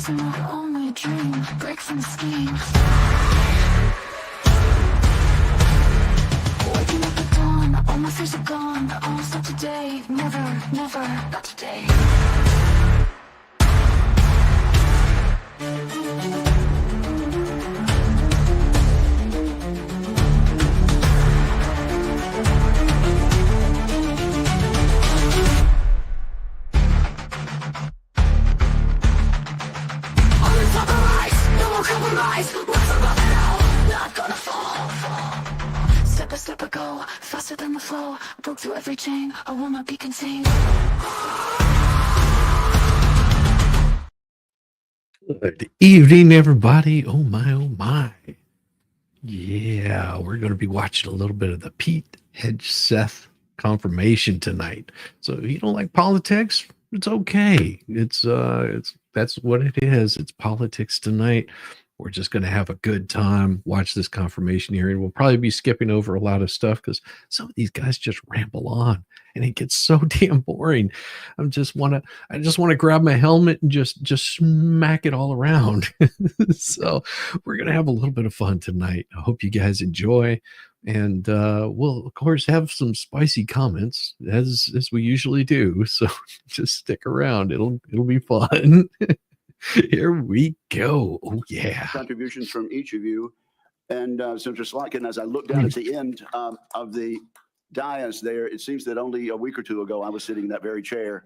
These are not only a dream, break from the scheme. Waking up at dawn, all my fears are gone. All stop today, never, never, not today. Step by step I go, faster than the flow. Broke through every chain, I will not be contained. Good evening, everybody. Oh my, oh my. Yeah, we're going to be watching a little bit of the Pete Hegseth confirmation tonight. So if you don't like politics, it's okay. It's that's what it is. It's politics tonight. We're just going to have a good time. Watch this confirmation hearing. We'll probably be skipping over a lot of stuff because some of these guys just ramble on, and it gets so damn boring. I just want to grab my helmet and just smack it all around. So we're going to have a little bit of fun tonight. I hope you guys enjoy, and we'll of course have some spicy comments as we usually do. So just stick around. It'll be fun. Here we go. Oh, yeah. Contributions from each of you. And Senator Slotkin, as I look down at the end of the dais there, it seems that only a week or two ago I was sitting in that very chair,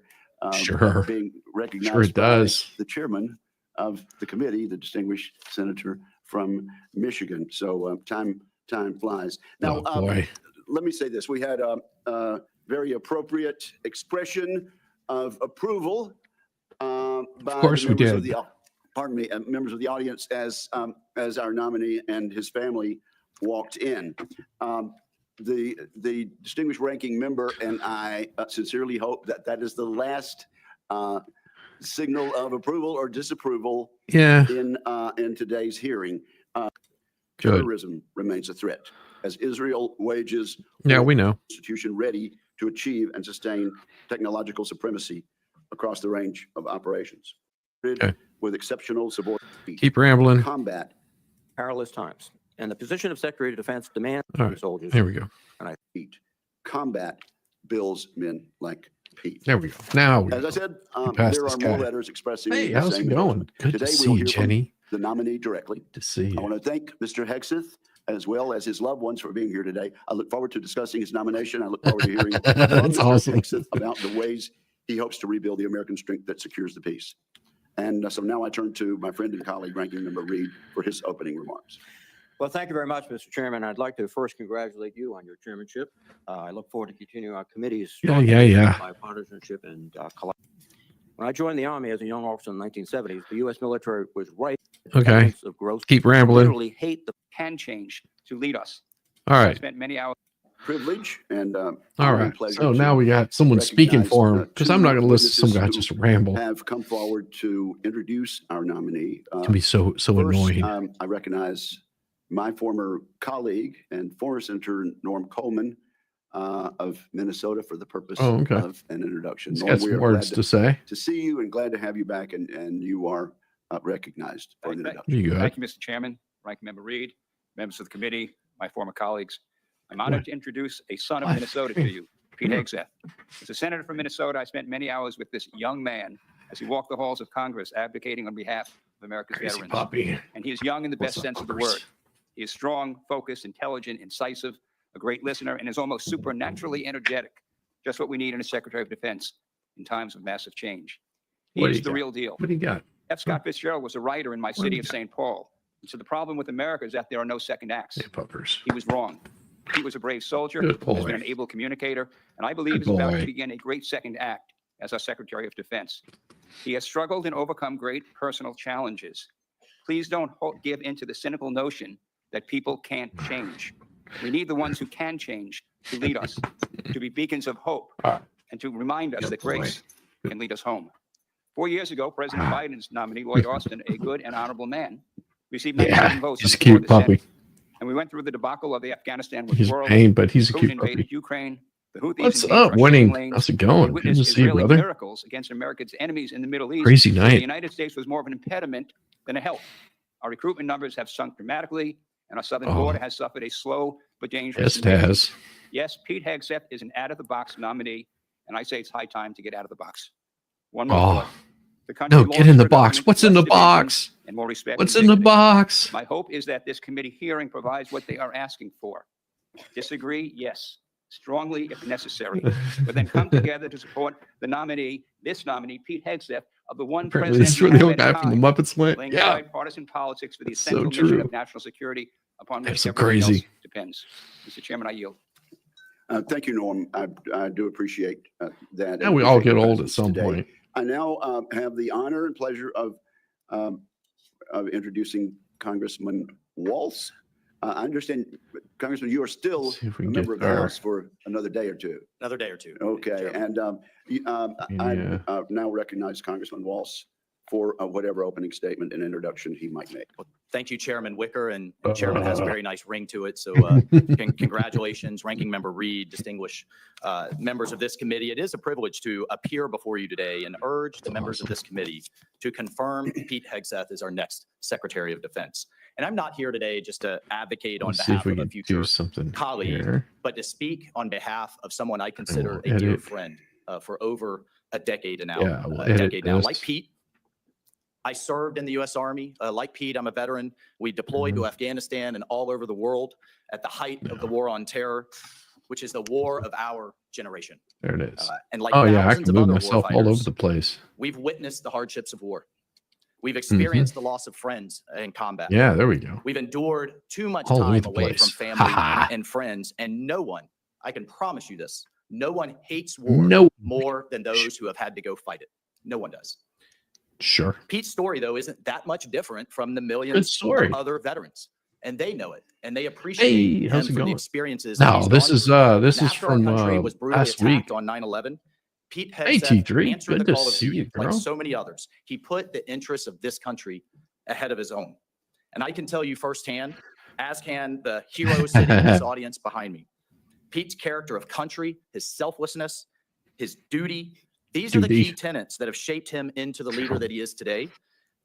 Sure. being recognized Sure it does. by the chairman of the committee, the distinguished senator from Michigan. So time flies. Now, Oh, boy. let me say this. We had a very appropriate expression of approval by Of course we members did. of the, members of the audience as our nominee and his family walked in. The distinguished ranking member and I sincerely hope that is the last signal of approval or disapproval Yeah. in today's hearing. Good. Terrorism remains a threat as Israel wages Yeah, we know. institution ready to achieve and sustain technological supremacy across the range of operations. Okay. With exceptional support. Keep rambling. Combat. Perilous times. And the position of Secretary of Defense demands All from right. soldiers. Here we go. Pete. Combat builds men like Pete. There we go. Now we As I go. said, passed there this are more guy. letters expressing Hey, the how's same it going? endorsement. Good to Today see we'll you, hear from Jenny. the nominee directly. Good to see I you. want to thank Mr. Hegseth as well as his loved ones for being here today. I look forward to discussing his nomination. I look forward to hearing from That's Mr. awesome. Hegseth about the ways he hopes to rebuild the American strength that secures the peace. And so now I turn to my friend and colleague, Ranking Member Reed, for his opening remarks. Well, thank you very much, Mr. Chairman. I'd like to first congratulate you on your chairmanship. I look forward to continuing our committee's strong bipartisanship and collaboration. When I joined the Army as a young officer in the 1970s, the U.S. military was right. Okay. Evidence of gross. Keep rambling. Literally hate the can change to lead us. All I right. spent many hours. Privilege and All honor and right. pleasure So to now we got someone speaking recognize, for him because I'm not going to listen to some guy witnesses just ramble. It have come forward to introduce our nominee. can be so First, annoying. I recognize my former colleague and former Senator Norm Coleman of Minnesota for the purpose Oh, okay. of an introduction. He's Norm, got we some are glad words to say. to see you and glad to have you back, and you are recognized for an Thank introduction. You go. Thank you, Mr. Chairman, Ranking Member Reed, members of the committee, my former colleagues. I'm honored to introduce a son of What? Minnesota to you, Pete Hegseth. As a senator from Minnesota, I spent many hours with this young man as he walked the halls of Congress advocating on behalf of America's Crazy veterans. puppy. And he is young in the What's best up, sense of the puppers? word. He is strong, focused, intelligent, incisive, a great listener, and is almost supernaturally energetic. Just what we need in a Secretary of Defense in times of massive change. He What do is you the got? real deal. What do you got? F. Scott Fitzgerald was a writer in my do city you of got? St. Paul. And so the problem with America is that there are no second acts. Hey, puppers. He was wrong. He was a brave soldier. Good He's boy. been an able communicator, and I believe Good is about boy. to begin a great second act as our Secretary of Defense. He has struggled and overcome great personal challenges. Please don't give into the cynical notion that people can't change. We need the ones who can change to lead us, to be beacons of hope, All right. and to remind us Good that boy. grace can lead us home. 4 years ago, President Biden's nominee, Lloyd Austin, a good and honorable man, received 97 Yeah, votes he's a on the floor of cute the Senate. puppy. And we went through the debacle of the Afghanistan He's a withdrawal. pain, but he's a Putin cute invaded puppy. Ukraine. The Houthis What's engaged up, our shipping Winning? lanes. How's it We going? Good witnessed to see you, Israeli brother. miracles against America's enemies in the Middle East. Crazy The night. United States was more of an impediment than a help. Our recruitment numbers have sunk dramatically, and our southern border has suffered a slow but dangerous Yes, it invasion. has. Yes, Pete Hegseth is an out-of-the-box nominee, and I say it's high time to get out of the box. One more thought. Oh, The country no, longs get in for the a box. government What's with in the less division box? and more respect What's and in the dignity. box? My hope is that this committee hearing provides what they are asking for. Disagree? Yes. Strongly if necessary. But then come together to support the nominee, this nominee, Pete Hegseth, of the one Apparently, president this is we where the have old at guy from the time, Muppets went. laying Yeah, aside partisan politics for the That's so essential mission true. of national security upon That's which so everything else crazy. depends. Mr. Chairman, I yield. Thank you, Norm. I do appreciate that. Yeah, and we all appreciate get your old at presence some today. point. I now have the honor and pleasure of introducing Congressman Waltz. I understand, Congressman, you are still Let's see if we a can member get of the our. House for another day or two. Another day or two. Okay, Chairman. and Yeah. I now recognize Congressman Waltz for whatever opening statement and introduction he might make. Thank you, Chairman Wicker, and Chairman has a very nice ring to it. So congratulations, Ranking Member Reed, distinguished members of this committee. It is a privilege to appear before you today and urge the members of this committee to confirm Pete Hegseth as our next Secretary of Defense. And I'm not here today just to advocate on Let's see if behalf we of a can future do something colleague, here. but to speak on behalf of someone I consider we'll a dear edit. friend for over a decade now. Yeah, we'll a edit decade now. Like this. Pete, I served in the U.S. Army. Like Pete, I'm a veteran. We deployed to Afghanistan and all over the world at the height of the war on terror, which is the war of our generation. There it is. And like Oh yeah, I thousands can of move other myself all over warfighters, the place. we've witnessed the hardships of war. We've experienced the loss of friends in combat. Yeah, there we go. We've endured too much All over time the away place. from Ha family ha. and friends, and no one, I can promise you this, no one hates war No, more than those who have had to go fight it. No one does. sure. Pete's story, though, isn't that much different from the Good millions story. of other veterans, and they know it, and they appreciate Hey, him how's for it the going? experiences. that No, he's this gone is through. this And is after our from country was brutally last week. attacked on 9/11. Pete Hey, Hegseth T3, answered good the to call of see you, duty like girl. so many others. He put the interests of this country ahead of his own, and I can tell you firsthand, as can the hero sitting in this audience behind me. Pete's character of country, his selflessness, his duty. These are the Duty. key tenets that have shaped him into the leader that he is today.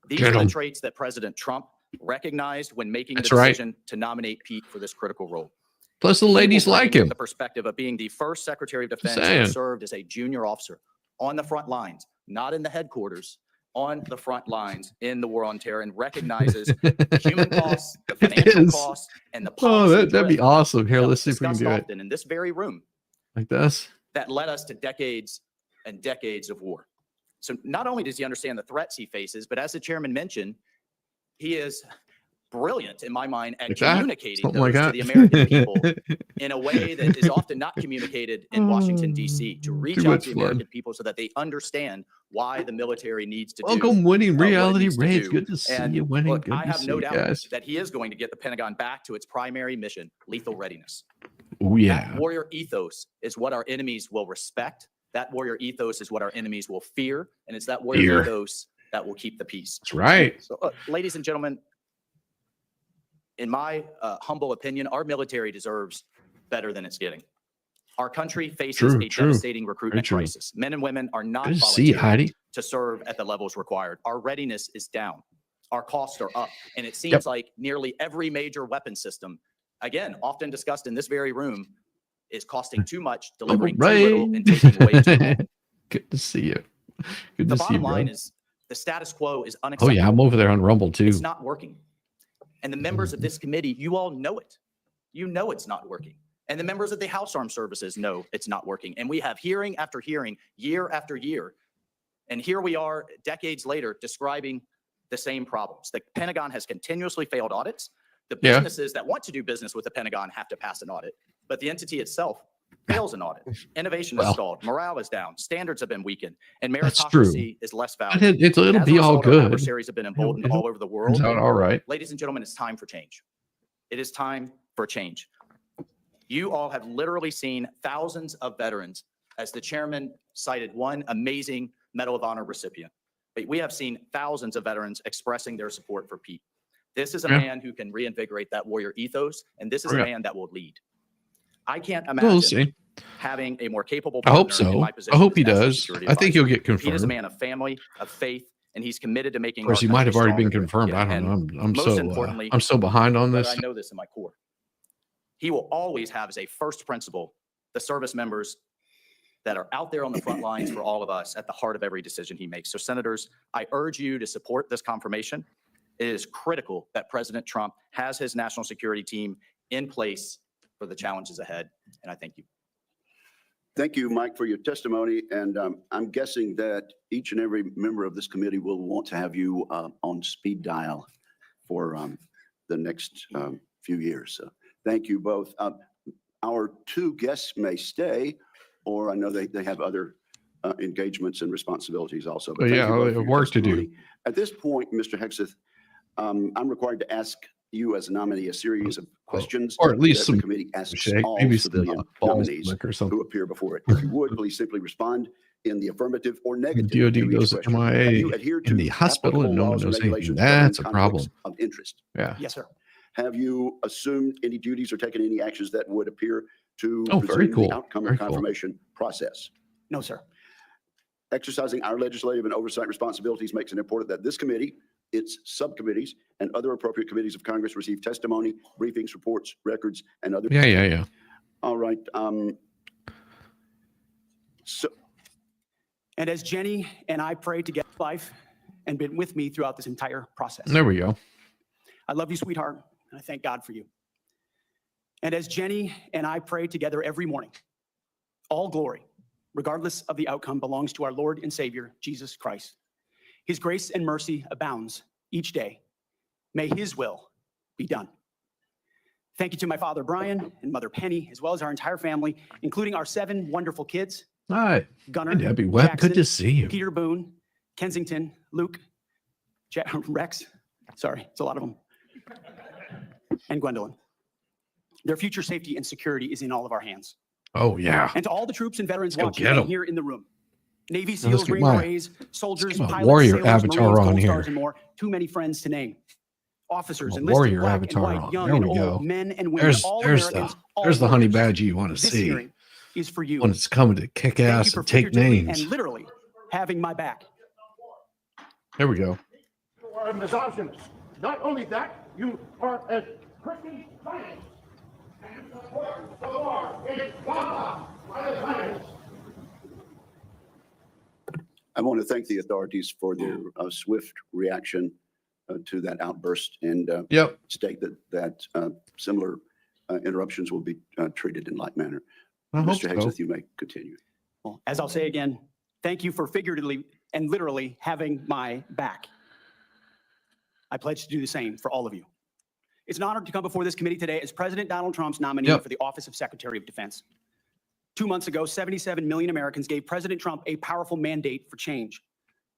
These Get are the 'em. traits that President Trump recognized when making That's the right. decision to nominate Pete for this critical role. Plus the He will ladies like bring him. The perspective of being the first Secretary of Defense saying. who served as a junior officer on the front lines, not in the headquarters, on the front lines in the war on terror, and recognizes the human costs, the financial is. costs, and the Oh, policy that'd be drift awesome. Here, that let's see was if we can discussed do it often in this very room like this. that led us to decades and decades of war. So not only does he understand the threats he faces, but as the chairman mentioned, he is brilliant in my mind at Like that? communicating Something those like to the that. American people in a way that is often not communicated in Washington, D.C., to reach Too out much to the fun. American people so that they understand why the military needs to do Welcome, Winning what it Reality needs to Raids. do. Good to see And you, Winning. look, Good I to have see no you doubt guys. that he is going to get the Pentagon back to its primary mission, lethal readiness. Oh yeah. That warrior ethos is what our enemies will respect. That warrior ethos is what our enemies will fear. And it's that warrior ethos that will keep the peace. That's right. So, ladies and gentlemen, in my humble opinion, our military deserves better than it's getting. Our country faces a devastating recruitment crisis. Men and women are not Good to see you, volunteering Heidi. to serve at the levels required. Our readiness is down. Our costs are up. And it seems like nearly every major weapon system, again, often discussed in this very room, is costing too much, delivering too little, and taking away too little. Good to see you. Good The to see you, bottom bro. line is the status quo is Oh unacceptable. yeah, I'm over there on Rumble too. It's not working. And the members of this committee, you all know it. You know it's not working. And the members of the House Armed Services know it's not working. And we have hearing after hearing, year after year. And here we are decades later describing the same problems. The Pentagon has continuously failed audits. The businesses that want to do business with the Pentagon have to pass an audit, but the entity itself fails an audit. Innovation is stalled. Morale is down. Standards have been weakened. And meritocracy is less valuable. It'll be all Our good. adversaries have been emboldened all over the world. Turns out all right. Ladies and gentlemen, it's time for change. It is time for change. You all have literally seen thousands of veterans, as the chairman cited one amazing Medal of Honor recipient. But we have seen thousands of veterans expressing their support for Pete. This is a man who can reinvigorate that warrior ethos, and this is a man that will lead. I can't imagine having a more capable I hope partner in so. my I position hope as he National does. Security I think he'll Advisor. get Pete is a confirmed. man of family, of faith, and he's committed to making Of course, our he might country have already been stronger. confirmed. Yeah, I don't and know. I'm most importantly, I'm so behind on but this. I know this in my core. He will always have as a first principle the service members that are out there on the front lines for all of us at the heart of every decision he makes. So senators, I urge you to support this confirmation. It is critical that President Trump has his national security team in place for the challenges ahead. And I thank you. Thank you, Mike, for your testimony. And I'm guessing that each and every member of this committee will want to have you on speed dial for the next few years. So thank you both. Our two guests may stay, or I know they have other engagements and responsibilities also. But thank Yeah, you both they for have your work to do. testimony. At this point, Mr. Hegseth, I'm required to ask you as a nominee a series of questions. Or at least that some the committee asks shake, all maybe some civilian balls nominees lick or something. who appear before it. If you would, please simply respond in the affirmative or negative to DOD each goes question. Have MIA you adhered in to the hospital and applicable no one laws and knows anything. regulations That's a governing problem. conflicts of interest? Yeah. Yes, sir. Have you assumed any duties or taken any actions that would appear to Oh, very presume cool. the outcome Very of cool. confirmation process? No, sir. Exercising our legislative and oversight responsibilities makes it important that this committee, its subcommittees, and other appropriate committees of Congress receive testimony, briefings, reports, records, and other. Yeah. All right. So And as Jenny and I prayed to get life and been with me throughout this entire process. There we go. I love you, sweetheart, and I thank God for you. And as Jenny and I pray together every morning, all glory, regardless of the outcome, belongs to our Lord and Savior, Jesus Christ. His grace and mercy abounds each day. May his will be done. Thank you to my father, Brian, and mother, Penny, as well as our entire family, including our 7 wonderful kids, Hi. Gunnar, Hey, Debbie Webb. Jackson, Good to see you. Peter Boone, Kensington, Luke, Rex, sorry, it's a lot of them, and Gwendolyn. Their future safety and security is in all of our hands. Oh, yeah. And to all the troops and veterans Let's go watching get and 'em. here in the room, Navy let's SEALs, get Green my- Berets, soldiers, my pilots, warrior sailors, avatar Marines, on Gold here. Stars, and more. Too many friends to name. Officers, My enlisted, warrior black and avatar white, on. young There and we old, go. men and women, all Americans, all There's the honey warriors. badge you want to This see hearing is for you. when it's coming to kick Thank you ass for and take figuratively names. and literally having my back. There we go. You are a misogynist. Not only that, you are a Christian Zionist. And support the war in Gaza by the Zionists. I want to thank the authorities for their swift reaction to that outburst and Yep. state that similar interruptions will be treated in like manner. I hope Mr. so. Hegseth, you may continue. Well, as I'll say again, thank you for figuratively and literally having my back. I pledge to do the same for all of you. It's an honor to come before this committee today as President Donald Trump's nominee Yep. for the office of Secretary of Defense. 2 months ago, 77 million Americans gave President Trump a powerful mandate for change,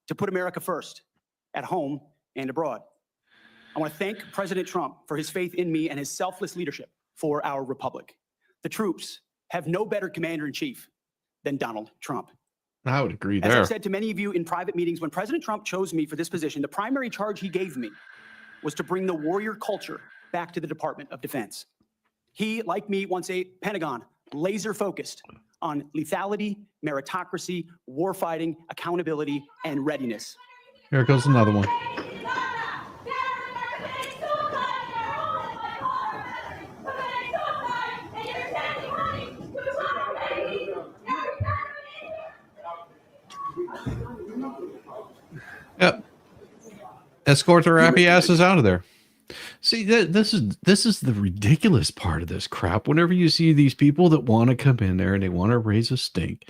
to put America first, at home and abroad. I want to thank President Trump for his faith in me and his selfless leadership for our republic. The troops have no better commander-in-chief than Donald Trump. I would agree As there. I've said to many of you in private meetings, when President Trump chose me for this position, the primary charge he gave me was to bring the warrior culture back to the Department of Defense. He, like me, wants a Pentagon laser-focused on lethality, meritocracy, warfighting, accountability, and readiness. Here goes another one. Yep. Escort their happy asses out of there. See, this is the ridiculous part of this crap. Whenever you see these people that want to come in there and they want to raise a stink,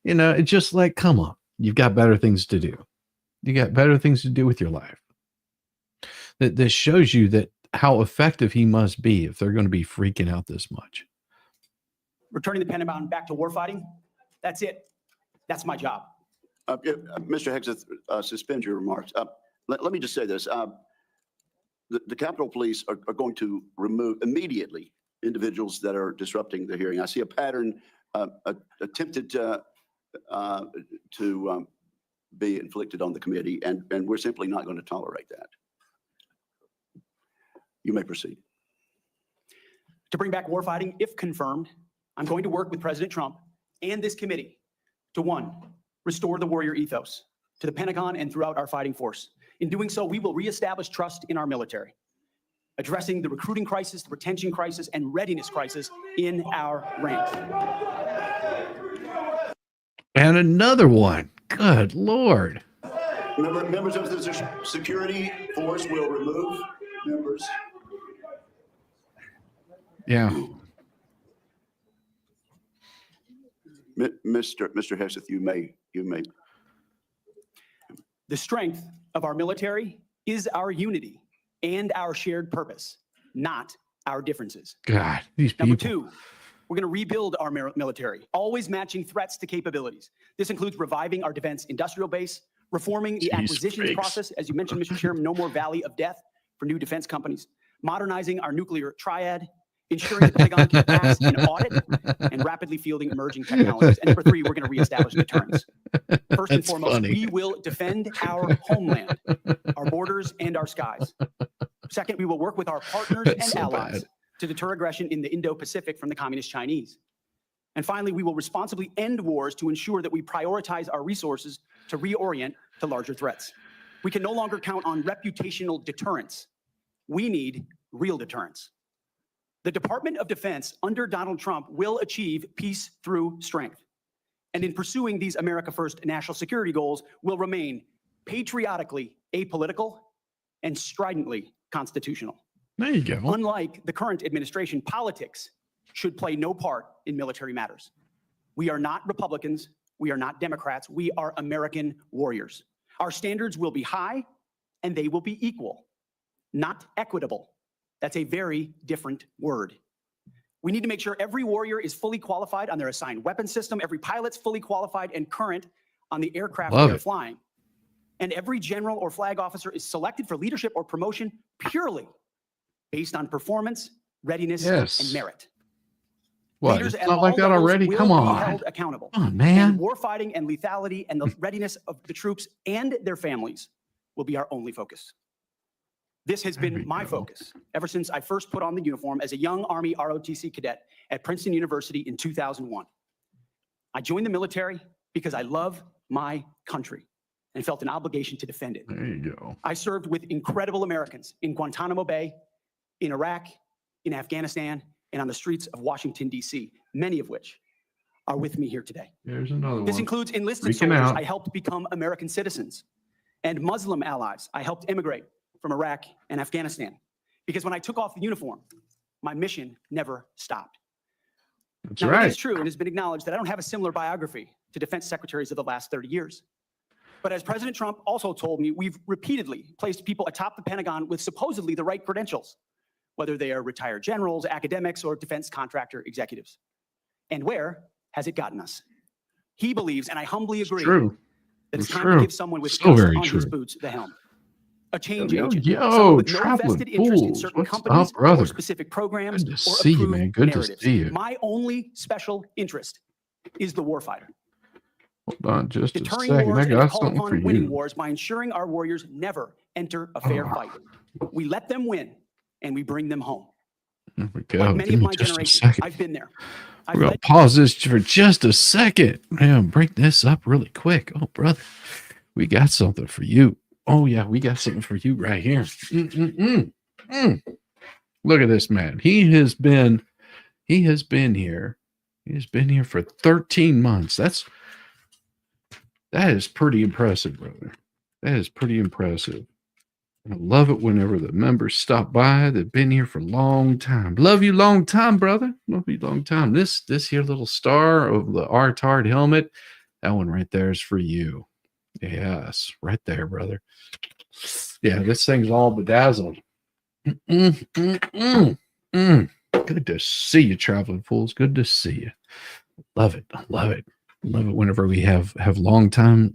you know, it's just like, come on, you've got better things to do. You got better things to do with your life. This shows you that how effective he must be if they're going to be freaking out this much. Returning the Pentagon back to warfighting, that's it. That's my job. Mr. Hegseth, suspend your remarks. Let me just say this. The Capitol Police are going to remove immediately individuals that are disrupting the hearing. I see a pattern attempted to be inflicted on the committee, and we're simply not going to tolerate that. You may proceed. To bring back warfighting, if confirmed, I'm going to work with President Trump and this committee to, one, restore the warrior ethos to the Pentagon and throughout our fighting force. In doing so, we will reestablish trust in our military, addressing the recruiting crisis, the retention crisis, and readiness crisis in our ranks. And another one. Good Lord. Members of the security force will remove members. Yeah. Mr. Hegseth, you may. The strength of our military is our unity and our shared purpose, not our differences. God, these people. Number two, we're going to rebuild our military, always matching threats to capabilities. This includes reviving our defense industrial base, reforming the acquisitions process, as you mentioned, Mr. Chairman, no more valley of death for new defense companies, modernizing our nuclear triad, ensuring the Pentagon can pass an audit, and rapidly fielding emerging technologies. And number three, we're going to reestablish deterrence. First and foremost, funny. we will defend our homeland, our borders, and our skies. Second, we will work with our partners and so allies bad. to deter aggression in the Indo-Pacific from the Communist Chinese. And finally, we will responsibly end wars to ensure that we prioritize our resources to reorient to larger threats. We can no longer count on reputational deterrence. We need real deterrence. The Department of Defense under Donald Trump will achieve peace through strength. And in pursuing these America First national security goals, will remain patriotically apolitical and stridently constitutional. There you go. Unlike the current administration, politics should play no part in military matters. We are not Republicans. We are not Democrats. We are American warriors. Our standards will be high and they will be equal, not equitable. That's a very different word. We need to make sure every warrior is fully qualified on their assigned weapon system, every pilot's fully qualified and current on the aircraft Love they're it. flying, and every general or flag officer is selected for leadership or promotion purely based on performance, readiness, Yes. and merit. What? Leaders It's at not like all that levels already? will Come be on. held accountable. Come on, And man. warfighting and lethality and the readiness of the troops and their families will be our only focus. This has There been we my go. focus ever since I first put on the uniform as a young Army ROTC cadet at Princeton University in 2001. I joined the military because I love my country and felt an obligation to defend it. There you go. I served with incredible Americans in Guantanamo Bay, in Iraq, in Afghanistan, and on the streets of Washington, D.C., many of which are with me here today. There's another This one. includes enlisted Freaking soldiers out. I helped become American citizens, and Muslim allies I helped immigrate from Iraq and Afghanistan. Because when I took off the uniform, my mission never stopped. That's Now, it right. is true and has been acknowledged that I don't have a similar biography to defense secretaries of the last 30 years. But as President Trump also told me, we've repeatedly placed people atop the Pentagon with supposedly the right credentials, whether they are retired generals, academics, or defense contractor executives. And where has it gotten us? He believes, and I humbly It's agree, true. that it's It's time true. to give someone with So dust very on his true. boots the helm. A change Yo, agent, yo, someone with no traveling vested interest in fools. certain What's companies up, brother? or specific programs Good to or see you, approved man. Good to narratives. see you. My only special interest is the warfighter. Hold on just a Deterring second. wars I and got call something for upon winning you. wars by ensuring our warriors never enter a fair Oh. fight. We let them win and we bring them home. There we go. Like many Give of me my just a generation, second. I've been there. I've We're going to led pause this for just a second. Man, break this up really quick. Oh, brother, we got something for you. Oh, yeah, we got something for you right here. Look at this man. He has been here. He has been here for 13 months. That is pretty impressive, brother. That is pretty impressive. I love it whenever the members stop by. They've been here for a long time. Love you long time, brother. Love you long time. This here little star of the R-Tard helmet, that one right there is for you. Yes, right there, brother. Yeah, this thing's all bedazzled. Good to see you, traveling fools. Good to see you. Love it. Love it. Love it whenever we have long time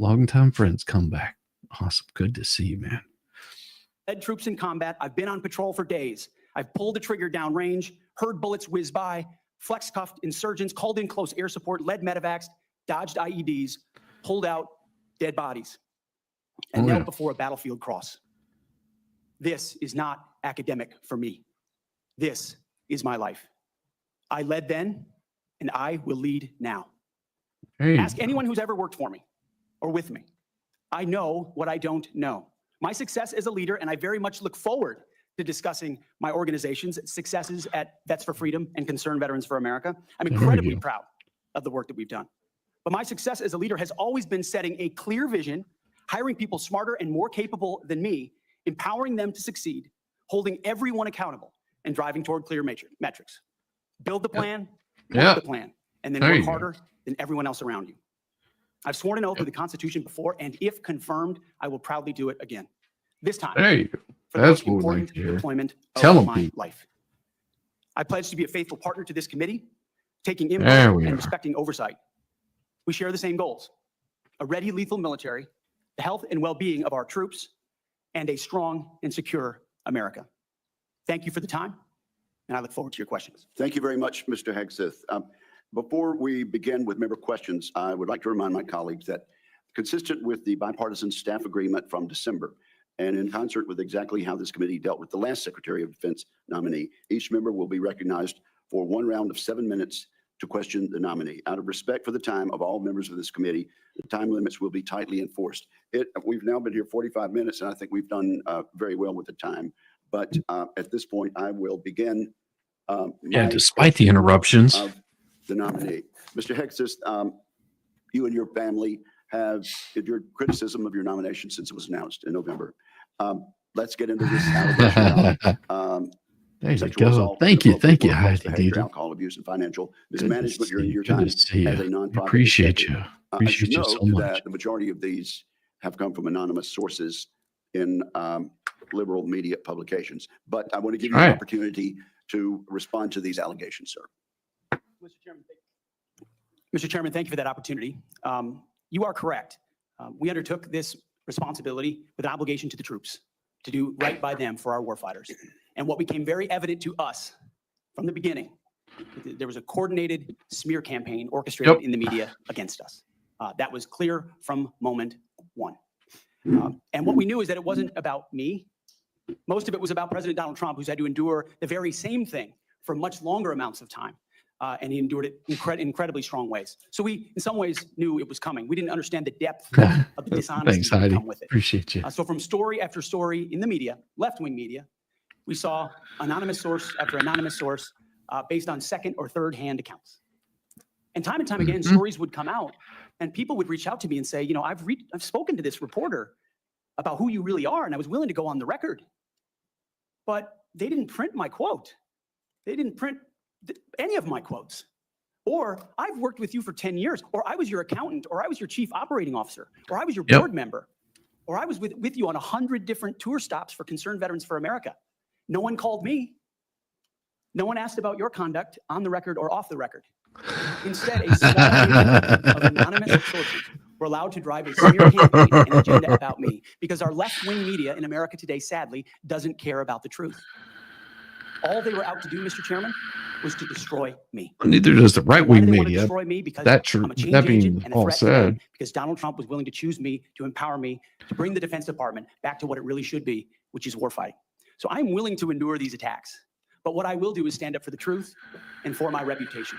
friends come back. Awesome. Good to see you, man. led troops in combat. I've been on patrol for days. I've pulled the trigger downrange, heard bullets whiz by, flex cuffed insurgents, called in close air support, led medevacs, dodged IEDs, pulled out dead bodies, and knelt before a battlefield cross. This is not academic for me. This is my life. I led then, and I will lead now. Hey, Ask anyone who's ever worked for me or with me. I know what I don't know. My success as a leader, and I very much look forward to discussing my organization's successes at Vets for Freedom and Concerned Veterans for America. I'm There we incredibly go. proud of the work that we've done. But my success as a leader has always been setting a clear vision, hiring people smarter and more capable than me, empowering them to succeed, holding everyone accountable, and driving toward clear metrics. Build the plan, Yeah. work the plan, and then There work you go. harder than everyone else around you. I've sworn an oath with the Constitution before, and if confirmed, I will proudly do it again. This time, There you go. for the That's most what we like important to hear. deployment Tell 'em, of my Pete. life. I pledge to be a faithful partner to this committee, taking There input we and are. respecting oversight. We share the same goals: a ready, lethal military, the health and well-being of our troops, and a strong and secure America. Thank you for the time, and I look forward to your questions. Thank you very much, Mr. Hegseth. Before we begin with member questions, I would like to remind my colleagues that consistent with the bipartisan staff agreement from December, and in concert with exactly how this committee dealt with the last Secretary of Defense nominee, each member will be recognized for one round of 7 minutes to question the nominee. Out of respect for the time of all members of this committee, the time limits will be tightly enforced. We've now been here 45 minutes, and I think we've done very well with the time. But at this point, I will begin. Yeah, my despite the questioning interruptions. of the nominee. Mr. Hegseth, you and your family have endured criticism of your nomination since it was announced in November. Let's get into this allegation of There you sexual go. assault, Thank you. Thank you, inappropriate workplace Heidi. behavior, alcohol abuse, and financial mismanagement during your Good time to see as a you. nonprofit Appreciate executive. you. I Appreciate should you so note much. that the majority of these have come from anonymous sources in liberal media publications. But I want to give you an Right. opportunity to respond to these allegations, sir. Mr. Chairman, thank you for that opportunity. You are correct. We undertook this responsibility with an obligation to the troops to do right by them for our warfighters. And what became very evident to us from the beginning, there was a coordinated smear campaign orchestrated Yep. in the media against us. That was clear from moment one. And what we knew is that it wasn't about me. Most of it was about President Donald Trump, who's had to endure the very same thing for much longer amounts of time. And he endured it in incredibly strong ways. So we, in some ways, knew it was coming. We didn't understand the depth of the dishonesty Thanks, that would Heidi. come with it. Appreciate you. So from story after story in the media, left-wing media, we saw anonymous source after anonymous source based on second or third-hand accounts. And time again, Mhm. stories would come out, and people would reach out to me and say, you know, I've spoken to this reporter about who you really are, and I was willing to go on the record. But they didn't print my quote. They didn't print any of my quotes. Or I've worked with you for 10 years, or I was your accountant, or I was your chief operating officer, or I was your Yep. board member, or I was with you on 100 different tour stops for Concerned Veterans for America. No one called me. No one asked about your conduct on the record or off the record. Instead, a small handful of anonymous sources were allowed to drive a smear campaign and agenda about me because our left-wing media in America today, sadly, doesn't care about the truth. All they were out to do, Mr. Chairman, was to destroy me. Neither does the Why right wing did they want to media. destroy me? Because That true. I'm a change That being agent and a all threat to them, said, because Donald Trump was willing to choose me, to empower me, to bring the Defense Department back to what it really should be, which is warfighting. So I'm willing to endure these attacks. But what I will do is stand up for the truth and for my reputation.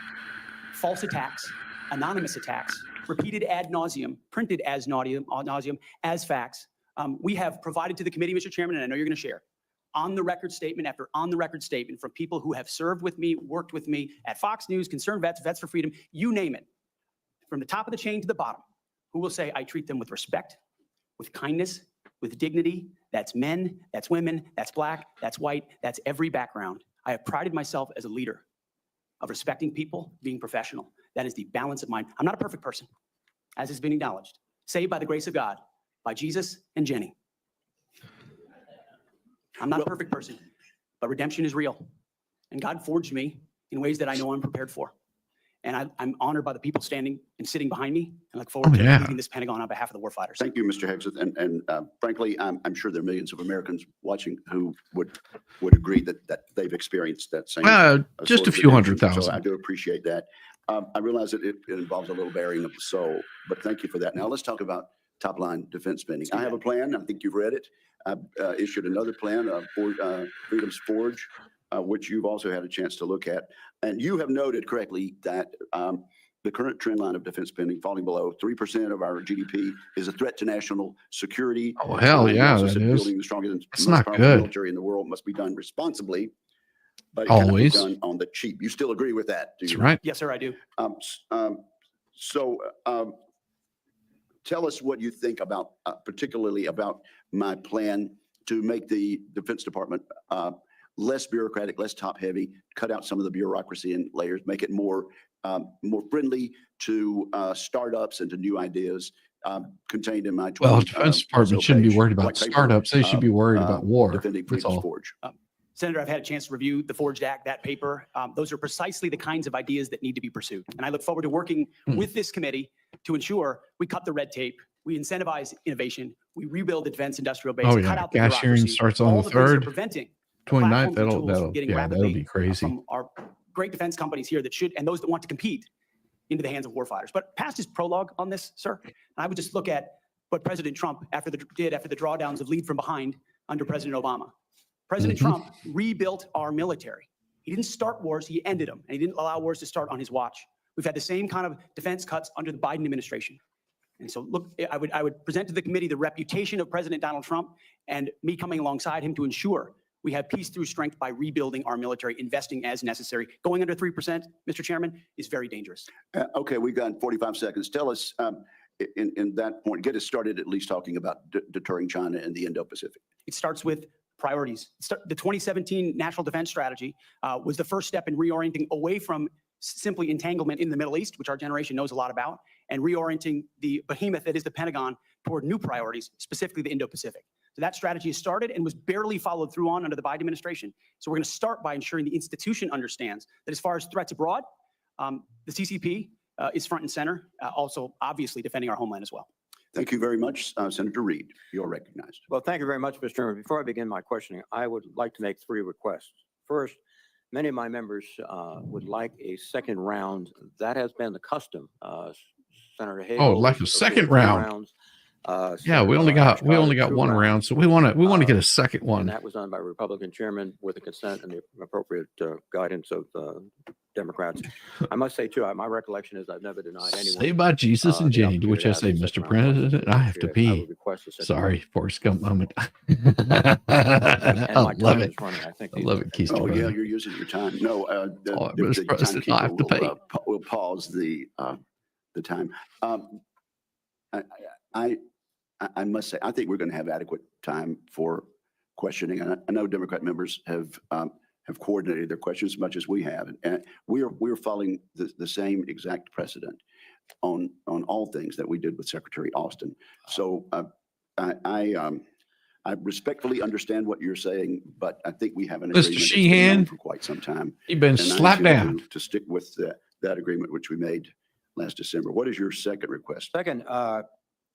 False attacks, anonymous attacks, repeated ad nauseum, printed as nauseum, as facts. We have provided to the committee, Mr. Chairman, and I know you're going to share, on the record statement after on the record statement from people who have served with me, worked with me at Fox News, Concerned Vets, Vets for Freedom, you name it, from the top of the chain to the bottom, who will say, I treat them with respect, with kindness, with dignity. That's men, that's women, that's black, that's white, that's every background. I have prided myself as a leader of respecting people, being professional. That is the balance of mine. I'm not a perfect person, as has been acknowledged. Saved by the grace of God, by Jesus and Jenny. I'm not a perfect person, but redemption is real. And God forged me in ways that I know I'm prepared for. And I'm honored by the people standing and sitting behind me, and look forward to leading this Pentagon on behalf of the warfighters. Thank you, Mr. Hegseth. And frankly, I'm sure there are millions of Americans watching who would agree that they've experienced that same. just sort a of few redemption. 100,000. So I do appreciate that. I realize that it involves a little bearing of the soul, but thank you for that. Now let's talk about top line defense spending. I have a plan. I think you've read it. I've issued another plan, Freedom's Forge. which you've also had a chance to look at. And you have noted correctly that the current trend line of defense spending falling below 3% of our GDP is a threat to national security. Oh, hell You yeah, also that said is. building the strongest and It's most not powerful good. military in the world must be done responsibly, but it cannot be Always. done on the cheap. You still agree with that, do That's you? right. Yes, sir, I do. So tell us what you think about, particularly about my plan to make the Defense Department less bureaucratic, less top-heavy, cut out some of the bureaucracy and layers, make it more friendly to startups and to new ideas contained in my 20. Well, Defense Department shouldn't be worried about white paper, startups. They should be worried about war. Defending That's Freedom's all. Forge. Senator, I've had a chance to review the Forged Act, that paper. Those are precisely the kinds of ideas that need to be pursued. And I look forward to working with this committee to ensure we cut the red tape, we incentivize innovation, we rebuild the defense industrial base, Oh, cut yeah. out the Gas hearing bureaucracy, starts on all the the things that are 3rd, preventing the 29th. platforms and tools from That'll getting be rapidly crazy. from our great defense companies here that should, and those that want to compete into the hands of warfighters. But past his prologue on this, sir, I would just look at what President Trump did after the drawdowns of lead from behind under President Obama. President Trump rebuilt our military. He didn't start wars, he ended them, and he didn't allow wars to start on his watch. We've had the same kind of defense cuts under the Biden administration. And so look, I would present to the committee the reputation of President Donald Trump and me coming alongside him to ensure we have peace through strength by rebuilding our military, investing as necessary. Going under 3%, Mr. Chairman, is very dangerous. Okay, we've got 45 seconds. Tell us, in that point, get us started at least talking about deterring China and the Indo-Pacific. It starts with priorities. The 2017 National Defense Strategy was the first step in reorienting away from simply entanglement in the Middle East, which our generation knows a lot about, and reorienting the behemoth that is the Pentagon toward new priorities, specifically the Indo-Pacific. So that strategy has started and was barely followed through on under the Biden administration. So we're going to start by ensuring the institution understands that as far as threats abroad, the CCP is front and center, also obviously defending our homeland as well. Thank you very much, Senator Reed. You're recognized. Well, thank you very much, Mr. Chairman. Before I begin my questioning, I would like to make 3 requests. First, many of my members would like a second round. That has been the custom. Senator Hagel. Oh, like a second round. Rounds. Yeah, we only got two one rounds. round, so we want to get a second And one. that was done by Republican chairman with the consent and the appropriate guidance of Democrats. I must say too, my recollection is I've never denied anyone. Say by Jesus and the Jane, to which I say, opportunity to Mr. have a second round. President, I have to I pee. would request a second Sorry, round. Forrest Gump moment. And I my love time it. is running. I think I love it, Keith. Oh, yeah, you're using your time. No, Mr. President, I have to pay. We'll pause the time. I must say, I think we're going to have adequate time for questioning. And I know Democrat members have coordinated their questions as much as we have. And we're following the same exact precedent on all things that we did with Secretary Austin. So I respectfully understand what you're saying, but I think we have an Mr. agreement that's been known Sheehan, for quite some time. you've been And I slapped intend down. to stick with that agreement which we made last December. What is your second request? Second,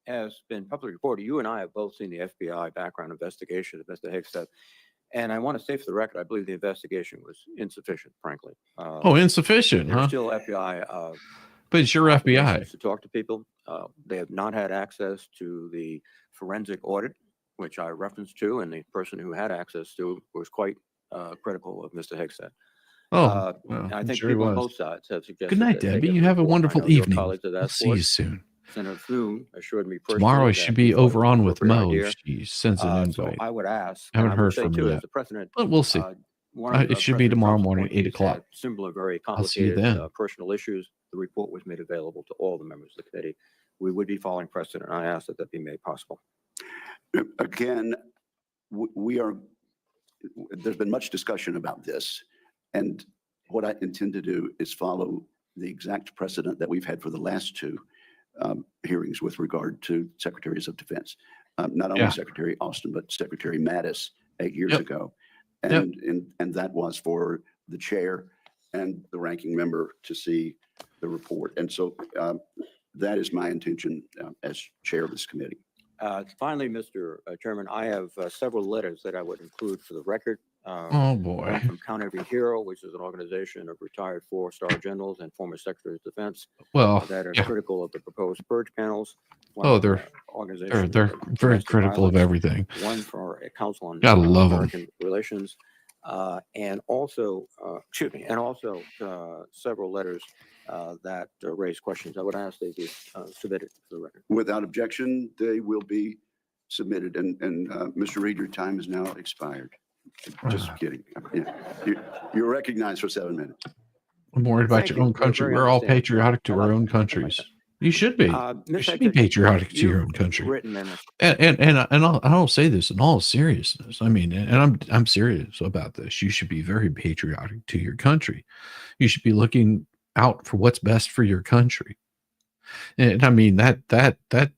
has been publicly reported, you and I have both seen the FBI background investigation of Mr. Hegseth. And I want to say for the record, I believe the investigation was insufficient, frankly. Oh, insufficient, There's huh? still FBI But it's your FBI. obligations to talk to people. They have not had access to the forensic audit, which I referenced to, and the person who had access to was quite critical of Mr. Hegseth. Oh, well, I I'm think sure he people on was. both sides have suggested. Good night, that they Debbie. get You the have a report. I wonderful know your evening. colleagues have We'll asked see for you it. soon. Senator Thune assured me personally. Tomorrow I that should he be thought it over was on an with appropriate Mo. idea. She sends an So invite. I would ask. Haven't and I would heard say from her too, yet. as the president. But we'll see. One of It should be President tomorrow Trump's morning, 8 appointees o'clock. had similar, very I'll see you complicated then. personal issues. The report was made available to all the members of the committee. We would be following precedent, and I ask that be made possible. Again, there's been much discussion about this. And what I intend to do is follow the exact precedent that we've had for the last 2 hearings with regard to secretaries of defense. Not only Yeah. Secretary Austin, but Secretary Mattis 8 years Yep. ago. Yep. And that was for the chair and the ranking member to see the report. And so that is my intention as chair of this committee. Finally, Mr. Chairman, I have several letters that I would include for the record. Oh, One boy. from Count Every Hero, which is an organization of retired 4-star generals and former secretaries of defense Well, that are yeah. critical of the proposed purge panels. One Oh, from, they're organization they're that very addressed critical of violence. everying. One for a council on Gotta love 'em. American relations. and also, excuse me, and also several letters that raise questions. I would ask they be submitted for the record. Without objection, they will be submitted. And Mr. Reed, your time is now expired. Just kidding. Yeah. You're recognized for 7 minutes. I'm worried about Thank your you. own We're country. very We're all understanding. patriotic to I our like own that. I like countries. that. You should be. You should be patriotic to your own country. Written minutes. And I'll say this in all seriousness. I mean, and I'm serious about this. You should be very patriotic to your country. You should be looking out for what's best for your country. And I mean that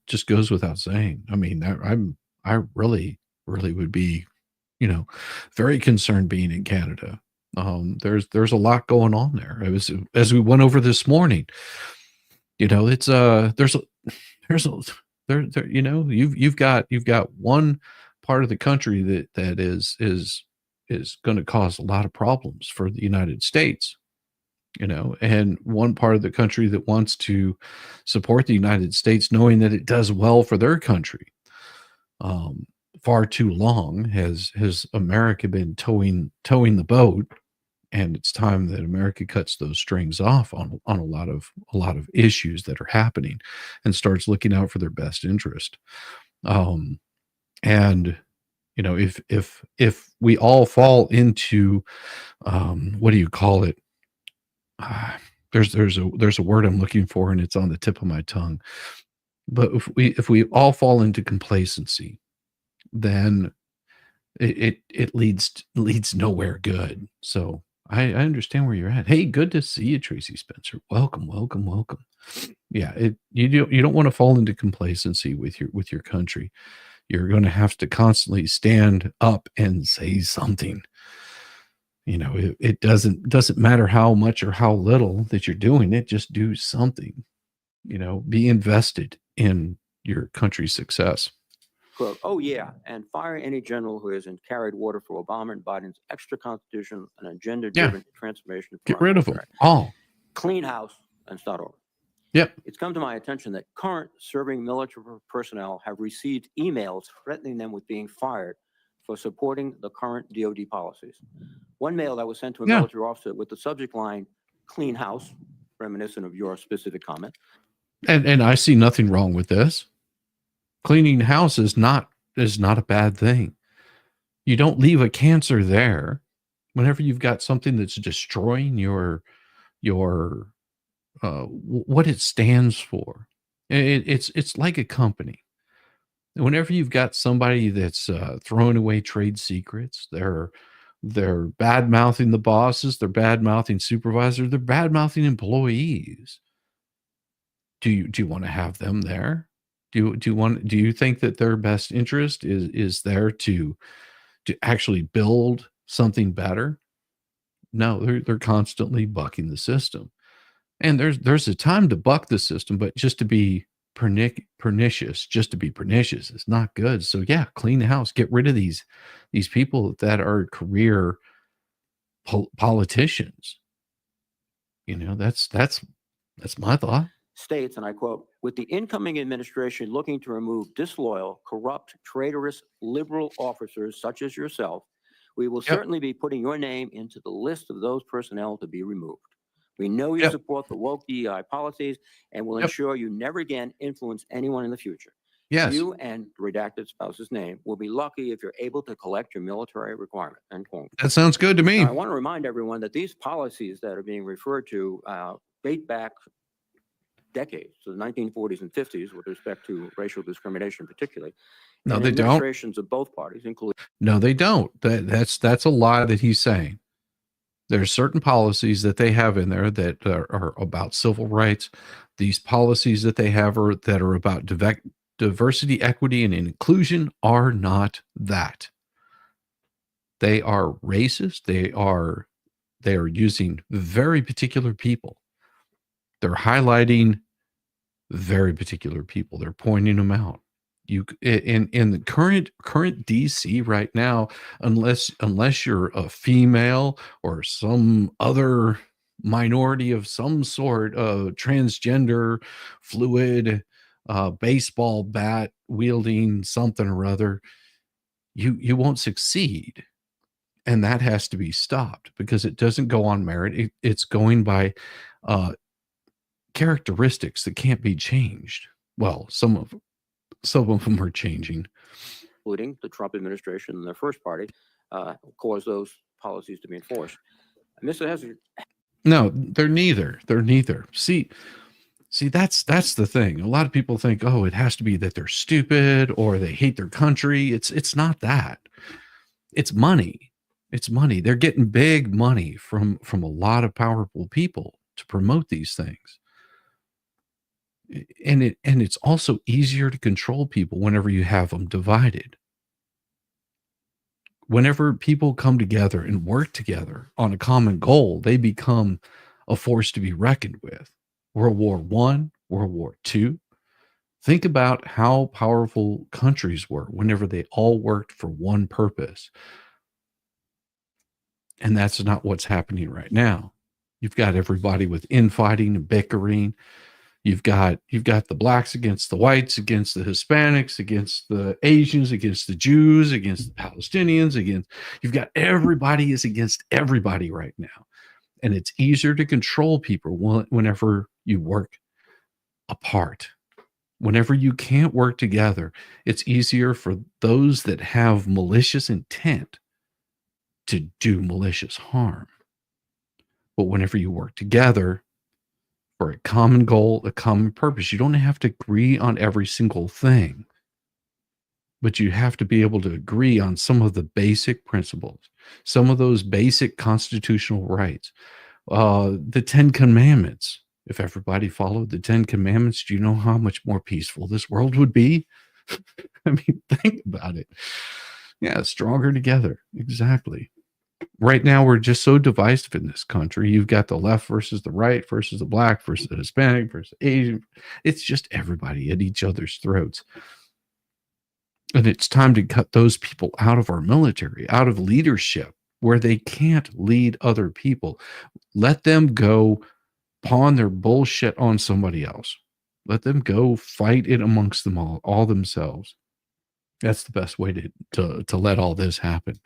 just goes without saying. I mean, I really would be, very concerned being in Canada. There's a lot going on there. It was, as we went over this morning. It's you've got one part of the country that is going to cause a lot of problems for the United States, and one part of the country that wants to support the United States, knowing that it does well for their country. Far too long has America been towing the boat, and it's time that America cuts those strings off on a lot of issues that are happening, and starts looking out for their best interest. And if we all fall into what do you call it? There's a word I'm looking for, and it's on the tip of my tongue. But if we all fall into complacency, then it leads nowhere good. So I understand where you're at. Hey, good to see you, Tracy Spencer. Welcome. Yeah, you don't want to fall into complacency with your country. You're going to have to constantly stand up and say something. It doesn't matter how much or how little that you're doing it. Just do something. Be invested in your country's success. Quote, oh yeah, and fire any general who hasn't carried water for Obama and Biden's extra constitutional and agenda-driven transformation. Get rid of them all. Clean house and start over. Yep. It's come to my attention that current serving military personnel have received emails threatening them with being fired for supporting the current DoD policies. One mail that was sent to a military officer with the subject line, clean house, reminiscent of your specific comment. And I see nothing wrong with this. Cleaning house is not a bad thing. You don't leave a cancer there. Whenever you've got something that's destroying your what it stands for. It's like a company. Whenever you've got somebody that's throwing away trade secrets, they're bad mouthing the bosses, they're bad mouthing supervisors, they're bad mouthing employees. Do you want to have them there? Do you think that their best interest is there to actually build something better? No, they're constantly bucking the system. And there's a time to buck the system, but just to be pernicious is not good. So yeah, clean the house, get rid of these people that are career politicians. That's my thought. States, and I quote, with the incoming administration looking to remove disloyal, corrupt, traitorous, liberal officers such as yourself, we will certainly be putting your name into the list of those personnel to be removed. We know you support the woke DEI policies and will ensure you never again influence anyone in the future. Yes. You and the redacted spouse's name will be lucky if you're able to collect your military requirement. End quote. That sounds good to me. Now, I want to remind everyone that these policies that are being referred to date back decades, to the 1940s and 50s, with respect to racial discrimination, particularly. No, and they don't. Administrations of both parties, including. No, they don't. That's a lie that he's saying. There's certain policies that they have in there that are about civil rights. These policies that they have that are about diversity, equity, and inclusion are not that. They are racist. They are using very particular people. They're highlighting very particular people. They're pointing them out. You in the current DC right now, unless you're a female or some other minority of some sort, transgender, fluid, baseball bat wielding something or other, you won't succeed. And that has to be stopped because it doesn't go on merit. It's going by characteristics that can't be changed. Well, some of them are changing. Including the Trump administration and their first party, caused those policies to be enforced. And Mr. Hegseth, No, they're neither. They're neither. See, that's the thing. A lot of people think, oh, it has to be that they're stupid or they hate their country. It's not that. It's money. It's money. They're getting big money from a lot of powerful people to promote these things. And it's also easier to control people whenever you have them divided. Whenever people come together and work together on a common goal, they become a force to be reckoned with. World War I, World War II. Think about how powerful countries were whenever they all worked for one purpose. And that's not what's happening right now. You've got everybody with infighting and bickering. You've got the blacks against the whites, against the Hispanics, against the Asians, against the Jews, against the Palestinians, you've got everybody is against everybody right now. And it's easier to control people whenever you work apart. Whenever you can't work together, it's easier for those that have malicious intent to do malicious harm. But whenever you work together for a common goal, a common purpose, you don't have to agree on every single thing, but you have to be able to agree on some of the basic principles, some of those basic constitutional rights. The 10 Commandments. If everybody followed the 10 Commandments, do you know how much more peaceful this world would be? I mean, think about it. Yeah, stronger together. Exactly. Right now, we're just so divisive in this country. You've got the left versus the right versus the black versus the Hispanic versus Asian. It's just everybody at each other's throats. And it's time to cut those people out of our military, out of leadership, where they can't lead other people. Let them go pawn their bullshit on somebody else. Let them go fight it amongst them all themselves. That's the best way to let all this happen.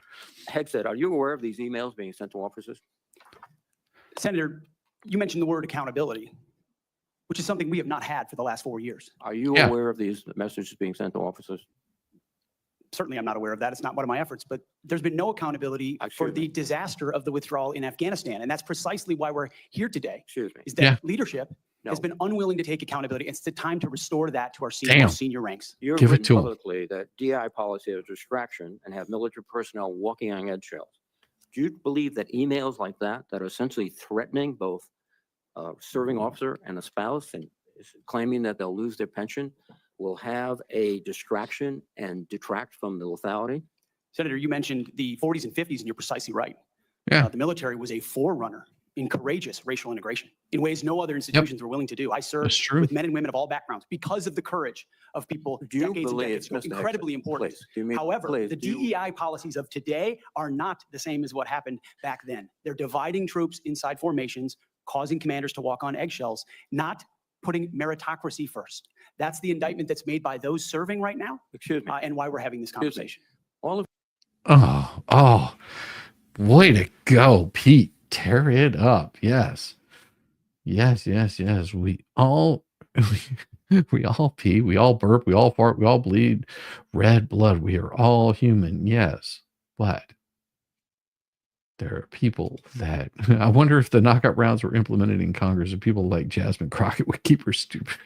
Hegseth, are you aware of these emails being sent to officers? Senator, you mentioned the word accountability, which is something we have not had for the last 4 years. Are you Yeah. aware of these messages being sent to officers? Certainly, I'm not aware of that. It's not one of my efforts, but there's been no accountability for the disaster of the withdrawal in Afghanistan. And that's precisely why we're here today, Excuse me. is that leadership has No. been unwilling to take accountability. It's the time to restore that to our Damn. senior ranks. You've Give it written to 'em. publicly that DI policy is a distraction and have military personnel walking on eggshells. Do you believe that emails like that are essentially threatening both a serving officer and a spouse and claiming that they'll lose their pension will have a distraction and detract from the lethality? Senator, you mentioned the 40s and 50s, and you're precisely right. Yeah. The military was a forerunner in courageous racial integration in ways no other institutions were willing to do. I served That's true. with men and women of all backgrounds because of the courage of people Do you decades and believe, decades ago. Mr. Incredibly Hegseth, important. please, do you mean- However, please, the do you- DEI policies of today are not the same as what happened back then. They're dividing troops inside formations, causing commanders to walk on eggshells, not putting meritocracy first. That's the indictment that's made by those serving right now, Excuse me. and why we're having this Excuse me. conversation. All of Oh, way to go, Pete. Tear it up. Yes. We all pee, we all burp, we all fart, we all bleed red blood. We are all human. Yes. But there are people that I wonder if the knockout rounds were implemented in Congress and people like Jasmine Crockett would keep her stupid.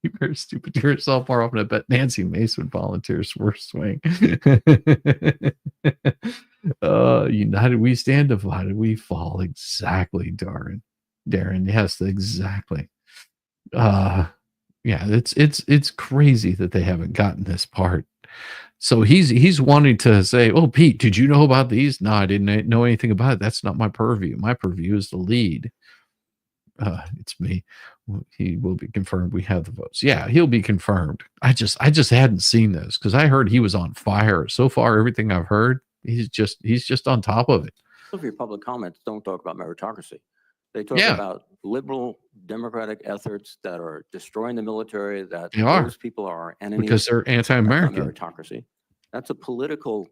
Keep her stupid to herself more often. I bet Nancy Mace would volunteer for swing. United we stand, divided we fall. Exactly, Darren. Yes, exactly. Yeah, it's crazy that they haven't gotten this part. So he's wanting to say, "Oh, Pete, did you know about these?" No, I didn't know anything about it. That's not my purview. My purview is the lead. It's me. He will be confirmed. We have the votes. Yeah, he'll be confirmed. I just hadn't seen this because I heard he was on fire. So far, everything I've heard, he's just on top of it. Some of your public comments don't talk about meritocracy. They talk Yeah. about liberal democratic efforts that are destroying the military, that They are. those people are our enemies. Because they're That's not anti-American. meritocracy. That's a political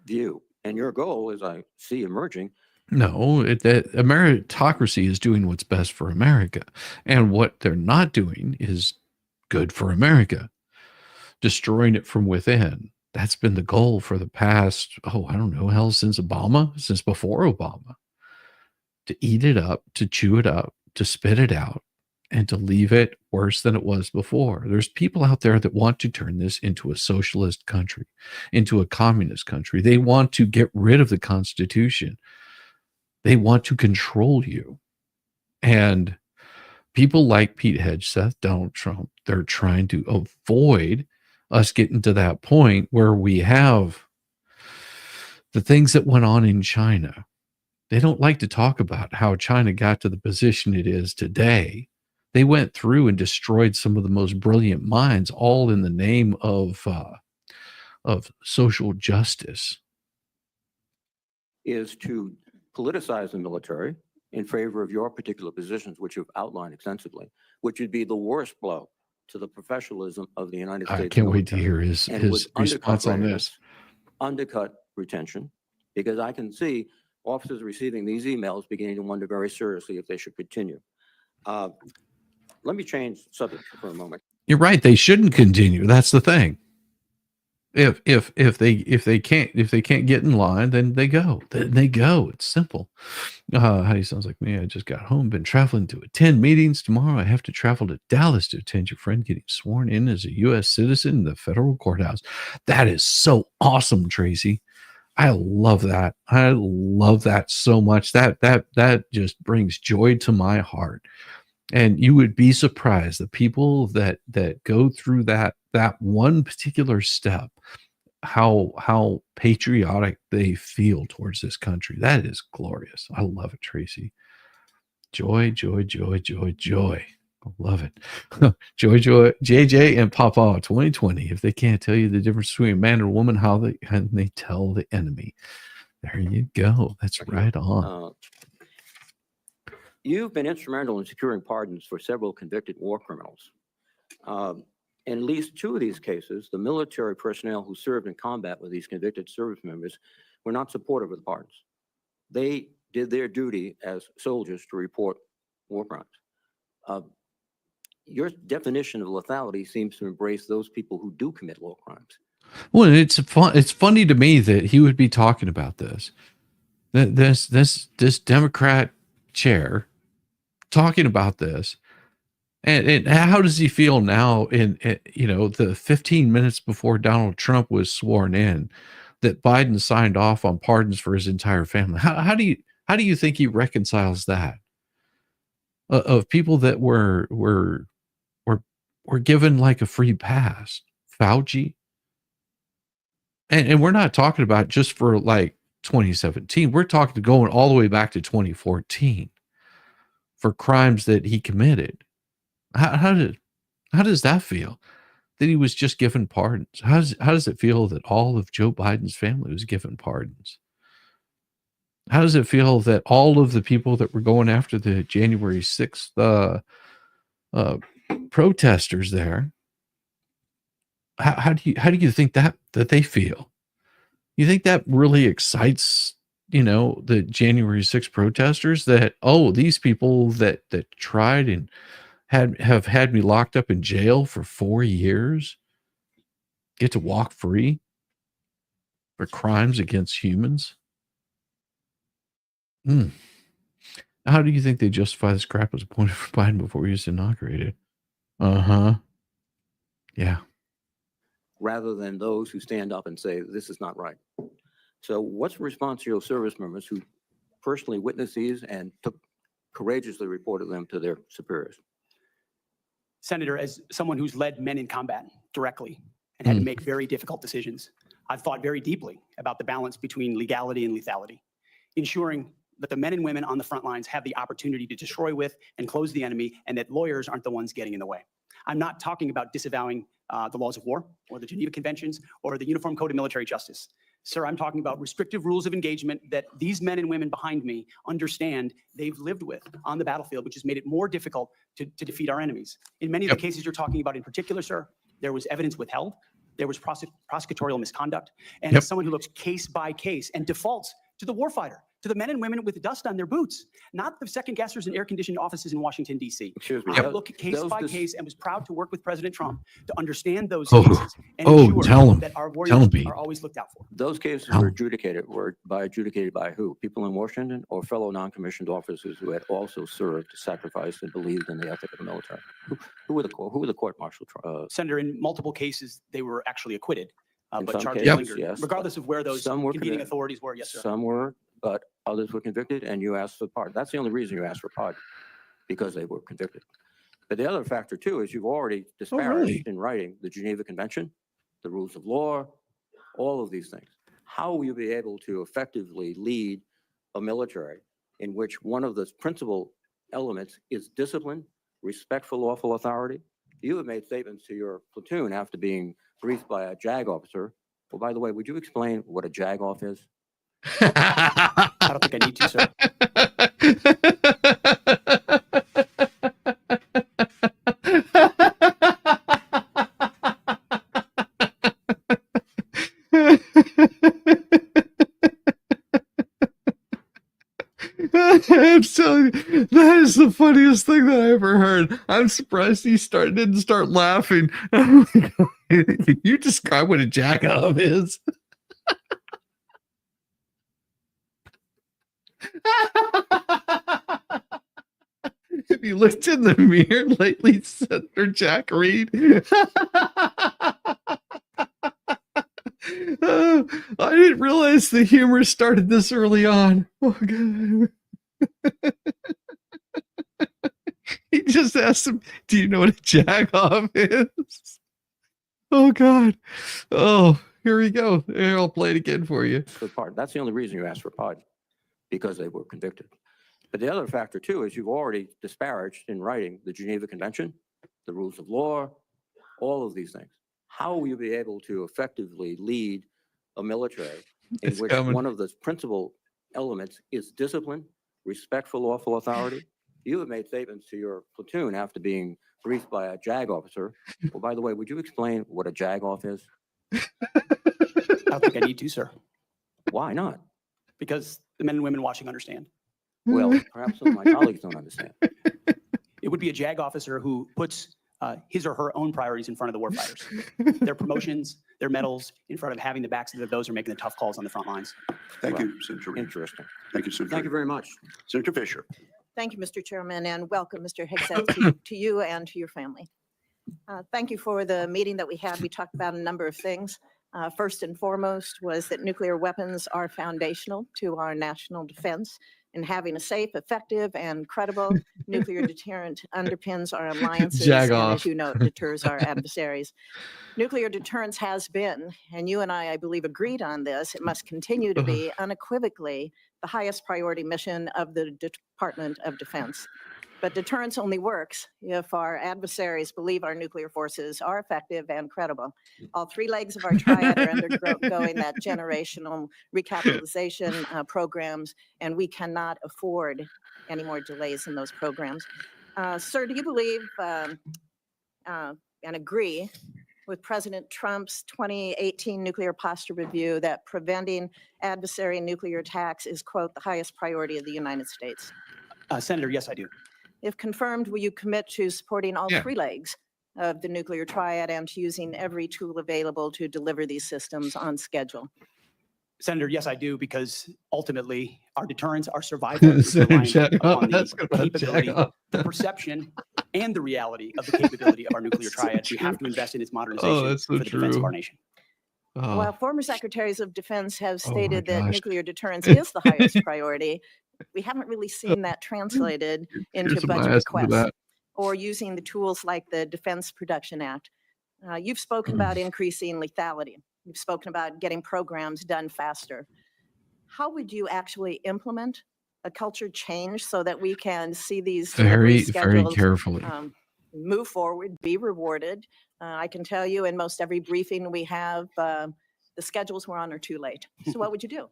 view. And your goal, as I see emerging, No, that meritocracy is doing what's best for America. And what they're not doing is good for America, destroying it from within. That's been the goal for the past, oh, I don't know, hell, since Obama, since before Obama, to eat it up, to chew it up, to spit it out, and to leave it worse than it was before. There's people out there that want to turn this into a socialist country, into a communist country. They want to get rid of the Constitution. They want to control you. And people like Pete Hegseth, Donald Trump, they're trying to avoid us getting to that point where we have the things that went on in China. They don't like to talk about how China got to the position it is today. They went through and destroyed some of the most brilliant minds, all in the name of social justice. is to politicize the military in favor of your particular positions, which you've outlined extensively, which would be the worst blow to the professionalism of the United States. I can't wait to hear his and would response on readiness, this. Undercut retention, because I can see officers receiving these emails beginning to wonder very seriously if they should continue. Let me change subject for a moment. You're right. They shouldn't continue. That's the thing. If they can't get in line, then they go. Then they go. It's simple. He sounds like me. I just got home, been traveling to attend meetings. Tomorrow I have to travel to Dallas to attend your friend getting sworn in as a U.S. citizen in the federal courthouse. That is so awesome, Tracy. I love that. I love that so much. That just brings joy to my heart. And you would be surprised the people that go through that one particular step, how patriotic they feel towards this country. That is glorious. I love it, Tracy. Joy, joy, joy, joy, joy. I love it. Joy, joy, JJ and Papa 2020. If they can't tell you the difference between a man and a woman, how can they tell the enemy? There you go. That's right on. You've been instrumental in securing pardons for several convicted war criminals. In at least two of these cases, the military personnel who served in combat with these convicted service members were not supportive of the pardons. They did their duty as soldiers to report war crimes. Your definition of lethality seems to embrace those people who do commit war crimes. Well, it's funny to me that he would be talking about this. This Democrat chair talking about this, and how does he feel now in the 15 minutes before Donald Trump was sworn in that Biden signed off on pardons for his entire family? How do you think he reconciles that of people that were given like a free pass? Fauci, and we're not talking about just for like 2017. We're talking going all the way back to 2014 for crimes that he committed. How does that feel? That he was just given pardons? How does it feel that all of Joe Biden's family was given pardons? How does it feel that all of the people that were going after the January 6th protesters there? How do you think that they feel? You think that really excites the January 6th protesters, that these people that tried and have had me locked up in jail for 4 years get to walk free for crimes against humans? How do you think they justify this crap as appointed for Biden before he was inaugurated? Yeah. Rather than those who stand up and say, this is not right. So what's the response to your service members who personally witnessed these and courageously reported them to their superiors? Senator, as someone who's led men in combat directly and had to make very difficult decisions, I've thought very deeply about the balance between legality and lethality, ensuring that the men and women on the front lines have the opportunity to destroy with and close the enemy, and that lawyers aren't the ones getting in the way. I'm not talking about disavowing the laws of war or the Geneva Conventions or the Uniform Code of Military Justice. Sir, I'm talking about restrictive rules of engagement that these men and women behind me understand they've lived with on the battlefield, which has made it more difficult to defeat our enemies. In many of the cases you're talking about in particular, sir, there was evidence withheld. there was prosecutorial misconduct, and Yep. as someone who looks case by case and defaults to the warfighter, to the men and women with dust on their boots, not the second guessers in air-conditioned offices in Washington, D.C. Excuse me. I look case those by dis- case and was proud to work with President Trump to understand those Oh, cases and oh, ensure tell him. that our Tell warriors him, Pete. are always looked out for. Those cases How? were adjudicated by who? People in Washington or fellow non-commissioned officers who had also served, sacrificed, and believed in the ethic of the military? Who were the court martial? Senator, in multiple cases, they were actually acquitted, In but some charges cases, lingered. yes. Regardless of where those Some were convening convicted. authorities were, yes, sir. Some were, but others were convicted, and you asked for pardon. That's the only reason you asked for pardon, because they were convicted. But the other factor too is you've already disparaged in writing the Geneva Convention, the rules of law, all of these things. How will you be able to effectively lead a military in which one of the principal elements is discipline, respect for lawful authority? You have made statements to your platoon after being briefed by a JAG officer. Well, by the way, would you explain what a JAG off is? I don't think I need to, sir. I'm telling you, that is the funniest thing that I ever heard. I'm surprised he didn't start laughing. Oh my God. Can you describe what a jack off is? Have you looked in the mirror lately, Senator Jack Reed? Oh, I didn't realize the humor started this early on. Oh, God. He just asked him, do you know what a jack-off is? Oh, God. Oh, here we go. Here, I'll play it again for you. For pardon. That's the only reason you asked for pardon, because they were convicted. But the other factor too is you've already disparaged in writing the Geneva Convention, the rules of law, all of these things. How will you be able to effectively lead a military in It's which coming. one of the principal elements is discipline, respect for lawful authority? You have made statements to your platoon after being briefed by a JAG officer. Well, by the way, would you explain what a JAG off is? I don't think I need to, sir, Why not? because the men and women watching understand. Well, perhaps some of my colleagues don't understand. It would be a JAG officer who puts his or her own priorities in front of the warfighters. Their promotions, their medals, in front of having the backs of those who are making the tough calls on the front lines. Thank Well, you, Senator Reed. Interesting. Thank you, Senator. Thank you very much. Senator Fisher. Thank you, Mr. Chairman, and welcome, Mr. Hegseth, to you and to your family. Thank you for the meeting that we had. We talked about a number of things. First and foremost was that nuclear weapons are foundational to our national defense, and having a safe, effective, and credible nuclear deterrent underpins our alliances, Jag and off. as you know, it deters our adversaries. Nuclear deterrence has been, and you and I believe, agreed on this, it must continue to be unequivocally the highest priority mission of the Department of Defense. But deterrence only works if our adversaries believe our nuclear forces are effective and credible. All three legs of our triad are undergoing that generational recapitalization programs, and we cannot afford any more delays in those programs. Sir, do you believe and agree with President Trump's 2018 nuclear posture review that preventing adversary nuclear attacks is, quote, the highest priority of the United States? Senator, yes, I do. If confirmed, will you commit to supporting all Yeah. three legs of the nuclear triad and to using every tool available to deliver these systems on schedule? Senator, yes, I do, because ultimately our deterrence, our survival is reliant upon the capability, the perception, and the reality of the capability of our nuclear That's so triad. We have to true. invest in its modernization that's so for the defense of true. our nation. While former secretaries of defense have Oh my stated that gosh. nuclear deterrence is the highest priority, we haven't really seen that translated into Here's my budget answer to requests that. or using the tools like the Defense Production Act. You've spoken about increasing lethality. You've spoken about getting programs done faster. How would you actually implement a culture change so that we can see these delivery Very, very schedules carefully. move forward, be rewarded? I can tell you in most every briefing we have, the schedules we're on are too late. So what would you do?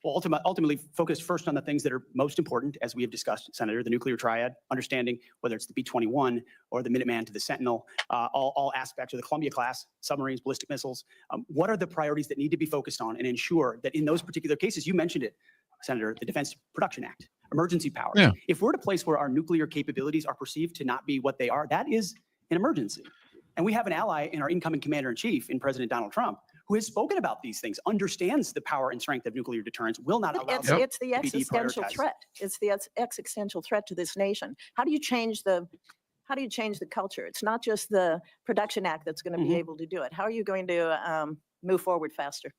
Well, ultimately focused first on the things that are most important, as we have discussed, Senator, the nuclear triad, understanding whether it's the B-21 or the Minuteman to the Sentinel, all aspects of the Columbia class, submarines, ballistic missiles. What are the priorities that need to be focused on and ensure that in those particular cases, you mentioned it, Senator, the Defense Production Act, emergency powers. Yeah. If we're at a place where our nuclear capabilities are perceived to not be what they are, that is an emergency. And we have an ally in our incoming commander-in-chief in President Donald Trump, who has spoken about these things, understands the power and strength of nuclear deterrence, will not allow them It's the to be existential deprioritized. threat. It's the existential threat to this nation. How do you change the culture? It's not just the Production Act that's going to be able to do it. How are you going to move forward faster?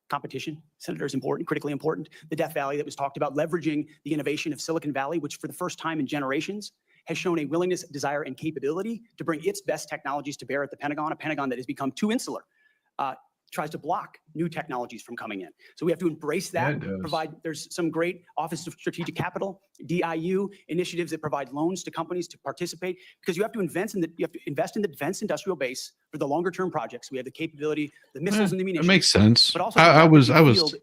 Competition, Senator, is important, critically important. The Death Valley that was talked about, leveraging the innovation of Silicon Valley, which for the first time in generations has shown a willingness, desire, and capability to bring its best technologies to bear at the Pentagon, a Pentagon that has become too insular. Tries to block new technologies from coming in. So we have to embrace that, there's some great Office of Strategic Capital, DIU initiatives that provide loans to companies to participate, because you have to invest in the defense industrial base for the longer term projects. We have the capability, the missiles and the It munitions. makes sense. But also I was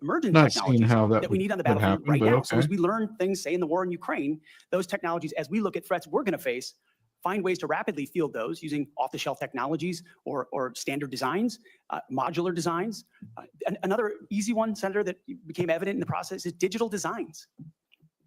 emerging not seeing technologies how that we would, need on the would battlefield happen, right but now. okay. So as we learn things, say in the war in Ukraine, those technologies, as we look at threats we're going to face, find ways to rapidly field those using off-the-shelf technologies or standard designs, modular designs. Another easy one, Senator, that became evident in the process is digital designs.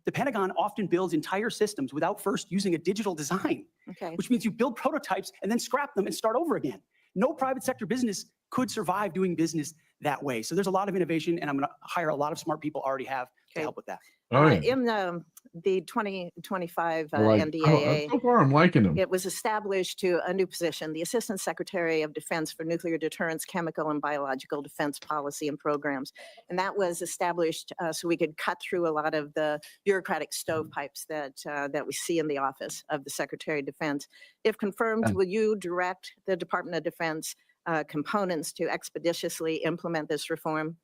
The Pentagon often builds entire systems without first using a digital design, Okay. which means you build prototypes and then scrap them and start over again. No private sector business could survive doing business that way. So there's a lot of innovation, and I'm going to hire a lot of smart people already have to Okay. help with that. Oh, yeah. In the 2025 NDAA, so far I'm liking them. it was established to a new position, the Assistant Secretary of Defense for Nuclear Deterrence, Chemical and Biological Defense Policy and Programs. And that was established so we could cut through a lot of the bureaucratic stovepipes that we see in the Office of the Secretary of Defense. If confirmed, will you direct the Department of Defense components to expeditiously implement this reform?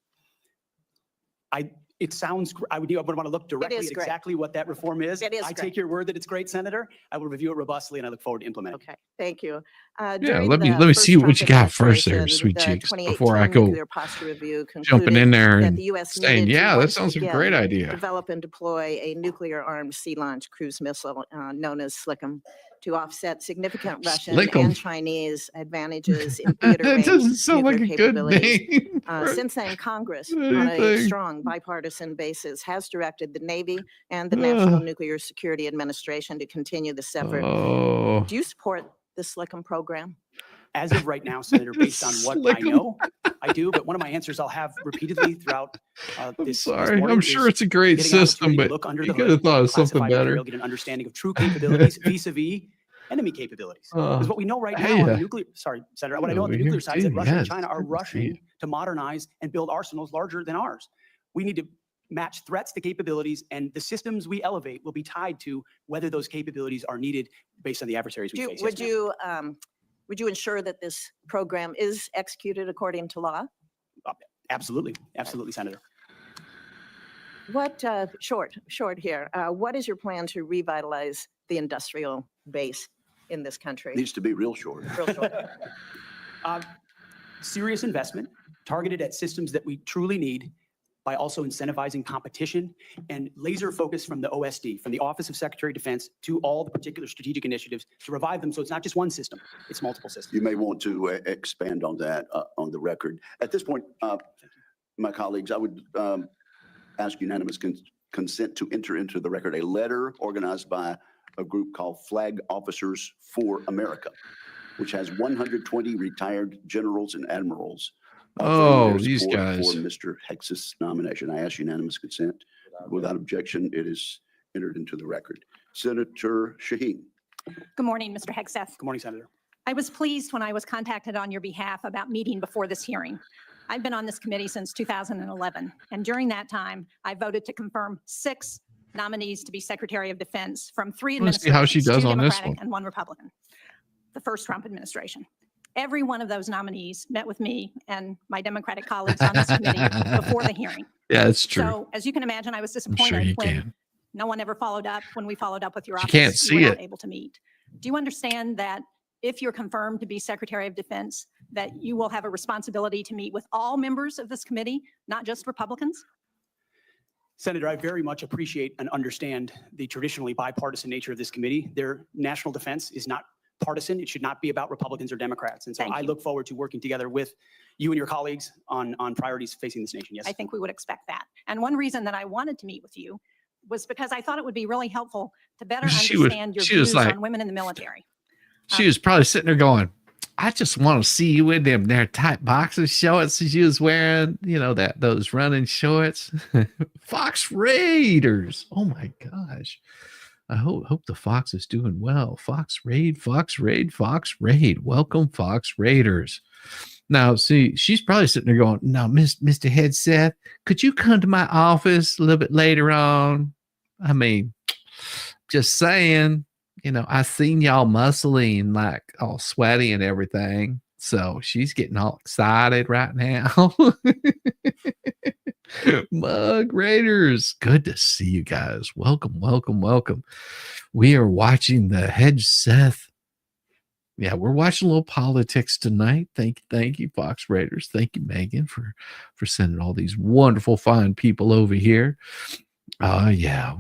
It sounds, I would want to look directly is at great. exactly what that reform is. It is I great. take your word that it's great, Senator. I will review it robustly, and I look forward to implementing. Okay, thank you. Yeah, During let me the see first what you Trump got first there, administration, sweet the cheeks, 2018 before I go nuclear posture review jumping in concluded there that and the U.S. saying, needed to yeah, that once sounds like a again great idea. develop and deploy a nuclear-armed sea-launched cruise missile known as SLICM to offset significant Russian SLICM. and Chinese advantages in theater That range doesn't sound like nuclear a good capabilities. name. for Since then, Congress, on a anything. strong bipartisan basis, has directed the Navy and the National Nuclear Security Administration to continue this effort. Oh, Do you support the SLICM program? As of right now, Senator, based on what I Slick 'em. know, I do. But one of my answers I'll have repeatedly throughout this sorry. morning I'm sure is it's a great getting an system, opportunity to but look under you the could have hood, thought of something classified better. material, get an understanding of true capabilities vis-a-vis enemy capabilities. Because what we know right now on the nuclear, sorry, Senator, what I know on the over nuclear here side is that too, Russia and yes, China are good to see you. rushing to modernize and build arsenals larger than ours. We need to match threats to capabilities, and the systems we elevate will be tied to whether those capabilities are needed based on the adversaries we face. Yes, ma'am. Would you ensure that this program is executed according to law? Absolutely, Senator. What, short here, what is your plan to revitalize the industrial base in this country? Needs to be real short. Real short. Serious investment targeted at systems that we truly need by also incentivizing competition and laser focus from the OSD, from the Office of Secretary of Defense, to all the particular strategic initiatives to revive them. So it's not just one system, it's multiple systems. You may want to expand on that on the record. At this point, my colleagues, I would ask unanimous consent to enter into the record a letter organized by a group called Flag Officers for America, which has 120 retired generals and admirals. Oh, their these support guys. For Mr. Hegseth's nomination. I ask unanimous consent. Without objection, it is entered into the record. Senator Shaheen. Good morning, Mr. Hegseth. Good morning, Senator. I was pleased when I was contacted on your behalf about meeting before this hearing. I've been on this committee since 2011, and during that time, I voted to confirm 6 nominees to be Secretary of Defense from 3 Let's see how she administrations, does 2 on this Democratic one. and 1 Republican, the first Trump administration. Every one of those nominees met with me and my Democratic colleagues on this committee before the hearing. Yeah, it's true. So as you can imagine, I was I'm sure disappointed you when can. no one ever followed up. When we followed up with your She office, can't you see were not it. able to meet. Do you understand that if you're confirmed to be Secretary of Defense, that you will have a responsibility to meet with all members of this committee, not just Republicans? Senator, I very much appreciate and understand the traditionally bipartisan nature of this committee. Their national defense is not partisan. It should not be about Republicans or Democrats. And so Thank I you. look forward to working together with you and your colleagues on priorities facing this nation. Yes. I think we would expect that. And one reason that I wanted to meet with you was because I thought it would be really helpful to better She was- understand your she was views like- on women in the military. She was probably sitting there going, I just want to see you in them there tight boxer shorts that you was wearing, you know, those running shorts. Fox Raiders. Oh my gosh. I hope the Fox is doing well. Fox Raid. Welcome, Fox Raiders. Now, see, she's probably sitting there going, now, Mr. Hegseth, could you come to my office a little bit later on? I mean, just saying, you know, I seen y'all muscling, like all sweaty and everything. So she's getting all excited right now. Mug Raiders, good to see you guys. Welcome. We are watching the Hegseth. Yeah, we're watching a little politics tonight. Thank you, Fox Raiders. Thank you, Megan, for sending all these wonderful, fine people over here. Yeah,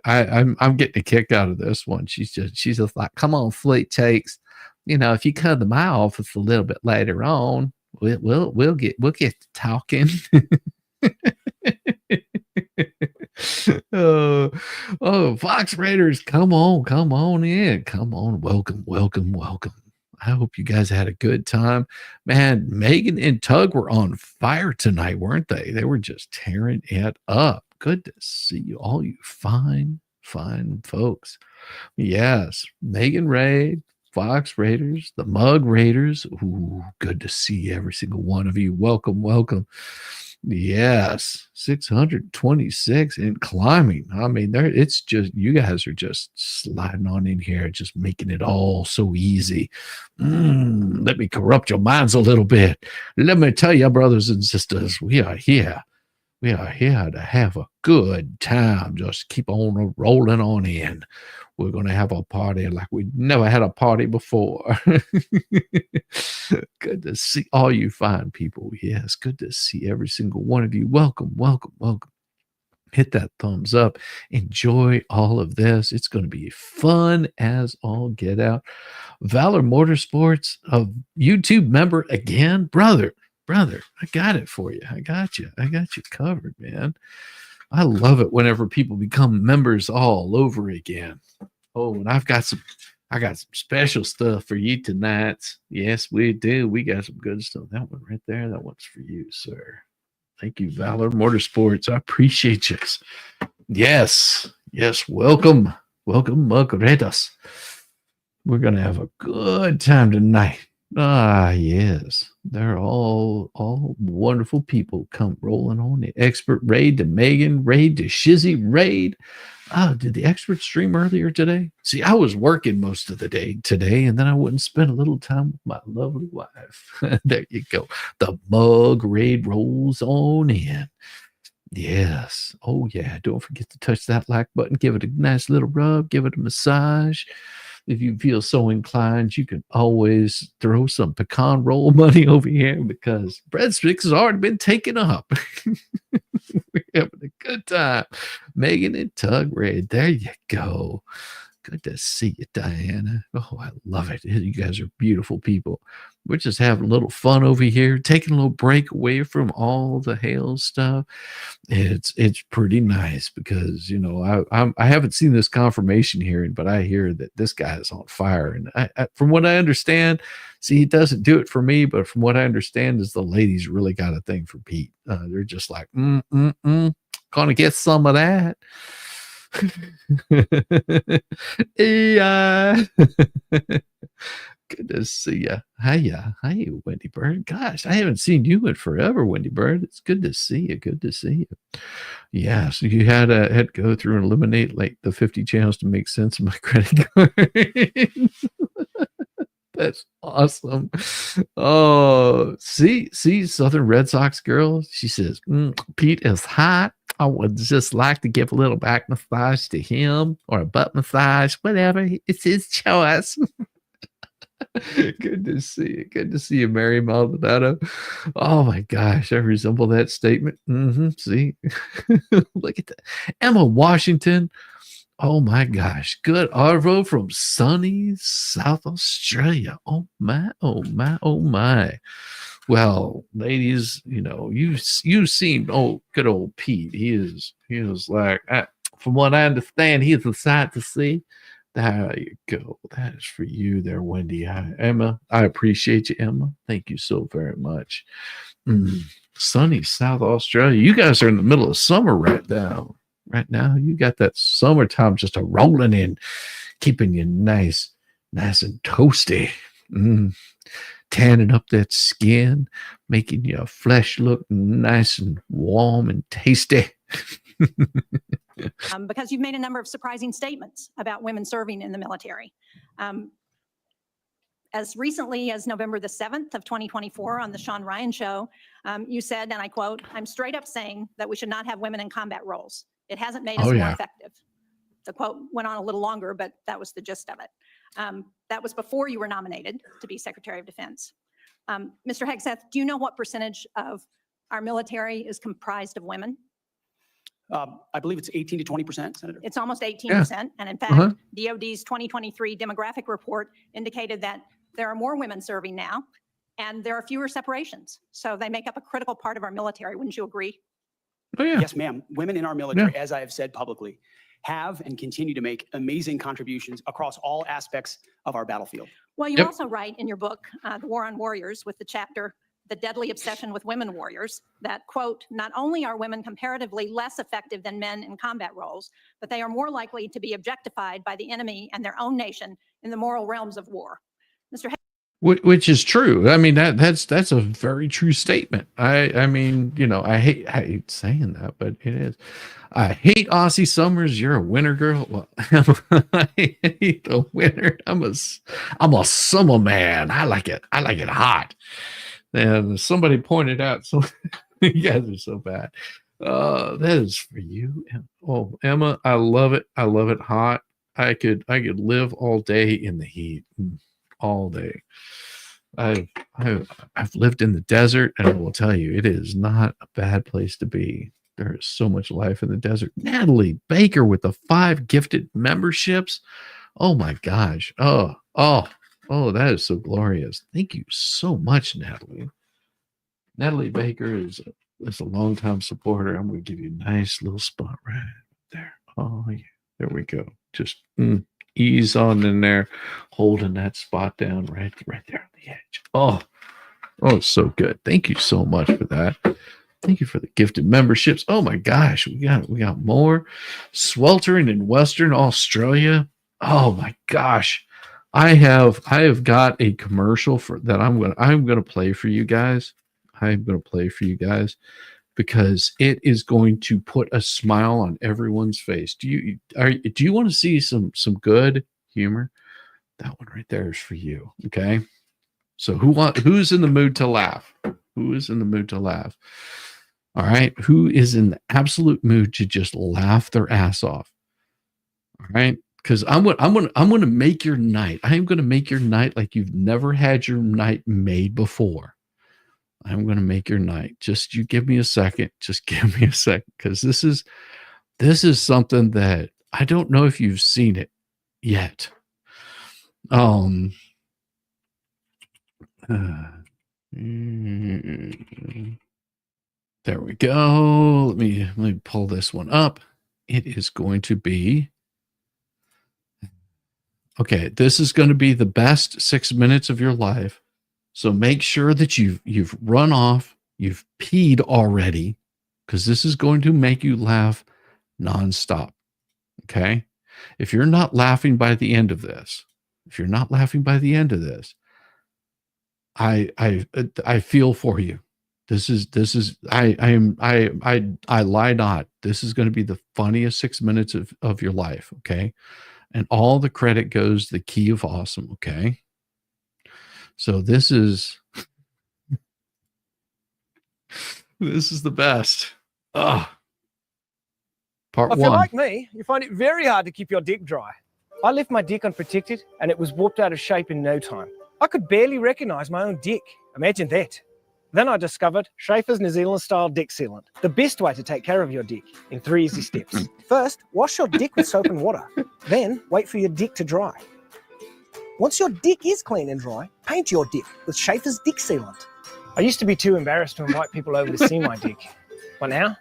I'm getting a kick out of this one. She's just like, come on, Fleet Takes. You know, if you come to my office a little bit later on, we'll get to talking. Oh, Fox Raiders, come on in. Come on. Welcome. I hope you guys had a good time. Man, Megan and Tug were on fire tonight, weren't they? They were just tearing it up. Good to see you, all you fine folks. Yes, Megan Raid, Fox Raiders, the Mug Raiders. Ooh, good to see every single one of you. Welcome. Yes, 626 and climbing. I mean, it's just, you guys are just sliding on in here, just making it all so easy. Let me corrupt your minds a little bit. Let me tell you, brothers and sisters, we are here to have a good time. Just keep on rolling on in. We're going to have a party like we never had a party before. Good to see all you fine people. Yes, good to see every single one of you. Welcome. Hit that thumbs up. Enjoy all of this. It's going to be fun as all get out. Valor Motorsports, a YouTube member again. Brother, I got it for you. I got you covered, man. I love it whenever people become members all over again. Oh, and I got some special stuff for you tonight. Yes, we do. We got some good stuff. That one right there, that one's for you, sir. Thank you, Valor Motorsports. I appreciate you. Yes, welcome, Mug Raiders. We're gonna have a good time tonight. Yes, they're all wonderful people. Come rolling on the expert raid to Megan raid to Shizzy raid. Did the expert stream earlier today? See, I was working most of the day today, and then I wouldn't spend a little time with my lovely wife. There you go. The Mug raid rolls on in. Yes. Oh yeah. Don't forget to touch that like button. Give it a nice little rub. Give it a massage. If you feel so inclined, you can always throw some pecan roll money over here because breadsticks has already been taken up. We're having a good time. Megan and Tug Raid. There you go. Good to see you, Diana. Oh, I love it. You guys are beautiful people. We're just having a little fun over here, taking a little break away from all the hail stuff. It's pretty nice because, you know, I haven't seen this confirmation hearing, but I hear that this guy is on fire. And I from what I understand, see, he doesn't do it for me, but from what I understand is the ladies really got a thing for Pete. They're just like, gonna get some of that. Yeah. Good to see you. Hiya, Wendy Bird. Gosh, I haven't seen you in forever, Wendy Bird. It's good to see you. Good to see you. Yeah, so you had to go through and eliminate like the 50 channels to make sense of my credit card. That's awesome. Oh, see, Southern Red Sox girl. She says, Pete is hot. I would just like to give a little back massage to him or a butt massage, whatever. It's his choice. Good to see you. Good to see you, Mary Maldonado. Oh my gosh, I resemble that statement. See, look at that. Emma Washington. Oh my gosh. Good Arvo from sunny South Australia. Oh my, oh my, oh my. Well, ladies, you've seen good old Pete. He is like, from what I understand, he is a sight to see. There you go. That is for you there, Wendy. Emma, I appreciate you, Emma. Thank you so very much. Sunny South Australia. You guys are in the middle of summer right now. Right now, you got that summertime just a rolling in, keeping you nice and toasty. Tanning up that skin, making your flesh look nice and warm and tasty. Because you've made a number of surprising statements about women serving in the military. As recently as November the 7th of 2024 on the Sean Ryan Show, you said, and I quote, "I'm straight up saying that we should not have women in combat roles. It hasn't made us more effective." The quote went on a little longer, but that was the gist of it. That was before you were nominated to be Secretary of Defense. Mr. Hegseth, do you know what percentage of our military is comprised of women? I believe it's 18 to 20%, Senator. It's almost 18%. And in fact, DOD's 2023 demographic report indicated that there are more women serving now and there are fewer separations. So they make up a critical part of our military. Wouldn't you agree? Oh, yeah. Yes, ma'am. Women in our military, as I have said publicly, have and continue to make amazing contributions across all aspects of our battlefield. Well, you also write in your book, The War on Warriors, with the chapter, "The Deadly Obsession with Women Warriors," that, quote, "Not only are women comparatively less effective than men in combat roles, but they are more likely to be objectified by the enemy and their own nation in the moral realms of war." Mr. Which is true. I mean, that's a very true statement. I mean, I hate saying that, but it is. I hate Aussie summers. You're a winter girl. Well, I hate the winter. I'm a summer man. I like it hot. And somebody pointed out, so you guys are so bad. That is for you. Oh, Emma, I love it. I love it hot. I could live all day in the heat. All day. I've lived in the desert, and I will tell you, it is not a bad place to be. There is so much life in the desert. Natalie Baker with the 5 gifted memberships. Oh my gosh. Oh, that is so glorious. Thank you so much, Natalie. Natalie Baker is a longtime supporter. I'm going to give you a nice little spot right there. Oh yeah, there we go. Just ease on in there, holding that spot down right there on the edge. Oh, so good. Thank you so much for that. Thank you for the gifted memberships. Oh my gosh, we got more. Sweltering in Western Australia. Oh my gosh. I have got a commercial for that I'm going to play for you guys. I'm going to play for you guys because it is going to put a smile on everyone's face. Do you want to see some good humor? That one right there is for you. Okay. So who's in the mood to laugh? Who is in the mood to laugh? All right. Who is in the absolute mood to just laugh their ass off? All right. Because I'm going to make your night. I am going to make your night like you've never had your night made before. I'm going to make your night. Just you give me a second. Just give me a second. Because this is something that I don't know if you've seen it yet. There we go. Let me pull this one up. It is going to be okay. This is going to be the best 6 minutes of your life. So make sure that you've run off, you've peed already, because this is going to make you laugh nonstop. Okay. If you're not laughing by the end of this, I feel for you. I lie not. This is going to be the funniest 6 minutes of your life. Okay. And all the credit goes to the Key of Awesome. Okay. So this is the best. Part If one. you're like me, you find it very hard to keep your dick dry. I left my dick unprotected and it was warped out of shape in no time. I could barely recognize my own dick. Imagine that. Then I discovered Schaefer's New Zealand style dick sealant, the best way to take care of your dick in 3 easy steps. First, wash your dick with soap and water. Then, wait for your dick to dry. Once your dick is clean and dry, paint your dick with Schaefer's dick sealant. I used to be too embarrassed to invite people over to see my dick. But now,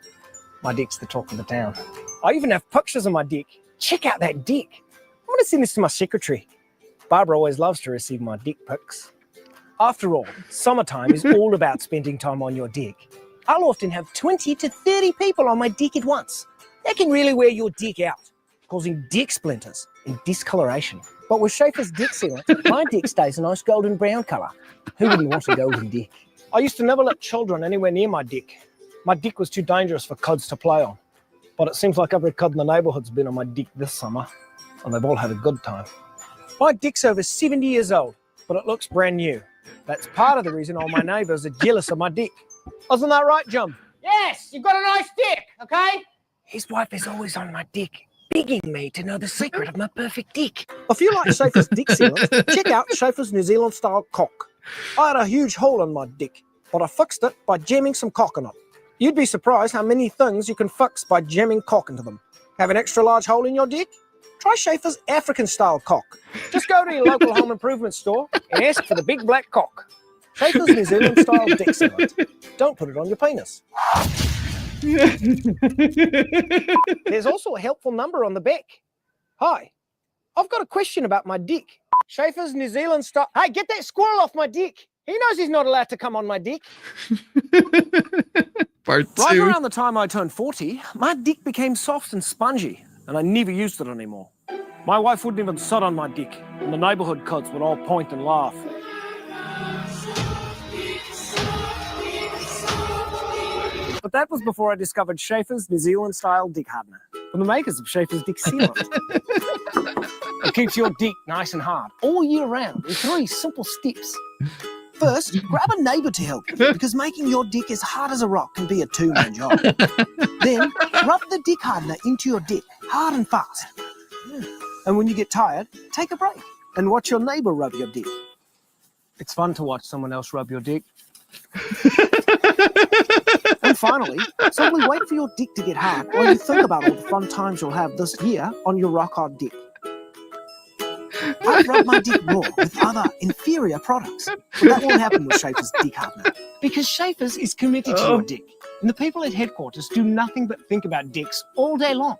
my dick's the talk of the town. I even have pictures of my dick. Check out that dick. I'm going to send this to my secretary. Barbara always loves to receive my dick pics. After all, summertime is all about spending time on your dick. I'll often have 20 to 30 people on my dick at once. That can really wear your dick out, causing dick splinters and discoloration. But with Schaefer's dick sealant, my dick stays a nice golden brown colour. Who really wants a golden dick? I used to never let children anywhere near my dick. My dick was too dangerous for kids to play on. But it seems like every kid in the neighbourhood's been on my dick this summer, and they've all had a good time. My dick's over 70 years old, but it looks brand new. That's part of the reason all my neighbours are jealous of my dick. Isn't that right, Jim? Yes, you've got a nice dick, okay? His wife is always on my dick, begging me to know the secret of my perfect dick. If you like Schaefer's dick sealant, check out Schaefer's New Zealand style cock. I had a huge hole in my dick, but I fixed it by jamming some cock in it. You'd be surprised how many things you can fix by jamming cock into them. Have an extra large hole in your dick? Try Schaefer's African style cock. Just go to your local home improvement store and ask for the big black cock. Schaefer's New Zealand style dick sealant. Don't put it on your penis. There's also a helpful number on the back. Hi, I've got a question about my dick. Schaefer's New Zealand style. Hey, get that squirrel off my dick. He knows he's not allowed to come on my dick. Part Right 2. around the time I turned 40, my dick became soft and spongy, and I never used it anymore. My wife wouldn't even sit on my dick, and the neighbourhood kids would all point and laugh. But that was before I discovered Schaefer's New Zealand style dick hardener, from the makers of Schaefer's dick sealant. It keeps your dick nice and hard all year round in 3 simple steps. First, grab a neighbour to help you, because making your dick as hard as a rock can be a 2-man job. Then, rub the dick hardener into your dick, hard and fast. And when you get tired, take a break and watch your neighbour rub your dick. It's fun to watch someone else rub your dick. And finally, simply wait for your dick to get hard while you think about all the fun times you'll have this year on your rock-hard dick. I've rubbed my dick raw with other inferior products, but that won't happen with Schaefer's dick hardener, because Schaefer's is committed to your dick, and the people at headquarters do nothing but think about dicks all day long.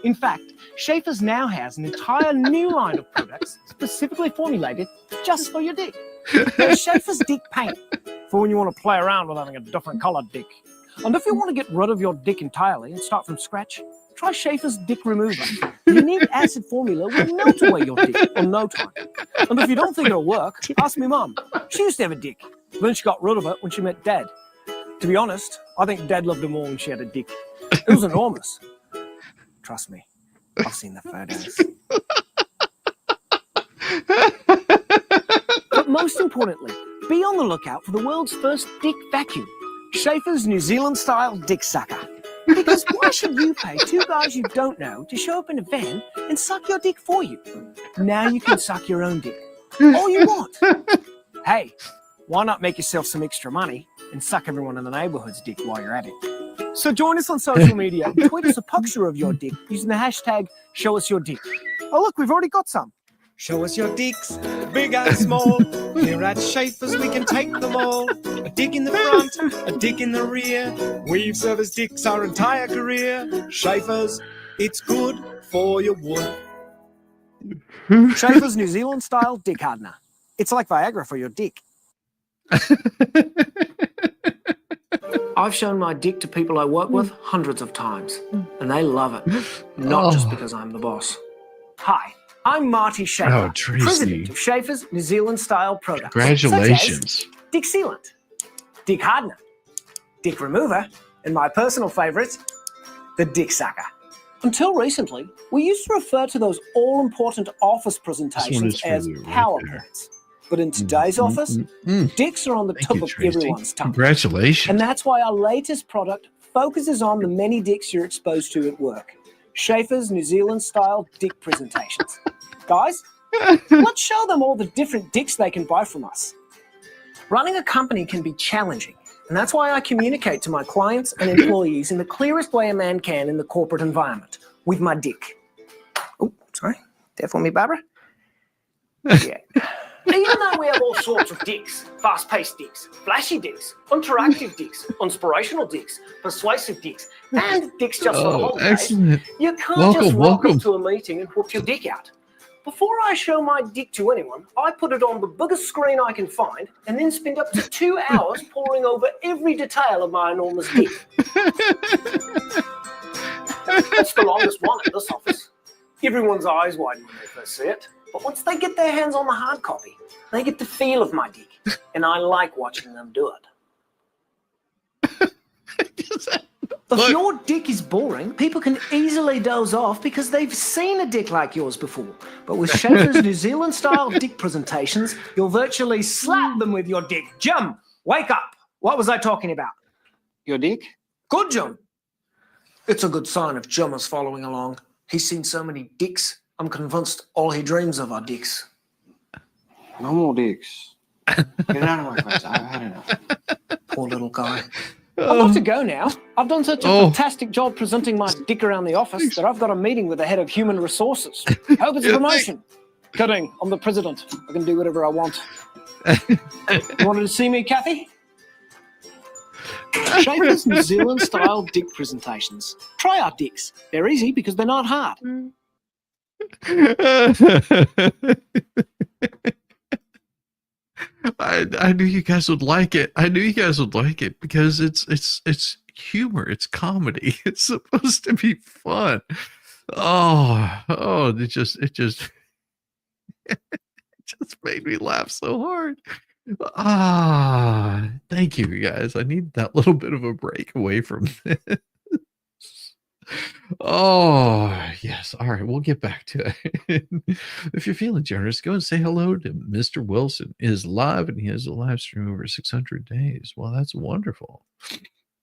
In fact, Schaefer's now has an entire new line of products specifically formulated just for your dick. There's Schaefer's dick paint, for when you want to play around with having a different coloured dick. And if you want to get rid of your dick entirely and start from scratch, try Schaefer's dick remover. The unique acid formula will melt away your dick in no time. And if you don't think it'll work, ask me mum. She used to have a dick. Then she got rid of it when she met Dad. To be honest, I think Dad loved her more when she had a dick. It was enormous. Trust me, I've seen the photos. But most importantly, be on the lookout for the world's first dick vacuum, Schaefer's New Zealand style dick sucker. Because why should you pay 2 guys you don't know to show up in a van and suck your dick for you? Now you can suck your own dick. All you want. Hey, why not make yourself some extra money and suck everyone in the neighbourhood's dick while you're at it? So join us on social media and tweet us a picture of your dick using the hashtag #ShowUsYourDick. Oh look, we've already got some. Show us your dicks, big and small. Here at Schaefer's we can take them all. A dick in the front, a dick in the rear. We've serviced dicks our entire career. Schaefer's, it's good for your wood. Schaefer's New Zealand style dick hardener. It's like Viagra for your dick. I've shown my dick to people I work with hundreds of times, and they love it. Not just because I'm the boss. Hi, I'm Marty Schaefer, Oh, Tracy. president of Schaefer's New Zealand style products. Congratulations. Such as dick sealant, dick hardener, dick remover, and my personal favorite, the dick sucker. Until recently, we used to refer to those all-important office presentations is for as you right PowerPoints. But in today's office, dicks are on the tip you, of Tracy. everyone's tongue. Congratulations. And that's why our latest product focuses on the many dicks you're exposed to at work. Schaefer's New Zealand style dick presentations. Guys, Let's show them all the different dicks they can buy from us. Running a company can be challenging, and that's why I communicate to my clients and employees in the clearest way a man can in the corporate environment, with my dick. Oh, sorry. There for me, Barbara? Yeah. Even though we have all sorts of dicks, fast-paced dicks, flashy dicks, interactive dicks, inspirational dicks, persuasive dicks, and dicks just for the holidays, excellent. you can't just rock Welcome. up to a meeting and whip your dick out. Before I show my dick to anyone, I put it on the biggest screen I can find and then spend up to 2 hours poring over every detail of my enormous dick. That's the longest one at this office. Everyone's eyes widen when they first see it, but once they get their hands on the hard copy, they get the feel of my dick, and I like watching them do it. If your dick is boring, people can easily doze off because they've seen a dick like yours before. But with Schaefer's New Zealand-style dick presentations, you'll virtually slap them with your dick. Jim, wake up. What was I talking about? Your dick? Good, Jim. It's a good sign if Jim is following along. He's seen so many dicks, I'm convinced all he dreams of are dicks. No more dicks. Get out of my face. I've had enough. Poor little guy. I've got to go now. I've done such a fantastic job presenting my dick around the office that I've got a meeting with the head of human resources. Hope it's a promotion. Kidding. I'm the president. I can do whatever I want. You wanted to see me, Kathy? Schaefer's New Zealand-style dick presentations. Try our dicks. They're easy because they're not hard. I knew you guys would like it. I knew you guys would like it because it's humor. It's comedy. It's supposed to be fun. It just it just made me laugh so hard. Thank you guys. I need that little bit of a break away from this. Yes. All right, we'll get back to it. If you're feeling generous, go and say hello to Mr. Wilson. He is live and he has a live stream over 600 days. Well, that's wonderful.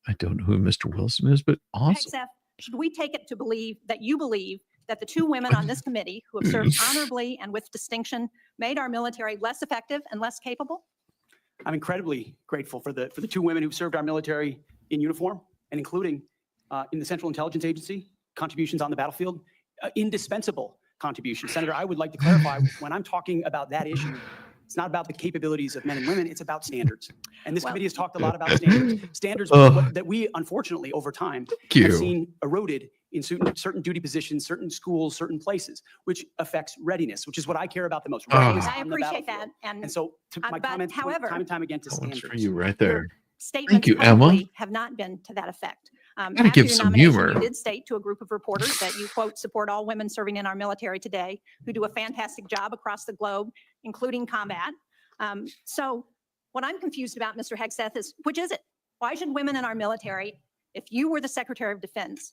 I don't know who Mr. Wilson is, but awesome. Hegseth, should we take it to believe that you believe that the two women on this committee who have served honorably and with distinction made our military less effective and less capable? I'm incredibly grateful for the two women who served our military in uniform and including in the Central Intelligence Agency, contributions on the battlefield, indispensable contributions. Senator, I would like to clarify, when I'm talking about that issue, it's not about the capabilities of men and women, it's about standards. And this committee has talked a lot about standards. Standards that we, unfortunately, over time, have seen eroded in certain duty positions, certain schools, certain places, which affects readiness, which is what I care about the most. I appreciate that. And so to my comments, however, time and time again, to standards. For you right there. Statements you, Emma. publicly have not been to that effect. Gotta give some humor. You did state to a group of reporters that you, quote, support all women serving in our military today who do a fantastic job across the globe, including combat. So what I'm confused about, Mr. Hegseth, is which is it? Why should women in our military, if you were the Secretary of Defense,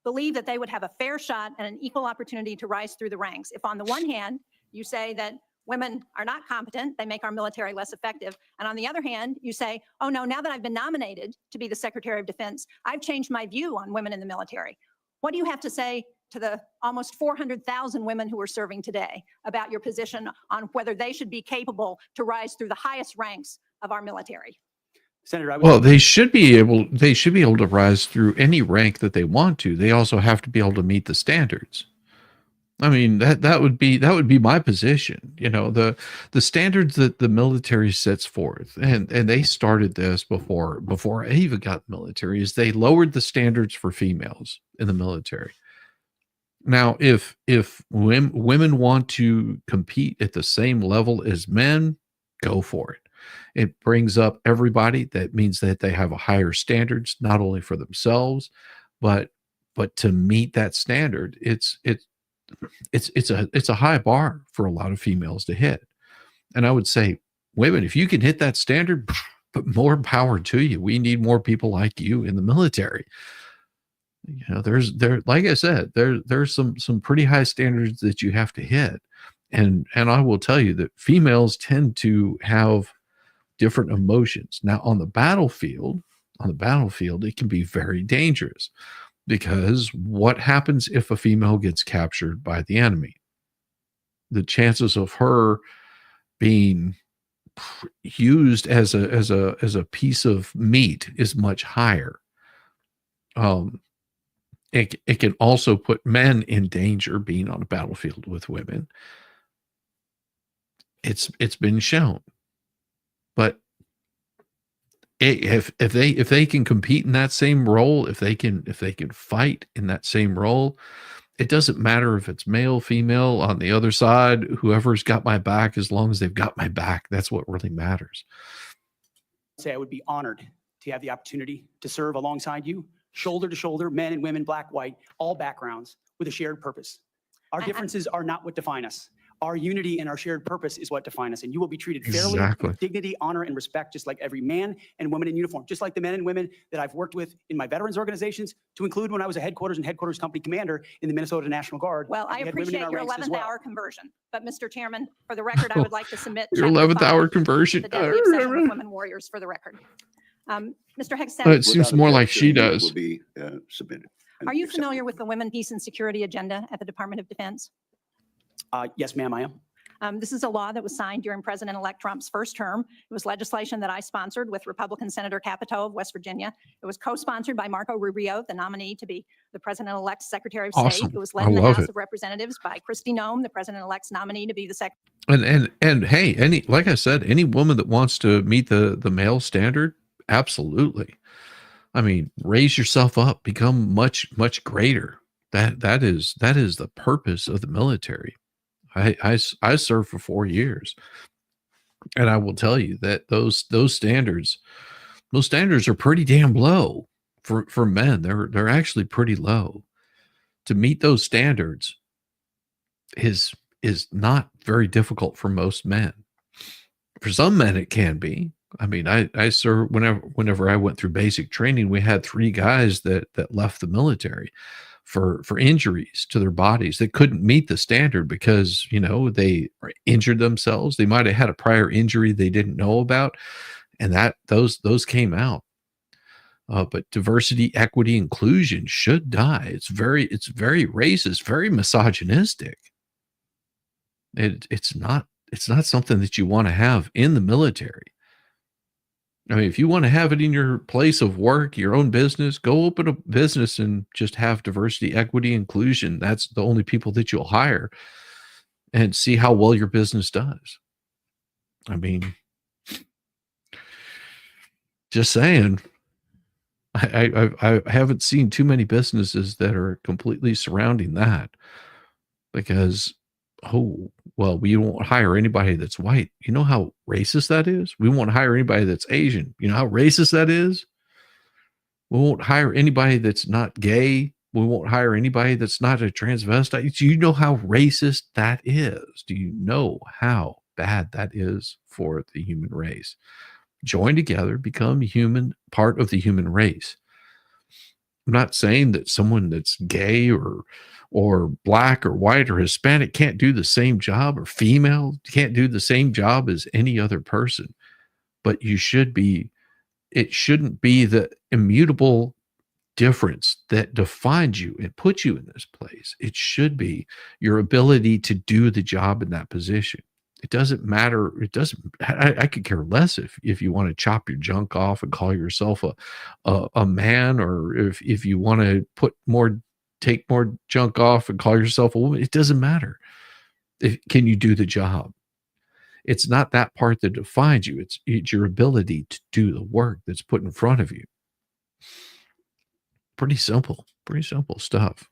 believe that they would have a fair shot and an equal opportunity to rise through the ranks? If on the one hand, you say that women are not competent, they make our military less effective. And on the other hand, you say, oh no, now that I've been nominated to be the Secretary of Defense, I've changed my view on women in the military. What do you have to say to the almost 400,000 women who are serving today about your position on whether they should be capable to rise through the highest ranks of our military? Senator, well, they should be able to rise through any rank that they want to. They also have to be able to meet the standards. I mean, that would be my position. You know, the standards that the military sets forth, and they started this before I even got military, is they lowered the standards for females in the military. Now, if women want to compete at the same level as men, go for it. It brings up everybody. That means that they have a higher standards, not only for themselves, but to meet that standard, it's a high bar for a lot of females to hit. And I would say, women, if you can hit that standard, but more power to you. We need more people like you in the military. You know, like I said, there's some pretty high standards that you have to hit. And I will tell you that females tend to have different emotions. Now on the battlefield, it can be very dangerous. Because what happens if a female gets captured by the enemy? the chances of her being used as a piece of meat is much higher. It can also put men in danger being on a battlefield with women. It's been shown, but if they can compete in that same role, if they can fight in that same role, it doesn't matter if it's male, female, on the other side, whoever's got my back, as long as they've got my back, that's what really matters. Say I would be honored to have the opportunity to serve alongside you, shoulder to shoulder, men and women, black, white, all backgrounds, with a shared purpose. Our differences are not what define us. Our unity and our shared purpose is what define us. And you will be treated fairly, with dignity, honor, and respect, just like every man and woman in uniform, just like the men and women that I've worked with in my veterans organizations, to include when I was a headquarters company commander in the Minnesota National Guard. Well, I We had women in appreciate our your ranks as 11th well. hour conversion. But Mr. Chairman, for the record, I would like to submit Your Chapter 11th hour 5, conversion. the deadly obsession with women warriors, for the record. Mr. Hegseth, It seems more like she Without objection, does. Will be submitted. and are you accepted. familiar with the Women, Peace, and Security agenda at the Department of Defense? Yes, ma'am, I am. This is a law that was signed during President-elect Trump's first term. It was legislation that I sponsored with Republican Senator Capito of West Virginia. It was co-sponsored by Marco Rubio, the nominee to be the President-elect's Secretary of Awesome. State. It was I led in the love House it. of Representatives by Kristi Noem, the President-elect's nominee to be the Secretary. And hey, like I said, any woman that wants to meet the male standard, absolutely. I mean, raise yourself up, become much greater. That is the purpose of the military. I served for 4 years, and I will tell you that those standards are pretty damn low for men. They're actually pretty low. To meet those standards is not very difficult for most men. For some men, it can be. I mean, I served whenever I went through basic training, we had 3 guys that left the military for injuries to their bodies. They couldn't meet the standard because, they injured themselves. They might have had a prior injury they didn't know about, and those came out. But diversity, equity, inclusion should die. It's very racist, very misogynistic. It's not something that you want to have in the military. I mean, if you want to have it in your place of work, your own business, go open a business and just have diversity, equity, inclusion. That's the only people that you'll hire, and see how well your business does. I mean, just saying, I haven't seen too many businesses that are completely surrounding that because, well, we won't hire anybody that's white. You know how racist that is? We won't hire anybody that's Asian. You know how racist that is? We won't hire anybody that's not gay. We won't hire anybody that's not a transvestite. Do you know how racist that is? Do you know how bad that is for the human race? Join together, become part of the human race. I'm not saying that someone that's gay or black or white or Hispanic can't do the same job, or female can't do the same job as any other person, but it shouldn't be the immutable difference that defines you and puts you in this place. It should be your ability to do the job in that position. It doesn't matter. I could care less if you want to chop your junk off and call yourself a man, or if you want to take more junk off and call yourself a woman. It doesn't matter. Can you do the job? It's not that part that defines you. It's your ability to do the work that's put in front of you. Pretty simple stuff.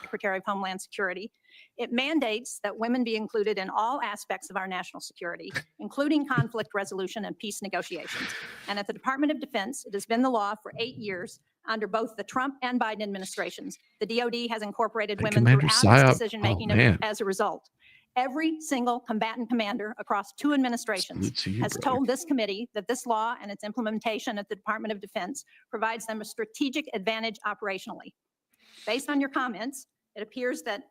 Secretary of Homeland Security. It mandates that women be included in all aspects of our national security, including conflict resolution and peace negotiations. And at the Department of Defense, it has been the law for 8 years under both the Trump and Biden administrations. The DoD has incorporated women Commander throughout its Psyop. decision-making Oh, man. as a result. Every single combatant commander across 2 administrations Salute to you, has brother. told this committee that this law and its implementation at the Department of Defense provides them a strategic advantage operationally. Based on your comments, it appears that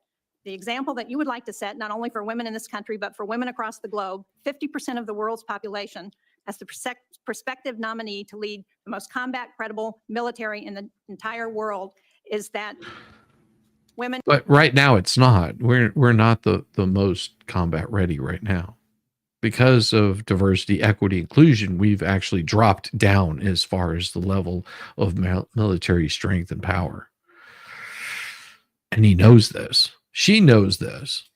the example that you would like to set, not only for women in this country, but for women across the globe, 50% of the world's population, as the prospective nominee to lead the most combat credible military in the entire world, is that women But right now it's not. We're not the most combat ready right now. Because of diversity, equity, inclusion, we've actually dropped down as far as the level of military strength and power. And he knows this. She knows this.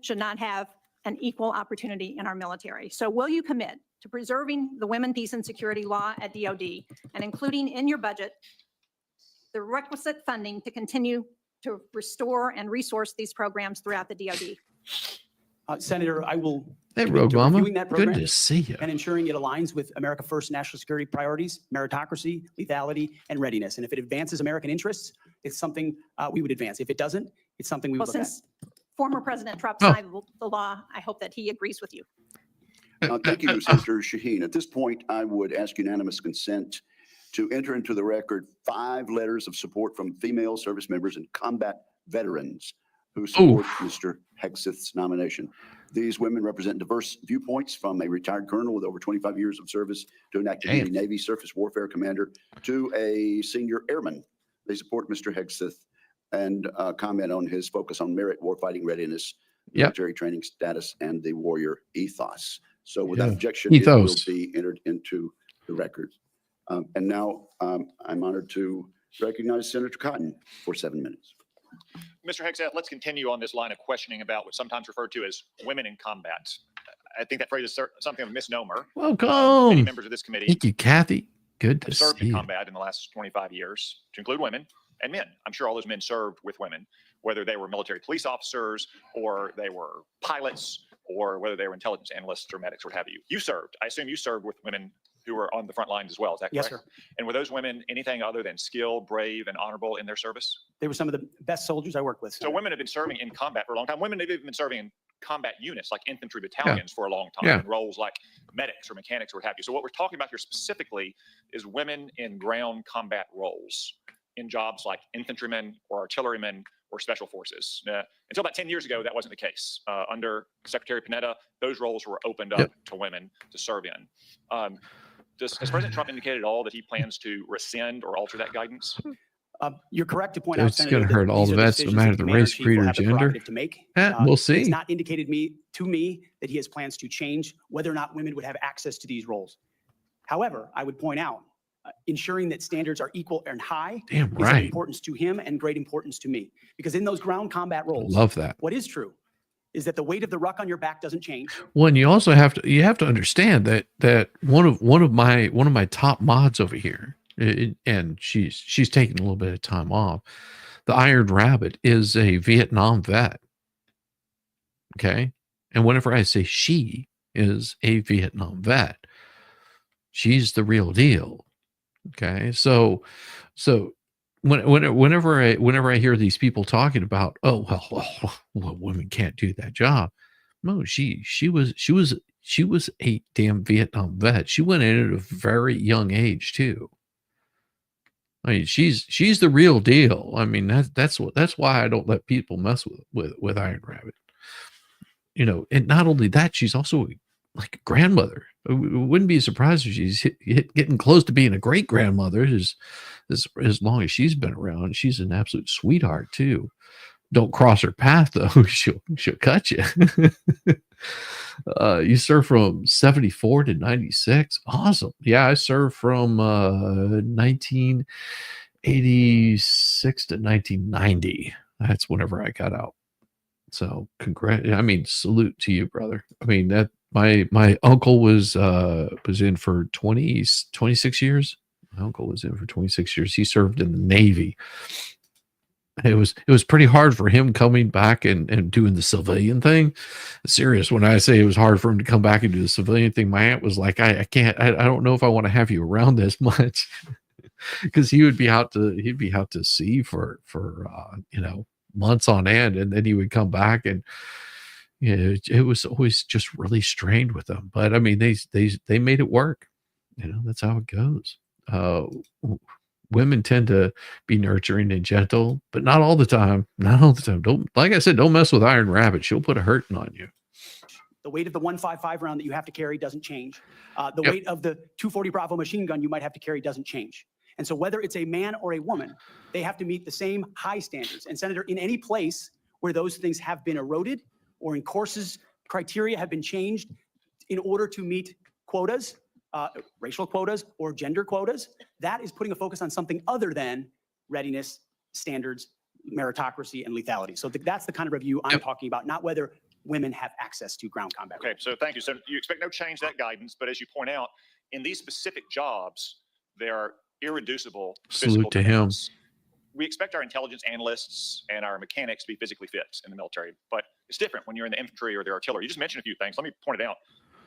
should not have an equal opportunity in our military. So will you commit to preserving the women, peace, and security law at DOD and including in your budget the requisite funding to continue to restore and resource these programs throughout the DOD? Senator, I will Hey, commit Rogue to Mama. reviewing that Good program to see you. and ensuring it aligns with America First national security priorities, meritocracy, lethality, and readiness. And if it advances American interests, it's something we would advance. If it doesn't, it's something we Well, would look at. since former President Trump Oh. signed the law, I hope that he agrees with you. Thank you, Senator Shaheen. At this point, I would ask unanimous consent to enter into the record 5 letters of support from female service members and combat veterans who support Mr. Hegseth's nomination. These women represent diverse viewpoints, from a retired colonel with over 25 years of service to an active duty Navy surface warfare commander to a senior airman. They support Mr. Hegseth and comment on his focus on merit, warfighting readiness, military training status, and the warrior ethos. So without objection, it will be entered into the record. And now I'm honored to recognize Senator Cotton for 7 minutes. Mr. Hegseth, let's continue on this line of questioning about what's sometimes referred to as women in combat. I think that phrase is something of a misnomer. Welcome. Many members of this committee Thank you, Kathy. Good to have served see in you. combat in the last 25 years, to include women and men. I'm sure all those men served with women, whether they were military police officers or they were pilots or whether they were intelligence analysts or medics or what have you. You served. I assume you served with women who were on the front lines as well. Is that correct? Yes, sir. And were those women anything other than skilled, brave, and honorable in their service? They were some of the best soldiers I worked with. So women have been serving in combat for a long time. Women have even been serving in combat units like infantry battalions for a long time, in roles like medics or mechanics or what have you. So what we're talking about here specifically is women in ground combat roles in jobs like infantrymen or artillerymen or special forces. Until about 10 years ago, that wasn't the case. Under Secretary Panetta, those roles were opened up to women to serve in. Has President Trump indicated at all that he plans to rescind or alter that guidance? You're correct to point out, It's Senator, going to that hurt all these the are vets, no decisions matter that the Commander race, in Chief creed, will or have the gender. prerogative to make. We'll see. It's not indicated to me that he has plans to change whether or not women would have access to these roles. However, I would point out, ensuring that standards are equal and high is of importance to him and great importance to me. Because in those ground combat roles, Love that. what is true is that the weight of the ruck on your back doesn't change. Well, and you also have to understand that one of my top mods over here, and she's taking a little bit of time off. The Iron Rabbit is a Vietnam vet. Okay, and whenever I say she is a Vietnam vet, she's the real deal. Okay, so whenever I hear these people talking about, well, women can't do that job. No, she was a damn Vietnam vet. She went in at a very young age too. I mean, she's the real deal. I mean, that's why I don't let people mess with Iron Rabbit. You know, and not only that, she's also like a grandmother. It wouldn't be a surprise if she's getting close to being a great grandmother as long as she's been around. She's an absolute sweetheart too. Don't cross her path though; she'll cut you. You served from 74 to 96. Awesome. Yeah, I served from 1986 to 1990. That's whenever I got out. So salute to you, brother. I mean, that my uncle was in for 26 years. My uncle was in for 26 years. He served in the Navy. It was pretty hard for him coming back and doing the civilian thing. Serious. When I say it was hard for him to come back and do the civilian thing, my aunt was like, I don't know if I want to have you around this much. Because he'd be out to sea for months on end, and then he would come back, and it was always just really strained with them. But I mean, they made it work. That's how it goes. Women tend to be nurturing and gentle, but not all the time. Not all the time. Don't, like I said, don't mess with Iron Rabbit. She'll put a hurting on you. The weight of the 155 round that you have to carry doesn't change. The weight of the 240 Bravo machine gun you might have to carry doesn't change. And so whether it's a man or a woman, they have to meet the same high standards. And Senator, in any place where those things have been eroded or in courses, criteria have been changed in order to meet quotas, racial quotas or gender quotas, that is putting a focus on something other than readiness, standards, meritocracy, and lethality. So that's the kind of review I'm talking about, not whether women have access to ground combat. Okay, so thank you. So you expect no change to that guidance, but as you point out, in these specific jobs, there are irreducible Salute physical to him. demands. We expect our intelligence analysts and our mechanics to be physically fit in the military, but it's different when you're in the infantry or the artillery. You just mentioned a few things. Let me point it out.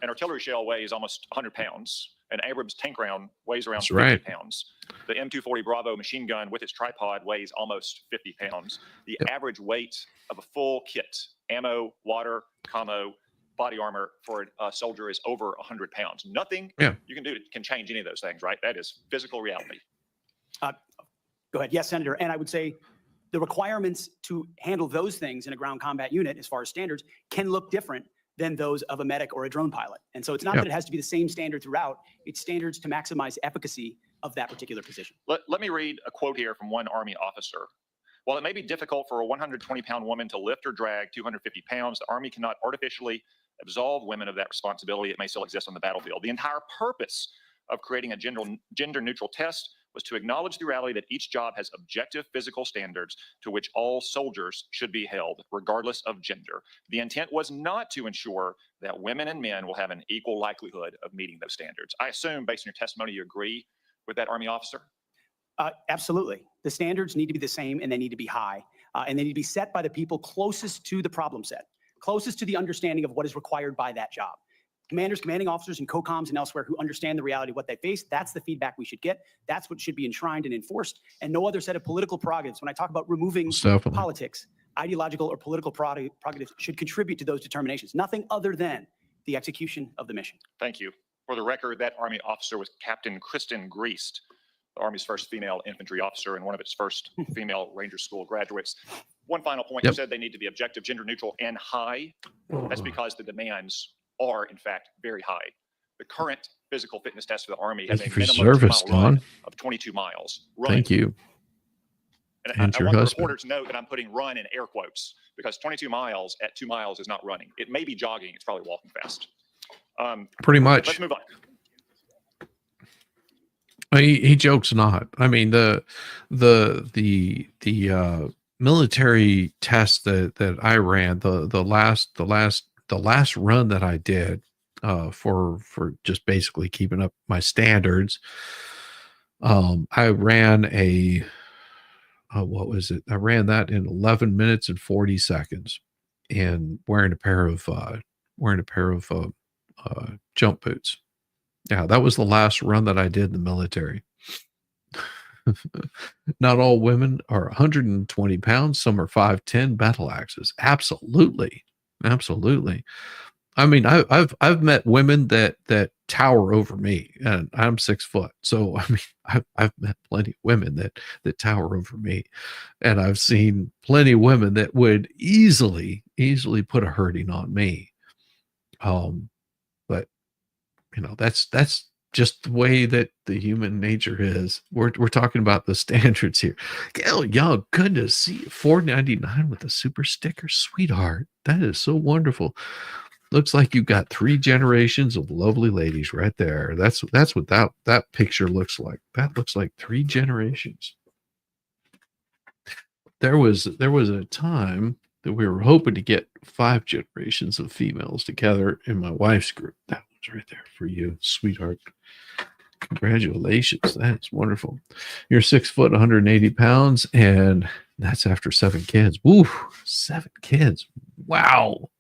An artillery shell weighs almost 100 pounds. An Abrams tank round weighs around That's 50 right. pounds. The M240 Bravo machine gun with its tripod weighs almost 50 pounds. The average weight of a full kit, ammo, water, commo, body armor for a soldier is over 100 pounds. Nothing you can do can change any of those things, right? That is physical reality. Go ahead. Yes, Senator. And I would say the requirements to handle those things in a ground combat unit, as far as standards, can look different than those of a medic or a drone pilot. And so it's not that it has to be the same standard throughout. It's standards to maximize efficacy of that particular position. Let me read a quote here from one Army officer. While it may be difficult for a 120-pound woman to lift or drag 250 pounds, the Army cannot artificially absolve women of that responsibility. It may still exist on the battlefield. The entire purpose of creating a gender-neutral test was to acknowledge the reality that each job has objective physical standards to which all soldiers should be held, regardless of gender. The intent was not to ensure that women and men will have an equal likelihood of meeting those standards. I assume, based on your testimony, you agree with that Army officer? Absolutely. The standards need to be the same and they need to be high. And they need to be set by the people closest to the problem set, closest to the understanding of what is required by that job. Commanders, commanding officers, and COCOMs and elsewhere who understand the reality of what they face, that's the feedback we should get. That's what should be enshrined and enforced. And no other set of political prerogatives. When I talk about removing politics, ideological or political prerogatives should contribute to those determinations. Nothing other than the execution of the mission. Thank you. For the record, that Army officer was Captain Kristen Griest, the Army's first female infantry officer and one of its first female Ranger School graduates. One final point, you said they need to be objective, gender neutral, and high. That's because the demands are, in fact, very high. The current physical fitness test for the Army has a minimum 2-mile run of 22 miles. Thank you. And I want the reporter to note that I'm putting run in air quotes because 22 miles at 2 miles is not running. It may be jogging. It's probably walking fast. Pretty much. Let's move on. He jokes not. I mean, the military test that I ran, the last run that I did for just basically keeping up my standards, I ran what was it? I ran that in 11 minutes and 40 seconds, and wearing a pair of jump boots. Yeah, that was the last run that I did in the military. Not all women are 120 pounds. Some are 5'10", battle axes. Absolutely. Absolutely. I mean, I've met women that tower over me, and I'm 6 foot. So, I mean, I've met plenty of women that tower over me, and I've seen plenty of women that would easily put a hurting on me. But you know, that's just the way that the human nature is. We're talking about the standards here. Oh, y'all, good to see you. $4.99 with a super sticker, sweetheart. That is so wonderful. Looks like you've got 3 generations of lovely ladies right there. That's what that picture looks like. That looks like 3 generations. There was a time that we were hoping to get 5 generations of females together in my wife's group. That one's right there for you, sweetheart. Congratulations. That's wonderful. You're 6 foot, 180 pounds, and that's after 7 kids. Woo, 7 kids. Wow.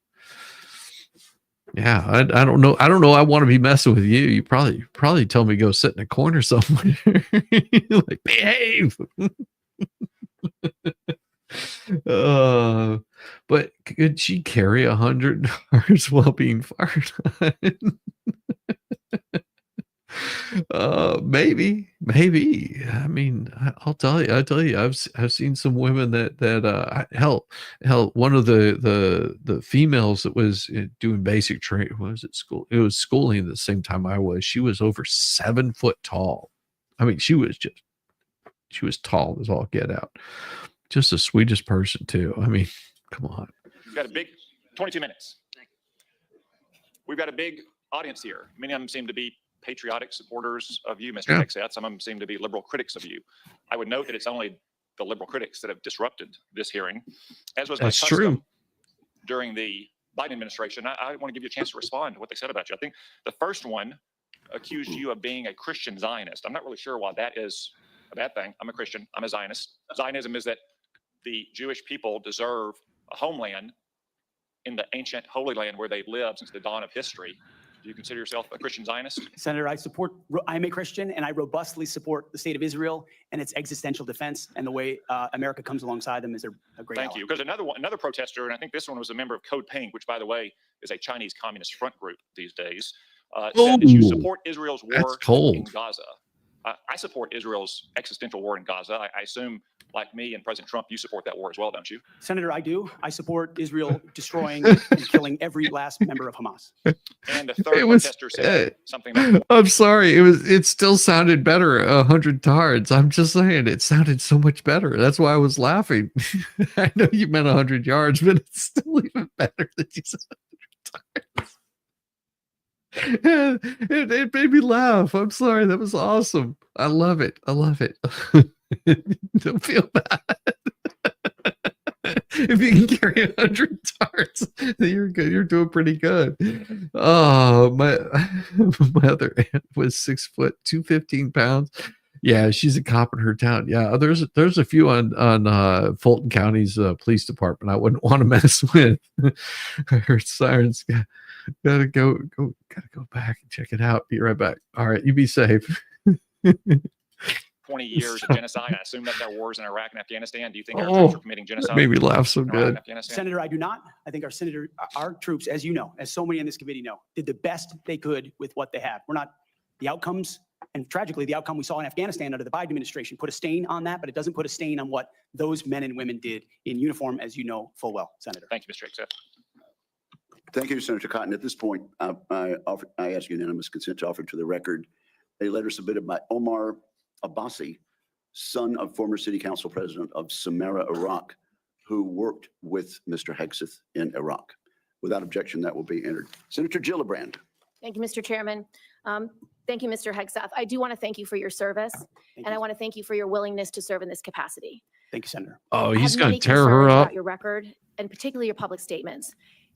Yeah, I don't know. I want to be messing with you. You probably tell me to go sit in a corner somewhere. Like, behave. But could she carry 100 cars while being fired on? Maybe. I mean, I'll tell you, I've seen some women that hell, one of the females that was doing basic training, was it school? It was schooling at the same time I was. She was over 7 foot tall. I mean, she was just She was tall as all get out. Just the sweetest person too. I mean, come on. We've got a big 22 minutes. We've got a big audience here. Many of them seem to be patriotic supporters of you, Mr. Hegseth. Some of them seem to be liberal critics of you. I would note that it's only the liberal critics that have disrupted this hearing, as was my That's custom true. during the Biden administration. I want to give you a chance to respond to what they said about you. I think the first one accused you of being a Christian Zionist. I'm not really sure why that is a bad thing. I'm a Christian. I'm a Zionist. Zionism is that the Jewish people deserve a homeland in the ancient Holy Land where they've lived since the dawn of history. Do you consider yourself a Christian Zionist? Senator, I'm a Christian, and I robustly support the state of Israel and its existential defense, and the way America comes alongside them is a great Thank ally. you. Because another protester, and I think this one was a member of Code Pink, which, by the way, is a Chinese Communist front group these days, said that you support Israel's war in Gaza. I support Israel's existential war in Gaza. I assume, like me and President Trump, you support that war as well, don't you? Senator, I do. I support Israel destroying and killing every last member of Hamas. And the third protester said something like, I'm sorry. It still sounded better 100 times. I'm just saying it sounded so much better. That's why I was laughing. I know you meant 100 yards, but it's still even better that you said 100 times. It made me laugh. I'm sorry. That was awesome. I love it. I love it. Don't feel bad. If you can carry 100 darts, you're good. You're doing pretty good. Oh, my other aunt was 6 foot, 215 pounds. Yeah, she's a cop in her town. Yeah, there's a few on Fulton County's police department I wouldn't want to mess with. I heard sirens. Gotta go back and check it out. Be right back. All right, you be safe. 20 years of genocide. I assume that there are wars in Iraq and Afghanistan. Do you think our troops are committing genocide? Made me laugh so in Iraq and good. Afghanistan? Senator, I do not. I think our troops, as you know, as so many in this committee know, did the best they could with what they have. We're not the outcomes, and tragically, the outcome we saw in Afghanistan under the Biden administration put a stain on that, but it doesn't put a stain on what those men and women did in uniform, as you know full well, Senator. Thank you, Mr. Hegseth. Thank you, Senator Cotton. At this point, I ask unanimous consent to offer to the record a letter submitted by Omar Abbasi, son of former city council president of Samarra, Iraq, who worked with Mr. Hegseth in Iraq. Without objection, that will be entered. Senator Gillibrand. Thank you, Mr. Chairman. Thank you, Mr. Hegseth. I do want to thank you for your service, and I want to thank you for your willingness to serve in this capacity. Thank you, Senator. Oh, I he's have going to many tear her concerns up. about your record, and particularly your public statements,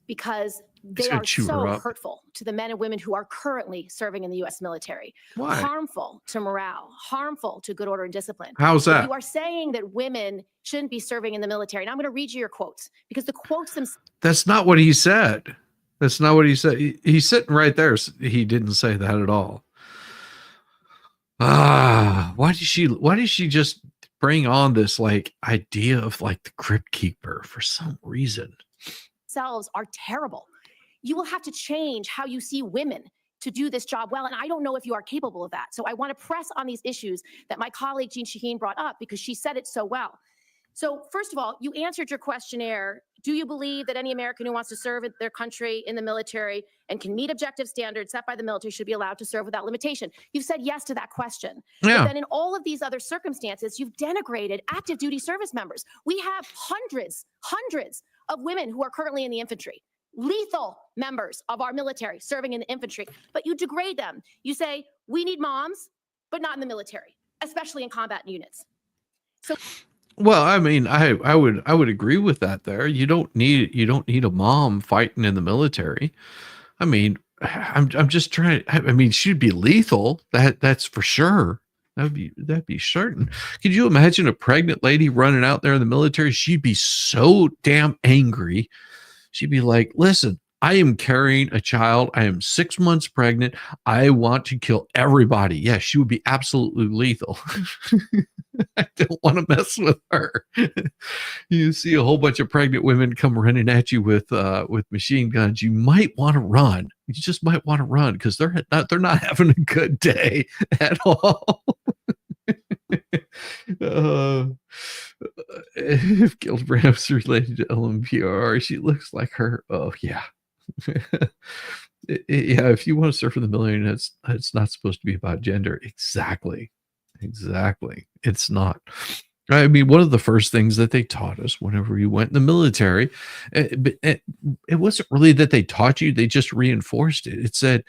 because they gonna are chew her so up. hurtful to the men and women who are currently serving in the U.S. military. Why? Harmful to morale, harmful to good order and discipline. How's that? You are saying that women shouldn't be serving in the military. And I'm going to read you your quotes, because the quotes themselves. That's not what he said. That's not what he said. He's sitting right there. He didn't say that at all. Why did she just bring on this like idea of like the crypt keeper for some reason? Are terrible. You will have to change how you see women to do this job well. And I don't know if you are capable of that. So I want to press on these issues that my colleague Jean Shaheen brought up, because she said it so well. So first of all, you answered your questionnaire. Do you believe that any American who wants to serve their country in the military and can meet objective standards set by the military should be allowed to serve without limitation? You've said yes to that question. Yeah. But then in all of these other circumstances, you've denigrated active duty service members. We have hundreds of women who are currently in the infantry, lethal members of our military serving in the infantry, but you degrade them. You say, we need moms, but not in the military, especially in combat units. So. Well, I mean, I would agree with that there. You don't need a mom fighting in the military. I mean, I'm just trying. I mean, she'd be lethal. That's for sure. That'd be certain. Could you imagine a pregnant lady running out there in the military? She'd be so damn angry. She'd be like, listen, I am carrying a child. I am 6 months pregnant. I want to kill everybody. Yeah, she would be absolutely lethal. I don't want to mess with her. You see a whole bunch of pregnant women come running at you with machine guns. You might want to run. You just might want to run, because they're not having a good day at all. If Gilbrand was related to LMPR, she looks like her. Oh yeah. Yeah, if you want to serve in the military, it's not supposed to be about gender. Exactly. Exactly. It's not. I mean, one of the first things that they taught us whenever we went in the military, it wasn't really that they taught you, they just reinforced it. It said,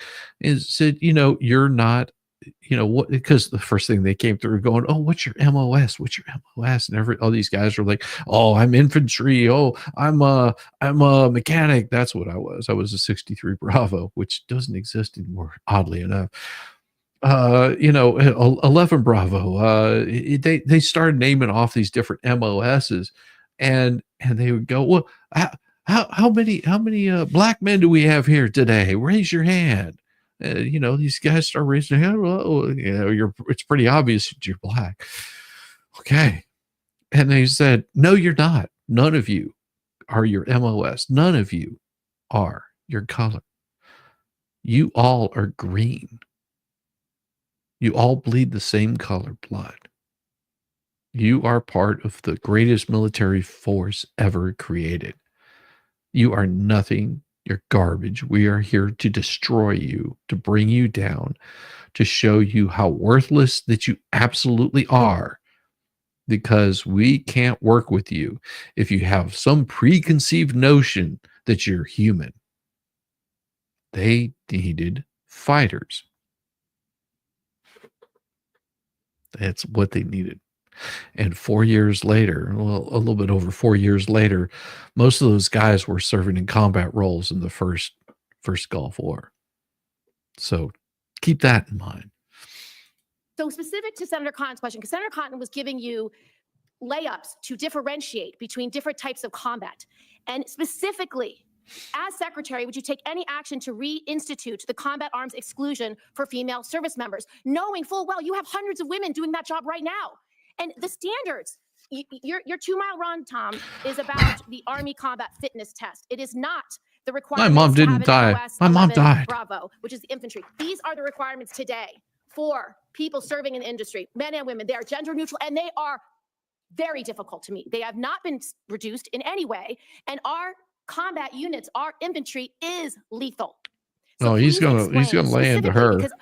you're not, what, because the first thing they came through going, oh, what's your MOS? What's your MOS? And all these guys were like, oh, I'm infantry. Oh, I'm a mechanic. That's what I was. I was a 63 Bravo, which doesn't exist anymore, oddly enough. 11 Bravo. They started naming off these different MOSs, and they would go, well, how many black men do we have here today? Raise your hand. These guys start raising their hand. Well, it's pretty obvious that you're black. Okay. And they said, no, you're not. None of you are your MOS. None of you are your color. You all are green. You all bleed the same color blood. You are part of the greatest military force ever created. You are nothing. You're garbage. We are here to destroy you, to bring you down, to show you how worthless that you absolutely are, because we can't work with you if you have some preconceived notion that you're human. They needed fighters. That's what they needed. And 4 years later, well, a little bit over 4 years later, most of those guys were serving in combat roles in the first Gulf War. So keep that in mind. So specific to Senator Cotton's question, because Senator Cotton was giving you layups to differentiate between different types of combat. And specifically, as secretary, would you take any action to reinstitute the combat arms exclusion for female service members, knowing full well you have hundreds of women doing that job right now? And the standards, your 2 mile run, Tom, is about the Army combat fitness test. It is not the requirements. My mom didn't die. My mom died. Bravo, which is the infantry. These are the requirements today for people serving in the industry, men and women. They are gender neutral, and they are very difficult to meet. They have not been reduced in any way. And our combat units, our infantry is lethal. So he's gonna lay into her, because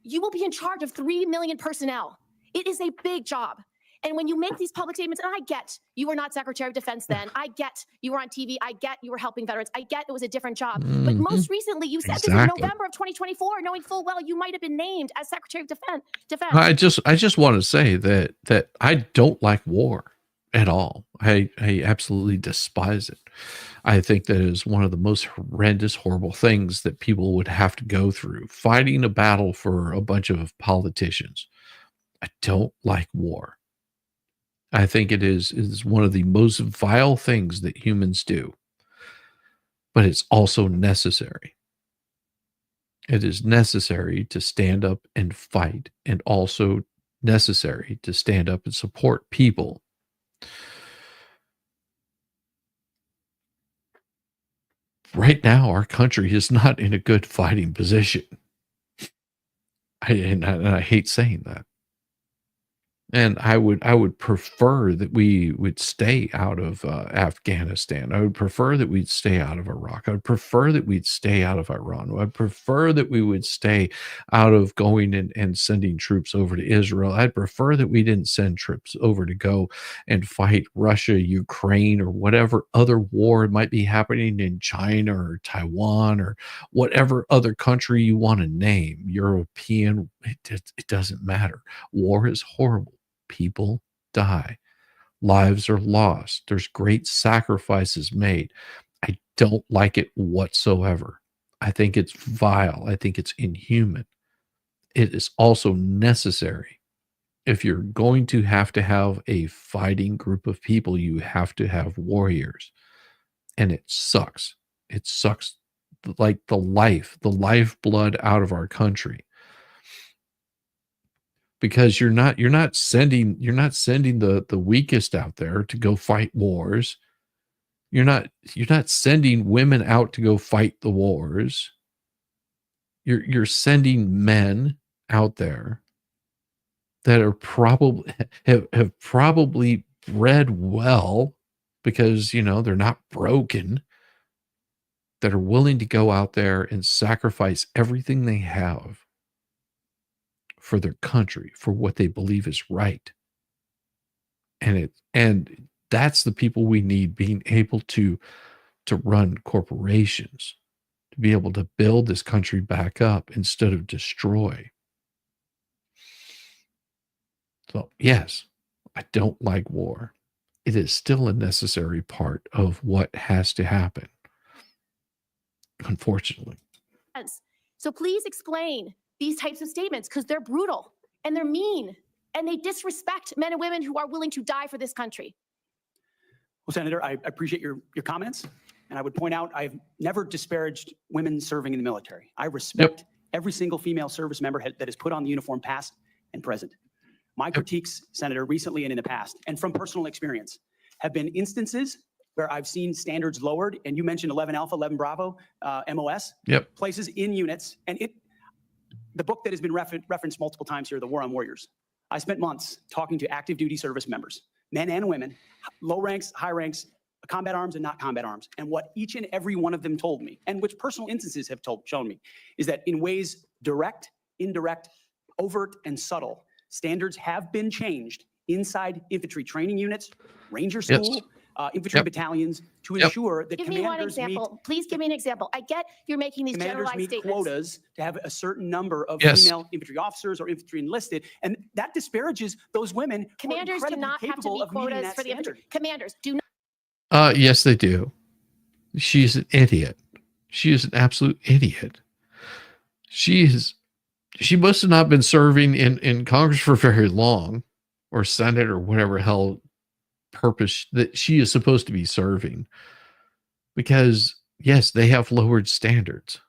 you will be in charge of 3 million personnel. It is a big job. And when you make these public statements, and I get you were not Secretary of Defense then, I get you were on TV, I get you were helping veterans, I get it was a different job. But most recently, you said this in November of 2024, knowing full well you might have been named as Secretary of Defense. I just want to say that I don't like war at all. I absolutely despise it. I think that is one of the most horrendous, horrible things that people would have to go through, fighting a battle for a bunch of politicians. I don't like war. I think it is one of the most vile things that humans do, but it's also necessary. It is necessary to stand up and fight, and also necessary to stand up and support people. Right now, our country is not in a good fighting position. And I hate saying that. And I would prefer that we would stay out of Afghanistan. I would prefer that we'd stay out of Iraq. I would prefer that we'd stay out of Iran. I'd prefer that we would stay out of going and sending troops over to Israel. I'd prefer that we didn't send troops over to go and fight Russia, Ukraine, or whatever other war might be happening in China or Taiwan or whatever other country you want to name, European, it doesn't matter. War is horrible. People die. Lives are lost. There's great sacrifices made. I don't like it whatsoever. I think it's vile. I think it's inhuman. It is also necessary. If you're going to have a fighting group of people, you have to have warriors. And it sucks. It sucks like the lifeblood out of our country. Because you're not sending the weakest out there to go fight wars. You're not sending women out to go fight the wars. You're sending men out there that are probably have probably bred well, because they're not broken, that are willing to go out there and sacrifice everything they have for their country, for what they believe is right. And that's the people we need, being able to run corporations, to be able to build this country back up instead of destroy. So, yes, I don't like war. It is still a necessary part of what has to happen, unfortunately. So please explain these types of statements, because they're brutal and they're mean and they disrespect men and women who are willing to die for this country. Well, Senator, I appreciate your comments. And I would point out, I've never disparaged women serving in the military. I respect every single female service member that has put on the uniform, past and present. My critiques, Senator, recently and in the past, and from personal experience, have been instances where I've seen standards lowered. And you mentioned 11 Alpha, 11 Bravo, MOS, places in units. And the book that has been referenced multiple times here, The War on Warriors. I spent months talking to active duty service members, men and women, low ranks, high ranks, combat arms and not combat arms. And what each and every one of them told me, and which personal instances have shown me, is that in ways direct, indirect, overt, and subtle, standards have been changed inside infantry training units, ranger school, infantry battalions, to ensure that Give me one commanders example. Please give me an example. I get you're making these commanders generalized meet statements. quotas to have a certain number of female infantry officers or infantry enlisted, and that disparages those women. Commanders do not have to meet quotas for the infantry. Commanders do not. Yes, they do. She's an idiot. She is an absolute idiot. She must have not been serving in Congress for very long, or Senate, or whatever hell purpose that she is supposed to be serving. Because, yes, they have lowered standards.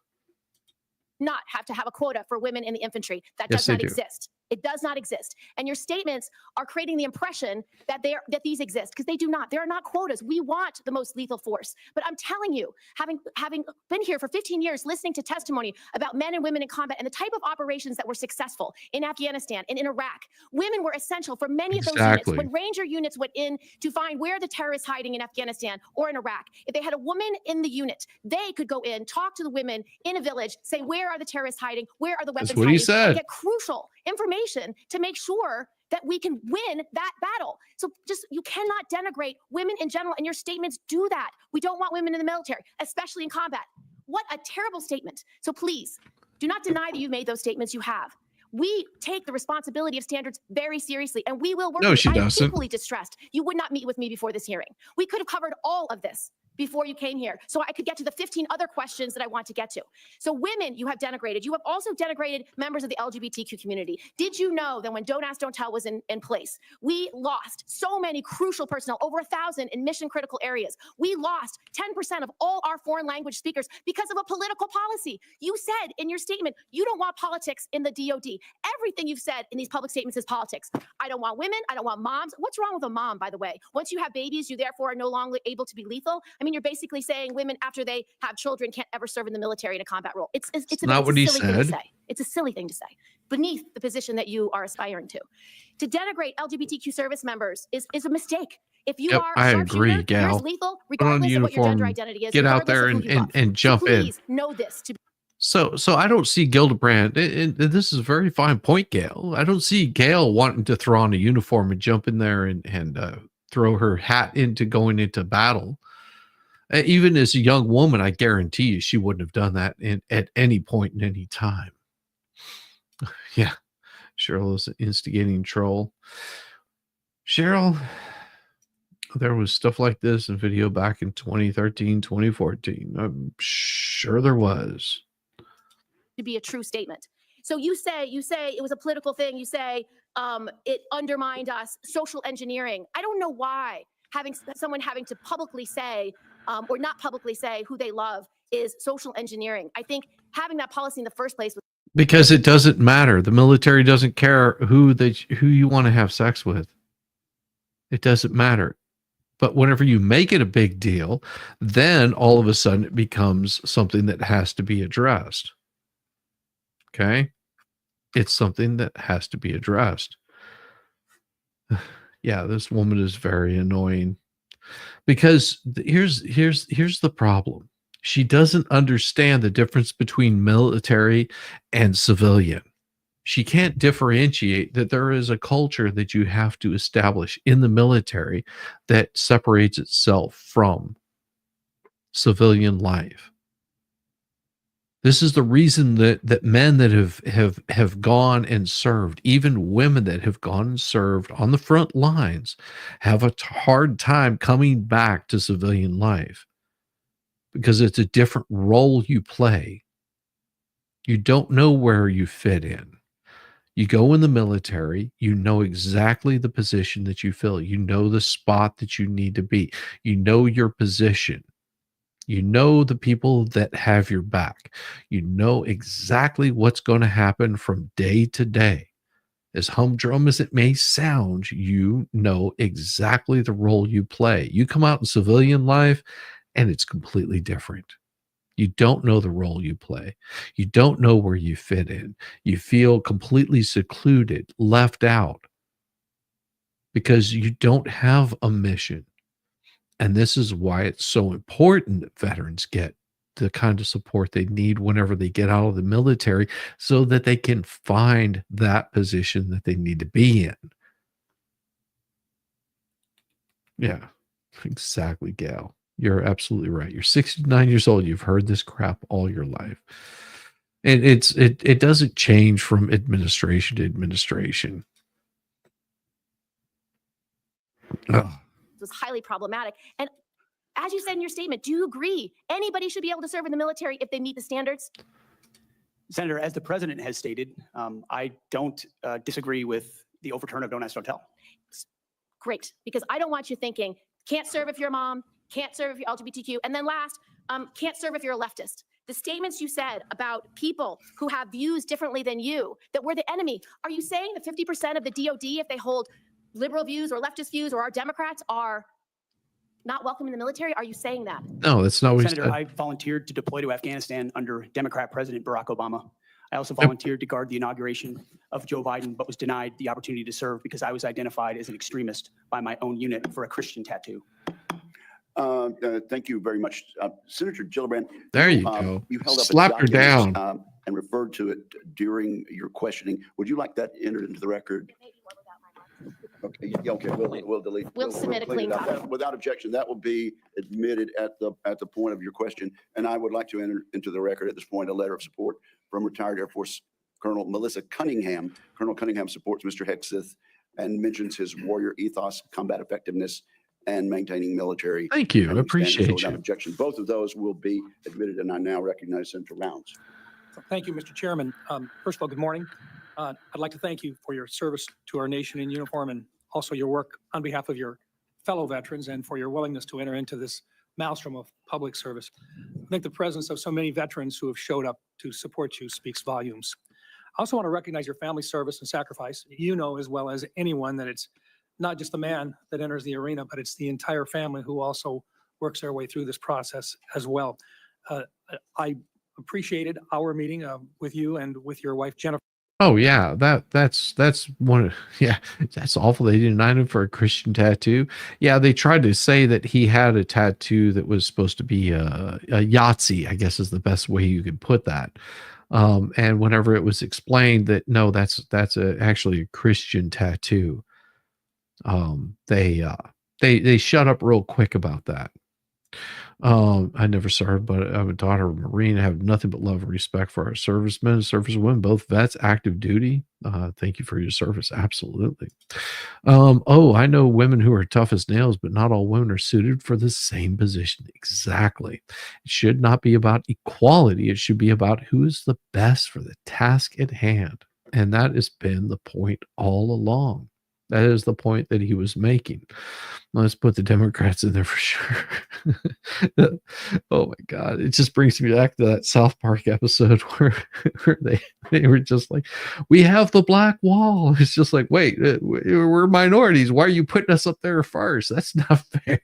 Not have to have a quota for women in the infantry. That Yes, does not they do. exist. It does not exist. And your statements are creating the impression that these exist, because they do not. There are not quotas. We want the most lethal force. But I'm telling you, having been here for 15 years, listening to testimony about men and women in combat and the type of operations that were successful in Afghanistan and in Iraq, women were essential for many of those units. When Ranger units went in to find where the terrorists hiding in Afghanistan or in Iraq, if they had a woman in the unit, they could go in, talk to the women in a village, say, where are the terrorists hiding? Where are the weapons That's what he hiding? said. And get crucial information to make sure that we can win that battle. So you cannot denigrate women in general, and your statements do that. We don't want women in the military, especially in combat. What a terrible statement. So please, do not deny that you made those statements. You have. We take the responsibility of standards very seriously, and we will work. No, she I am doesn't. equally distressed. You would not meet with me before this hearing. We could have covered all of this before you came here, so I could get to the 15 other questions that I want to get to. So women, you have denigrated. You have also denigrated members of the LGBTQ community. Did you know that when Don't Ask, Don't Tell was in place, we lost so many crucial personnel, over 1,000 in mission critical areas. We lost 10% of all our foreign language speakers because of a political policy. You said in your statement, you don't want politics in the DOD. Everything you've said in these public statements is politics. I don't want women. I don't want moms. What's wrong with a mom, by the way? Once you have babies, you therefore are no longer able to be lethal. I mean, you're basically saying women, after they have children, can't ever serve in the military in a combat role. It's not what he silly thing to said. say. It's a silly thing to say, beneath the position that you are aspiring to. To denigrate LGBTQ service members is a mistake. If you are a I sharpshooter, agree, you're gal. as lethal, Put on the regardless of what your gender uniform, identity is. get out regardless there of who you love. and jump in. Please know this to be. So I don't see Gildebrand, and this is a very fine point, Gail. I don't see Gail wanting to throw on a uniform and jump in there and throw her hat into going into battle. Even as a young woman, I guarantee you she wouldn't have done that at any point in any time. Yeah, Cheryl is an instigating troll. Cheryl, there was stuff like this in video back in 2013, 2014. I'm sure there was. To be a true statement. So you say it was a political thing. You say it undermined us, social engineering. I don't know why someone having to publicly say or not publicly say who they love is social engineering. I think having that policy in the first place was because it doesn't matter. The military doesn't care who you want to have sex with. It doesn't matter. But whenever you make it a big deal, then all of a sudden it becomes something that has to be addressed. Okay? It's something that has to be addressed. Yeah, this woman is very annoying. Because here's the problem. She doesn't understand the difference between military and civilian. She can't differentiate that there is a culture that you have to establish in the military that separates itself from civilian life. This is the reason that men that have gone and served, even women that have gone and served on the front lines, have a hard time coming back to civilian life, because it's a different role you play. You don't know where you fit in. You go in the military, you know exactly the position that you fill. You know the spot that you need to be. You know your position. You know the people that have your back. You know exactly what's going to happen from day to day. As humdrum as it may sound, you know exactly the role you play. You come out in civilian life, and it's completely different. You don't know the role you play. You don't know where you fit in. You feel completely secluded, left out, because you don't have a mission. And this is why it's so important that veterans get the kind of support they need whenever they get out of the military, so that they can find that position that they need to be in. Yeah, exactly, Gail. You're absolutely right. You're 69 years old. You've heard this crap all your life. And it doesn't change from administration to administration. It was highly problematic. And as you said in your statement, do you agree anybody should be able to serve in the military if they meet the standards? Senator, as the president has stated, I don't disagree with the overturn of Don't Ask, Don't Tell. Great, because I don't want you thinking, can't serve if you're a mom, can't serve if you're LGBTQ, and then last, can't serve if you're a leftist. The statements you said about people who have views differently than you, that we're the enemy. Are you saying that 50% of the DOD, if they hold liberal views or leftist views or are Democrats, are not welcome in the military? Are you saying that? No, that's not what Senator, he said. I volunteered to deploy to Afghanistan under Democrat President Barack Obama. I also volunteered to guard the inauguration of Joe Biden, but was denied the opportunity to serve because I was identified as an extremist by my own unit for a Christian tattoo. Thank you very much. Senator Gillibrand. There you go. You held up Slap her down. And referred to it during your questioning. Would you like that entered into the record? Okay, yeah, okay, we'll delete. We'll submit a clean clean it up. copy. Without objection, that will be admitted at the point of your question. And I would like to enter into the record at this point a letter of support from retired Air Force Colonel Melissa Cunningham. Colonel Cunningham supports Mr. Hegseth and mentions his warrior ethos, combat effectiveness, and maintaining military. Thank you. I training standards. appreciate So without you. objection, both of those will be admitted, and I now recognize Senator Rounds. Thank you, Mr. Chairman. First of all, good morning. I'd like to thank you for your service to our nation in uniform, and also your work on behalf of your fellow veterans, and for your willingness to enter into this maelstrom of public service. I think the presence of so many veterans who have showed up to support you speaks volumes. I also want to recognize your family service and sacrifice. You know as well as anyone that it's not just the man that enters the arena, but it's the entire family who also works their way through this process as well. I appreciated our meeting with you and with your wife, Jennifer. Oh yeah, that's one. Yeah, that's awful. They denied him for a Christian tattoo. Yeah, they tried to say that he had a tattoo that was supposed to be a Yahtzee, I guess is the best way you could put that. And whenever it was explained that no, that's actually a Christian tattoo, they shut up real quick about that. I never served, but I'm a daughter of a Marine. I have nothing but love and respect for our servicemen and servicewomen, both vets, active duty. Thank you for your service. Absolutely. I know women who are tough as nails, but not all women are suited for the same position. Exactly. It should not be about equality. It should be about who is the best for the task at hand. And that has been the point all along. That is the point that he was making. Let's put the Democrats in there for sure. Oh my God. It just brings me back to that South Park episode where they were just like, we have the black wall. It's just like, wait, we're minorities. Why are you putting us up there first? That's not fair.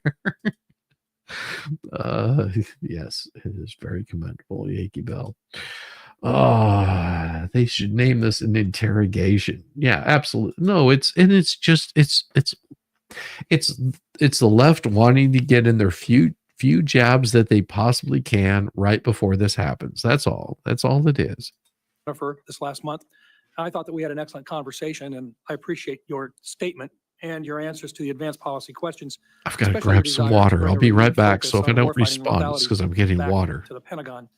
Yes, it is very commendable, Yankee Bell. They should name this an interrogation. Yeah, absolutely. No, it's the left wanting to get in their few jabs that they possibly can right before this happens. That's all it is. Jennifer this last month. I thought that we had an excellent conversation, and I appreciate your statement and your answers to the advanced policy questions. I've got to especially your grab some desire to water. bring I'll a be right renewed back. focus So if I on don't warfighting respond, it's modalities because I'm getting back water. to the Pentagon.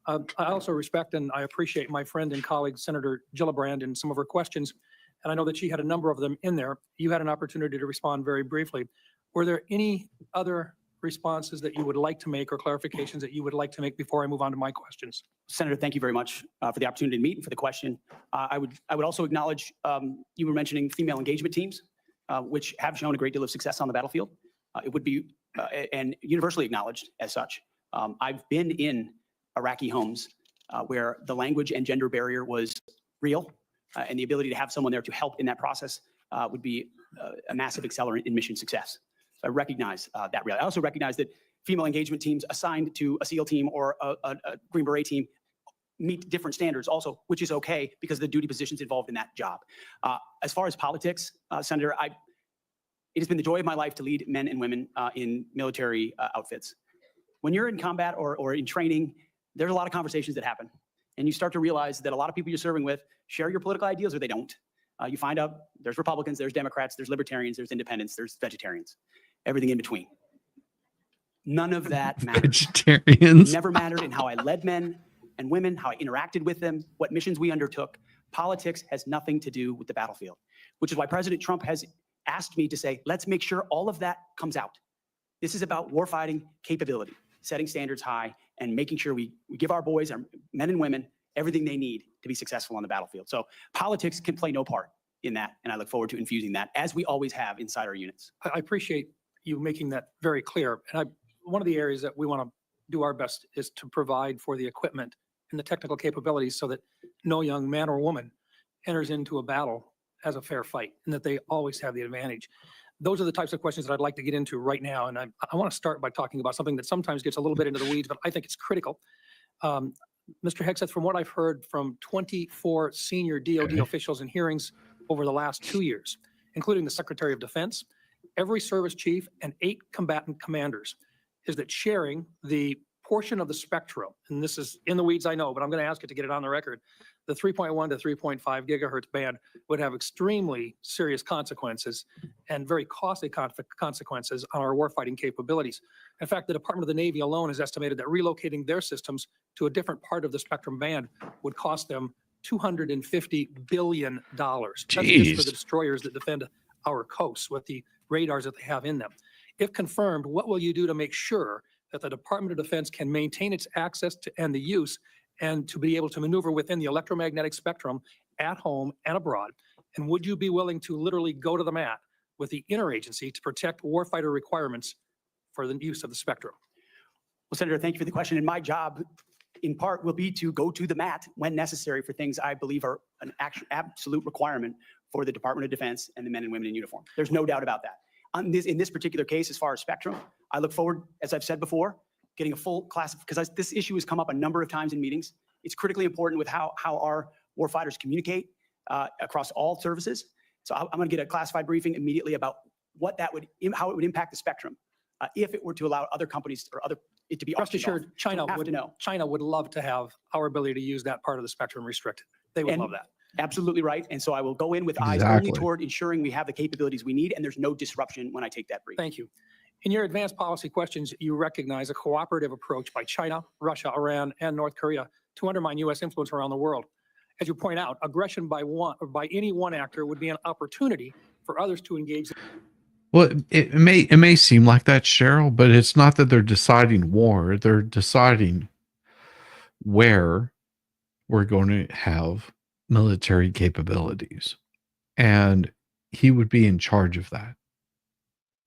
I also respect and I appreciate my friend and colleague, Senator Gillibrand, and some of her questions. And I know that she had a number of them in there. You had an opportunity to respond very briefly. Were there any other responses that you would like to make or clarifications that you would like to make before I move on to my questions? Senator, thank you very much for the opportunity to meet and for the question. I would also acknowledge you were mentioning female engagement teams, which have shown a great deal of success on the battlefield. It would be and universally acknowledged as such. I've been in Iraqi homes where the language and gender barrier was real, and the ability to have someone there to help in that process would be a massive accelerant in mission success. So I recognize that reality. I also recognize that female engagement teams assigned to a SEAL team or a Green Beret team meet different standards also, which is okay because of the duty positions involved in that job. As far as politics, Senator, it has been the joy of my life to lead men and women in military outfits. When you're in combat or in training, there's a lot of conversations that happen. And you start to realize that a lot of people you're serving with share your political ideas or they don't. You find out there's Republicans, there's Democrats, there's Libertarians, there's Independents, there's Vegetarians, everything in between. None of that matters. Vegetarians. It never mattered in how I led men and women, how I interacted with them, what missions we undertook. Politics has nothing to do with the battlefield, which is why President Trump has asked me to say, let's make sure all of that comes out. This is about warfighting capability, setting standards high, and making sure we give our boys, our men and women, everything they need to be successful on the battlefield. So politics can play no part in that, and I look forward to infusing that, as we always have inside our units. I appreciate you making that very clear. And one of the areas that we want to do our best is to provide for the equipment and the technical capabilities so that no young man or woman enters into a battle as a fair fight, and that they always have the advantage. Those are the types of questions that I'd like to get into right now. And I want to start by talking about something that sometimes gets a little bit into the weeds, but I think it's critical. Mr. Hegseth, from what I've heard from 24 senior DOD officials in hearings over the last 2 years, including the Secretary of Defense, every service chief, and 8 combatant commanders, is that sharing the portion of the spectrum, and this is in the weeds, I know, but I'm going to ask you to get it on the record, the 3.1 to 3.5 gigahertz band would have extremely serious consequences and very costly consequences on our warfighting capabilities. In fact, the Department of the Navy alone has estimated that relocating their systems to a different part of the spectrum band would cost them $250 billion. That's just for the destroyers that defend our coasts with the radars that they have in them. If confirmed, what will you do to make sure that the Department of Defense can maintain its access to and the use and to be able to maneuver within the electromagnetic spectrum at home and abroad? And would you be willing to literally go to the mat with the interagency to protect warfighter requirements for the use of the spectrum? Well, Senator, thank you for the question. And my job, in part, will be to go to the mat when necessary for things I believe are an absolute requirement for the Department of Defense and the men and women in uniform. There's no doubt about that. In this particular case, as far as spectrum, I look forward, as I've said before, getting a full class, because this issue has come up a number of times in meetings. It's critically important with how our warfighters communicate across all services. So I'm going to get a classified briefing immediately about how it would impact the spectrum if it were to allow other companies or it to be Rest assured, China would love to have our ability to use that part of the spectrum restricted. They would love that. Absolutely right. And so I will go in with eyes only toward ensuring we have the capabilities we need and there's no disruption when I take that brief. Thank you. In your advanced policy questions, you recognize a cooperative approach by China, Russia, Iran, and North Korea to undermine U.S. influence around the world. As you point out, aggression by any one actor would be an opportunity for others to engage. Well, it may seem like that, Cheryl, but it's not that they're deciding war. They're deciding where we're going to have military capabilities. And he would be in charge of that.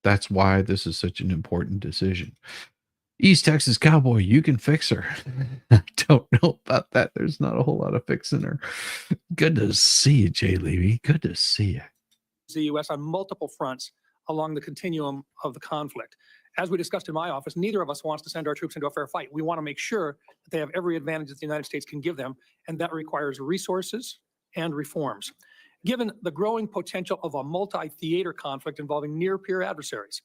That's why this is such an important decision. East Texas Cowboy, you can fix her. I don't know about that. There's not a whole lot of fixing her. Good to see you, Jay Levy. Good to see you. The U.S. on multiple fronts along the continuum of the conflict. As we discussed in my office, neither of us wants to send our troops into a fair fight. We want to make sure that they have every advantage that the United States can give them, and that requires resources and reforms. Given the growing potential of a multi-theater conflict involving near-peer adversaries,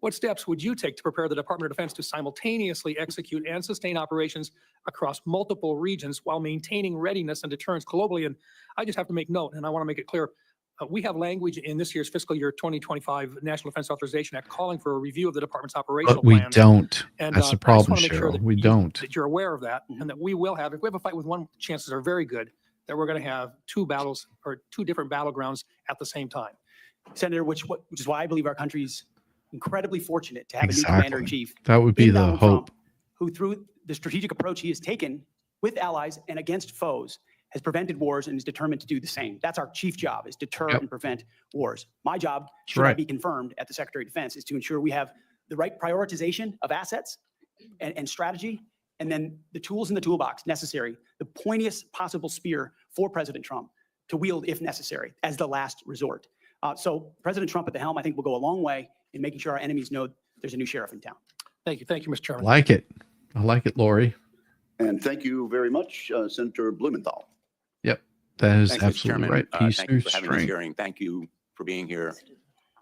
What steps would you take to prepare the Department of Defense to simultaneously execute and sustain operations across multiple regions while maintaining readiness and deterrence globally? And I just have to make note, and I want to make it clear, we have language in this year's fiscal year 2025 National Defense Authorization Act calling for a review of the department's operational But we plans. don't. And That's the I just problem, want to make sure Cheryl. We you- don't. that you're aware of that, and that we will have, if we have a fight with one, chances are very good that we're going to have two battles or two different battlegrounds at the same time. Senator, which is why I believe our country's incredibly fortunate to have a new commander in chief. That would be in the Donald hope. Trump, who through the strategic approach he has taken with allies and against foes has prevented wars and is determined to do the same. That's our chief job, is deter and prevent wars. My job, should I right. be confirmed at the Secretary of Defense, is to ensure we have the right prioritization of assets and strategy, and then the tools in the toolbox necessary, the pointiest possible spear for President Trump to wield if necessary as the last resort. So President Trump at the helm, I think, will go a long way in making sure our enemies know there's a new sheriff in town. Thank you, Mr. I Chairman. like it. I like it, Lori. And thank you very much, Senator Blumenthal. Yep. That is Thanks, Mr. absolutely Chairman. right. Peace Thank you through for having this strength. hearing. Thank you for being here.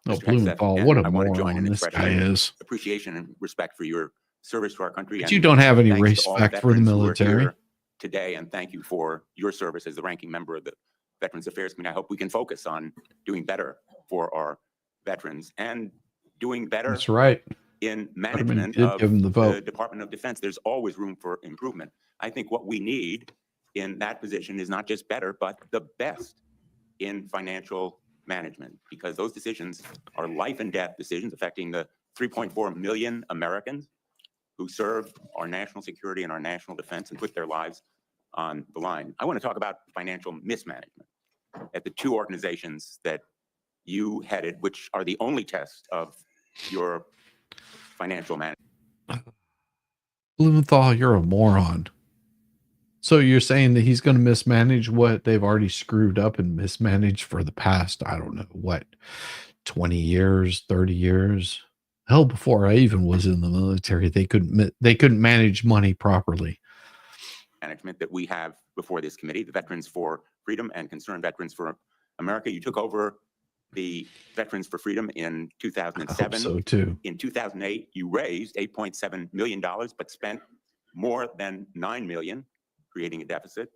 Oh, Mr. Hegseth, Blumenthal, and what a I want to join in moron this guy expressing is. appreciation and respect for your service to our country. But and you don't have any thanks to all respect for the veterans who are military. here today, and thank you for your service as the ranking member of the Veterans Affairs Committee. I hope we can focus on doing better for our veterans and doing better That's right. in Letterman management did of give him the vote. the Department of Defense. There's always room for improvement. I think what we need in that position is not just better, but the best in financial management, because those decisions are life and death decisions affecting the 3.4 million Americans who serve our national security and our national defense and put their lives on the line. I want to talk about financial mismanagement at the two organizations that you headed, which are the only test of your financial management. Blumenthal, you're a moron. So you're saying that he's going to mismanage what they've already screwed up and mismanaged for the past, I don't know, what, 20 years, 30 years? Hell, before I even was in the military, they couldn't manage money properly. Management that we have before this committee, the Veterans for Freedom and Concerned Veterans for America. You took over the Veterans for Freedom in 2007. So too. In 2008, you raised $8.7 million, but spent more than $9 million, creating a deficit.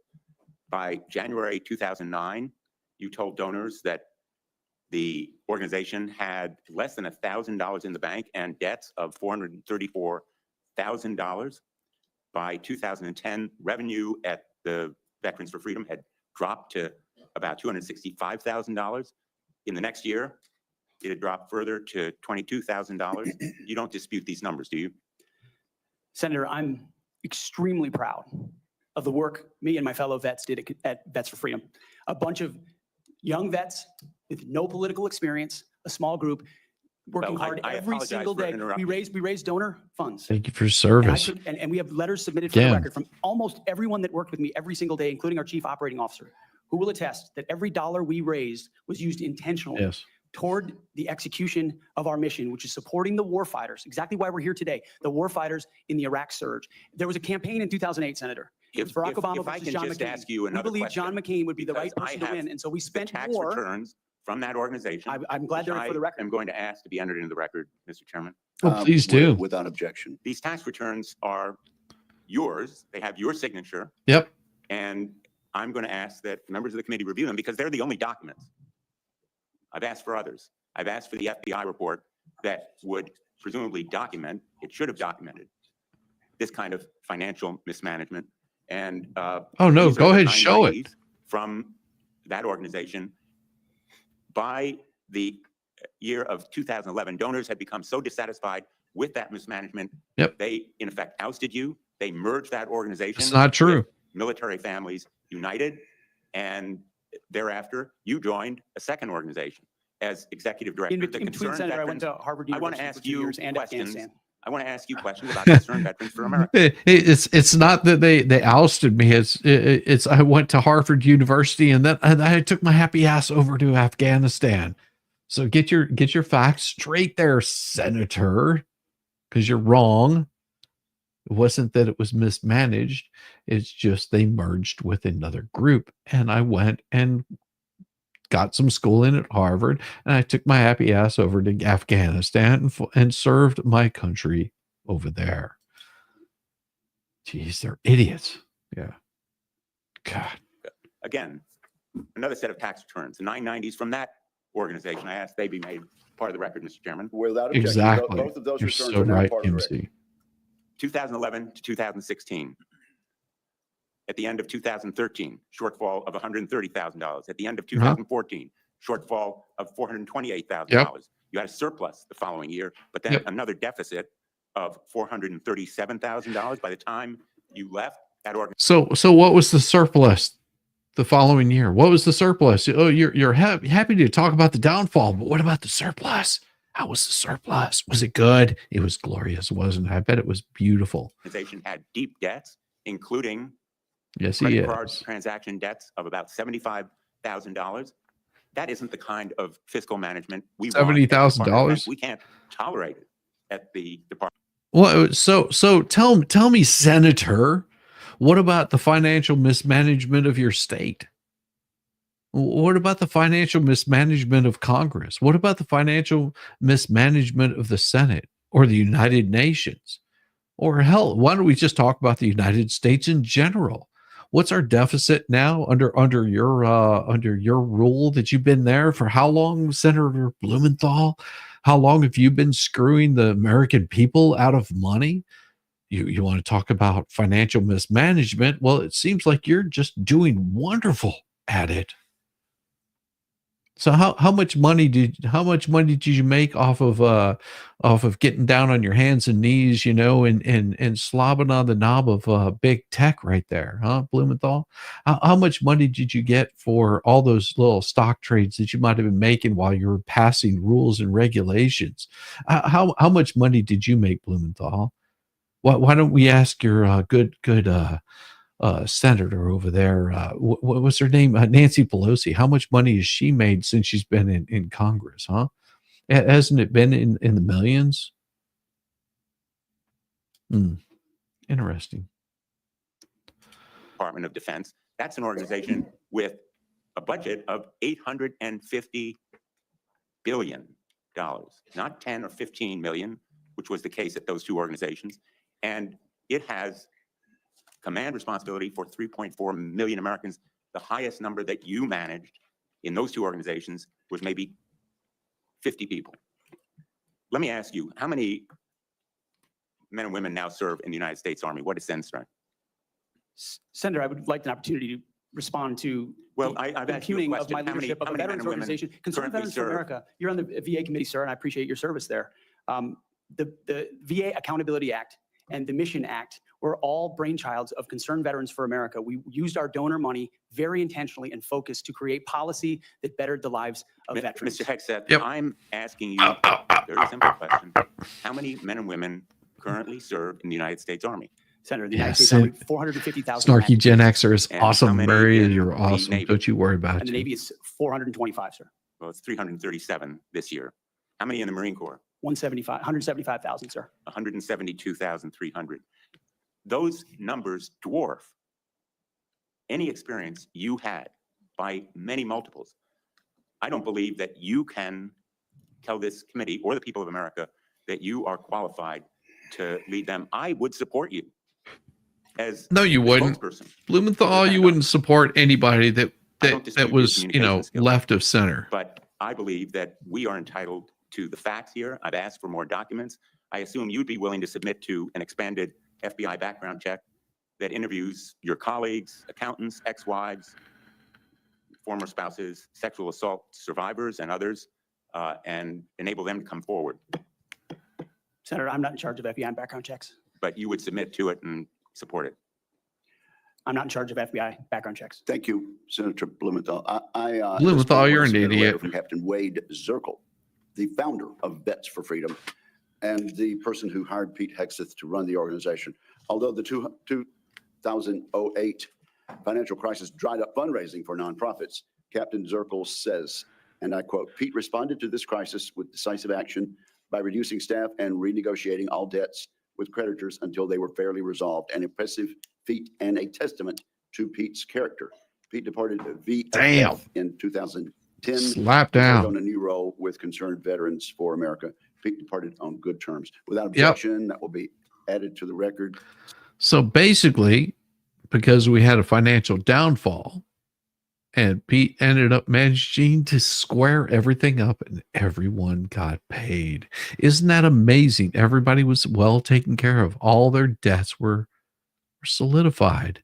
By January 2009, you told donors that the organization had less than $1,000 in the bank and debts of $434,000. By 2010, revenue at the Veterans for Freedom had dropped to about $265,000. In the next year, it had dropped further to $22,000. You don't dispute these numbers, do you? Senator, I'm extremely proud of the work me and my fellow vets did at Vets for Freedom. A bunch of young vets with no political experience, a small group, working Well, hard I every apologize single for day. interrupting. We raise donor funds. Thank you for And, service. and we have letters submitted for the Again. record from almost everyone that worked with me every single day, including our chief operating officer, who will attest that every dollar we raised was used intentionally Yes. toward the execution of our mission, which is supporting the warfighters. Exactly why we're here today, the warfighters in the Iraq surge. There was a campaign in 2008, Senator. It was Barack Obama if I versus can John just McCain. ask you We another believe question, John McCain would be the right because I person to have win, and so we the spent tax more. returns from that organization. I'm glad they're which for the record. I am going to ask to be entered into the record, Mr. Chairman. Well, please do. Without objection. These tax returns are yours. They have your signature. Yep. And I'm going to ask that members of the committee review them because they're the only documents. I've asked for others. I've asked for the FBI report that would presumably document, it should have documented this kind of financial mismanagement. And Oh, no, these are go the ahead and show it. 990s from that organization. By the year of 2011, donors had become so dissatisfied with that mismanagement. Yep. They, in effect, ousted you. They merged that organization. It's not true. with Military Families United. And thereafter, you joined a second organization as executive director. In the between, Concerned Senator, I went Veterans. to Harvard I want to University ask for 2 you years and questions. Afghanistan. I want to ask you questions about Concerned Veterans for America. It's not that they ousted me. It's I went to Harvard University and then I took my happy ass over to Afghanistan. So get your facts straight there, Senator, because you're wrong. It wasn't that it was mismanaged. It's just they merged with another group, and I went and got some schooling at Harvard, and I took my happy ass over to Afghanistan and served my country over there. Jeez, they're idiots. Yeah. God. Again, another set of tax returns, the 990s from that organization. I asked they be made part of the record, Mr. Chairman. Without objection. Exactly. Both of those You're returns so are now right, part of the record. MC. 2011 to 2016. At the end of 2013, shortfall of $130,000. At the end of 2014, shortfall of $428,000. You had a surplus the following year, but then another deficit of $437,000 by the time you left that organization. So what was the surplus the following year? What was the surplus? Oh, you're happy to talk about the downfall, but what about the surplus? How was the surplus? Was it good? It was glorious, wasn't it? I bet it was beautiful. Organization had deep debts, including Yes, credit he card is. transaction debts of about $75,000. That isn't the kind of fiscal management we want. $70,000? We can't tolerate it at the department. Well, so tell me, Senator, what about the financial mismanagement of your state? What about the financial mismanagement of Congress? What about the financial mismanagement of the Senate or the United Nations? Or hell, why don't we just talk about the United States in general? What's our deficit now under your rule that you've been there for how long, Senator Blumenthal? How long have you been screwing the American people out of money? You want to talk about financial mismanagement? Well, it seems like you're just doing wonderful at it. So how much money did you make off of getting down on your hands and knees, and slobbing on the knob of big tech right there, huh, Blumenthal? How much money did you get for all those little stock trades that you might have been making while you were passing rules and regulations? How much money did you make, Blumenthal? Why don't we ask your good senator over there? What was her name? Nancy Pelosi. How much money has she made since she's been in Congress, huh? Hasn't it been in the millions? Interesting. Department of Defense. That's an organization with a budget of $850 billion, not 10 or 15 million, which was the case at those two organizations. And it has command responsibility for 3.4 million Americans. The highest number that you managed in those two organizations was maybe 50 people. Let me ask you, how many men and women now serve in the United States Army? What is Senate? Senator, I would like an opportunity to respond to I've the asked you a impugning of question. my leadership of a veterans organization. Concerned Veterans for America. You're on the VA committee, sir, and I appreciate your service there. The VA Accountability Act and the Mission Act were all brainchilds of Concerned Veterans for America. We used our donor money very intentionally and focused to create policy that bettered the lives of veterans. Mr. Hegseth, I'm asking you a very simple question. How many men and women currently serve in the United States Army? Senator, the United States Army, 450,000. Snarky Gen Xer is And awesome. how many Barry, in you're the awesome. Navy? Don't you worry about And the it. Navy is 425, sir. Well, it's 337 this year. How many in the Marine Corps? 175,000, sir. 172,300. Those numbers dwarf any experience you had by many multiples. I don't believe that you can tell this committee or the people of America that you are qualified to lead them. I would support you as No, you wouldn't. spokesperson. Blumenthal, you wouldn't support anybody that was, communication skills. left of center. But I believe that we are entitled to the facts here. I've asked for more documents. I assume you'd be willing to submit to an expanded FBI background check that interviews your colleagues, accountants, ex-wives, former spouses, sexual assault survivors, and others, and enable them to come forward. Senator, I'm not in charge of FBI background checks. But you would submit to it and support it. I'm not in charge of FBI background checks. Thank you, Senator Blumenthal. Blumenthal, you're an a letter idiot. from Captain Wade Zirkle, the founder of Vets for Freedom and the person who hired Pete Hegseth to run the organization. Although the 2008 financial crisis dried up fundraising for nonprofits, Captain Zirkle says, and I quote, "Pete responded to this crisis with decisive action by reducing staff and renegotiating all debts with creditors until they were fairly resolved, an impressive feat and a testament to Pete's character." Pete departed VFF in 10 Slap departed down. on a new role with Concerned Veterans for America. Pete departed on good terms. Without objection, that will be added to the record. So basically, because we had a financial downfall, and Pete ended up managing to square everything up and everyone got paid. Isn't that amazing? Everybody was well taken care of. All their debts were solidified.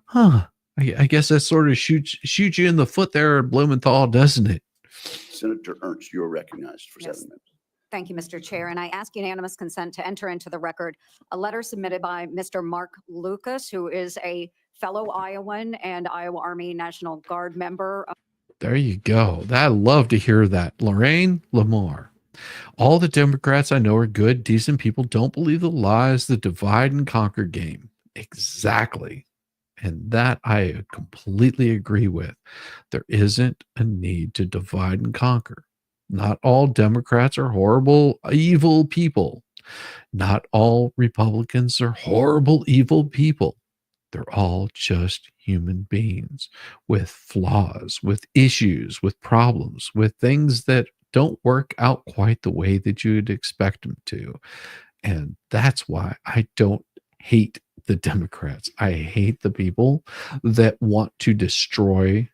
Huh. I guess that sort of shoots you in the foot there, Blumenthal, doesn't it? Senator Ernst, you're recognized for Yes. 7 minutes. Thank you, Mr. Chair. And I ask unanimous consent to enter into the record a letter submitted by Mr. Mark Lucas, who is a fellow Iowan and Iowa Army National Guard member. There you go. I love to hear that. Lorraine Lamar. All the Democrats I know are good, decent people, don't believe the lies, the divide and conquer game. Exactly. And that I completely agree with. There isn't a need to divide and conquer. Not all Democrats are horrible, evil people. Not all Republicans are horrible, evil people. They're all just human beings with flaws, with issues, with problems, with things that don't work out quite the way that you'd expect them to. And that's why I don't hate the Democrats. I hate the people that want to destroy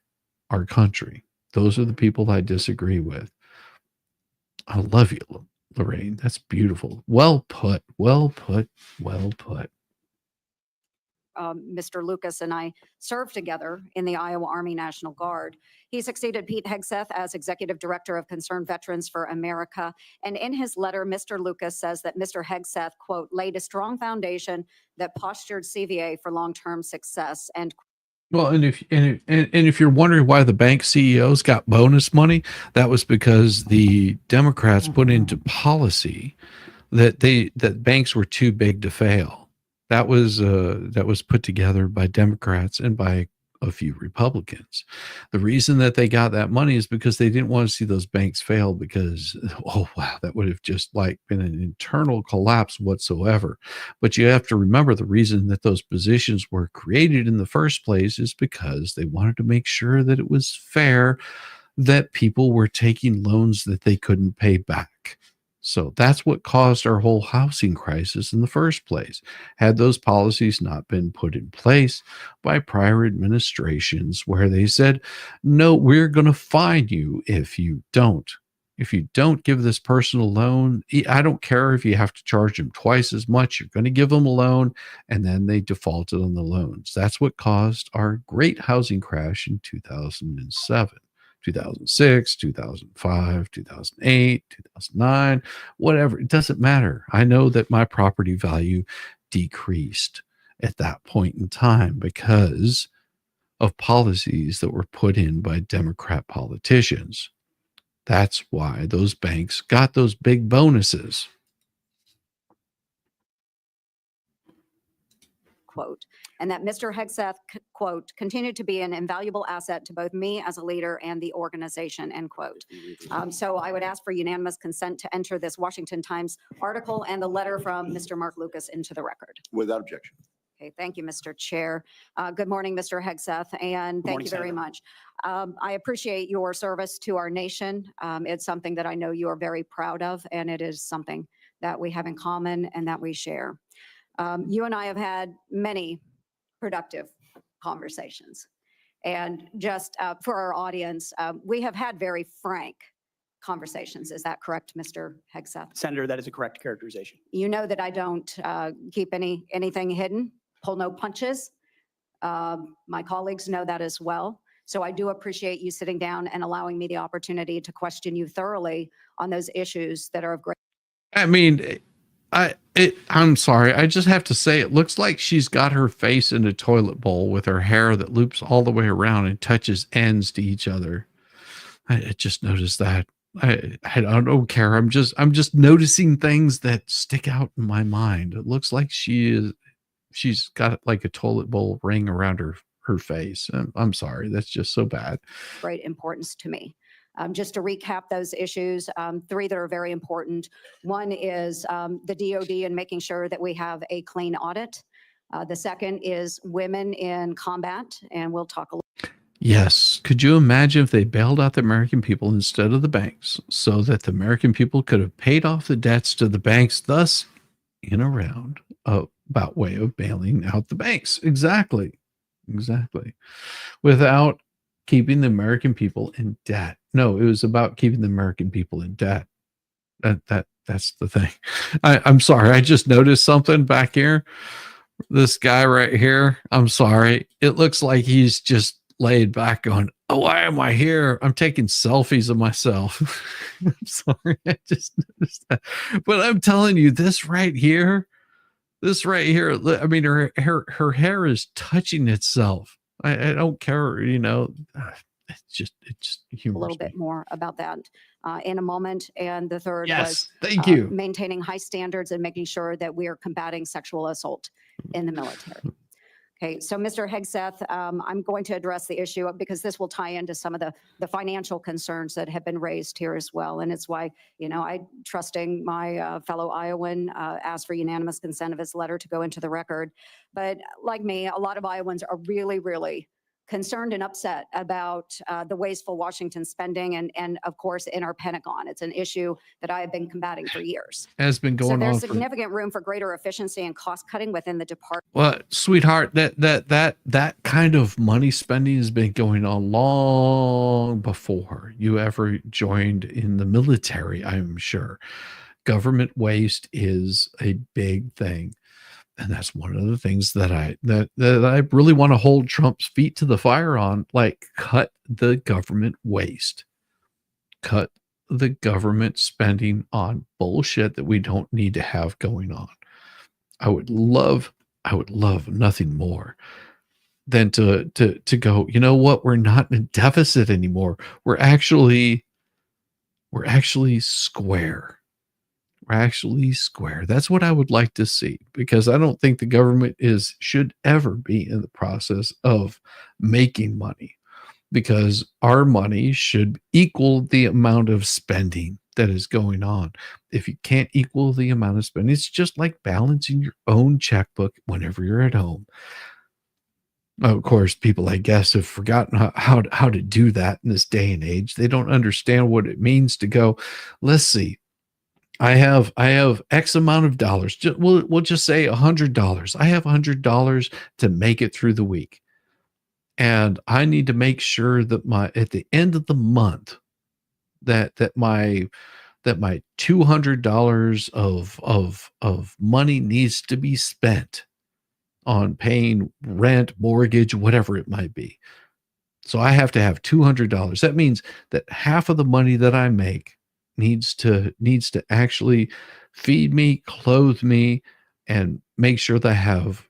our country. Those are the people I disagree with. I love you, Lorraine. That's beautiful. Well put. Well put. Well put. Mr. Lucas and I served together in the Iowa Army National Guard. He succeeded Pete Hegseth as Executive Director of Concerned Veterans for America. And in his letter, Mr. Lucas says that Mr. Hegseth, quote, laid a strong foundation that postured CVA for long-term success, end quote. Well, and if you're wondering why the bank CEOs got bonus money, that was because the Democrats put into policy that banks were too big to fail. That was put together by Democrats and by a few Republicans. The reason that they got that money is because they didn't want to see those banks fail, because, oh, wow, that would have just like been an internal collapse whatsoever. But you have to remember the reason that those positions were created in the first place is because they wanted to make sure that it was fair, that people were taking loans that they couldn't pay back. So that's what caused our whole housing crisis in the first place. Had those policies not been put in place by prior administrations, where they said, no, we're going to fine you if you don't give this person a loan. I don't care if you have to charge them twice as much. You're going to give them a loan, and then they defaulted on the loans. That's what caused our great housing crash in 2007. 2006, 2005, 2008, 2009, whatever. It doesn't matter. I know that my property value decreased at that point in time because of policies that were put in by Democrat politicians. That's why those banks got those big bonuses. Quote, and that Mr. Hegseth, quote, continued to be an invaluable asset to both me as a leader and the organization, end quote. So I would ask for unanimous consent to enter this Washington Times article and the letter from Mr. Mark Lucas into the record. Without objection. Okay, thank you, Mr. Chair. Good morning, Mr. Hegseth, and thank you very much. I appreciate your service to our nation. It's something that I know you are very proud of, and it is something that we have in common and that we share. You and I have had many productive conversations. And just for our audience, we have had very frank conversations. Is that correct, Mr. Hegseth? Senator, that is a correct characterization. You know that I don't keep anything hidden, pull no punches. My colleagues know that as well. So I do appreciate you sitting down and allowing me the opportunity to question you thoroughly on those issues that are of great. I mean, I'm sorry. I just have to say, it looks like she's got her face in a toilet bowl with her hair that loops all the way around and touches ends to each other. I just noticed that. I don't care. I'm just noticing things that stick out in my mind. It looks like she's got like a toilet bowl ring around her face. I'm sorry. That's just so bad. Great importance to me. Just to recap those issues, 3 that are very important. One is the DOD and making sure that we have a clean audit. The second is women in combat, and we'll talk a little. Yes. Could you imagine if they bailed out the American people instead of the banks so that the American people could have paid off the debts to the banks, thus in a roundabout way of bailing out the banks? Exactly. Exactly. Without keeping the American people in debt. No, it was about keeping the American people in debt. That's the thing. I'm sorry. I just noticed something back here. This guy right here. I'm sorry. It looks like he's just laid back going, oh, why am I here? I'm taking selfies of myself. I'm sorry. I just noticed that. But I'm telling you, this right here, I mean, her hair is touching itself. I don't care, it's just A humorous little bit more about that in a moment. And the third Yes, was thank you. maintaining high standards and making sure that we are combating sexual assault in the military. Okay, so Mr. Hegseth, I'm going to address the issue because this will tie into some of the financial concerns that have been raised here as well. And it's why, I, trusting my fellow Iowan, asked for unanimous consent of his letter to go into the record. But like me, a lot of Iowans are really, really concerned and upset about the wasteful Washington spending and of course in our Pentagon. It's an issue that I have been combating for years. Has been So going there's on for significant room for greater efficiency and cost cutting within the department. well, sweetheart, that kind of money spending has been going on long before you ever joined in the military, I'm sure. Government waste is a big thing. And that's one of the things that I really want to hold Trump's feet to the fire on. Like, cut the government waste, cut the government spending on bullshit that we don't need to have going on. I would love nothing more than to go, you know what? We're not in deficit anymore. We're actually square. We're actually square. That's what I would like to see, because I don't think the government should ever be in the process of making money, because our money should equal the amount of spending that is going on. If you can't equal the amount of spending, it's just like balancing your own checkbook whenever you're at home. Of course, people, I guess, have forgotten how to do that in this day and age. They don't understand what it means to go, let's see, I have X amount of dollars. We'll just say $100. I have $100 to make it through the week. And I need to make sure that at the end of the month, that my $200 of money needs to be spent on paying rent, mortgage, whatever it might be. So I have to have $200. That means that half of the money that I make needs to actually feed me, clothe me, and make sure that I have,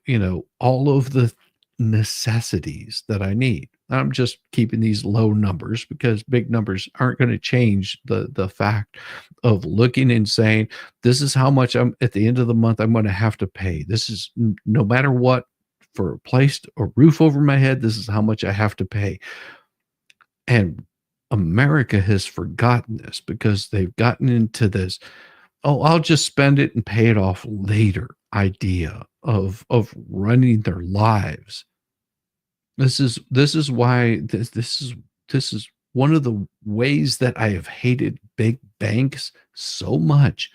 all of the necessities that I need. I'm just keeping these low numbers because big numbers aren't going to change the fact of looking and saying, this is how much I'm at the end of the month I'm going to have to pay. This is no matter what, for a roof over my head, this is how much I have to pay. And America has forgotten this because they've gotten into this, oh, I'll just spend it and pay it off later idea of running their lives. This is why this is one of the ways that I have hated big banks so much,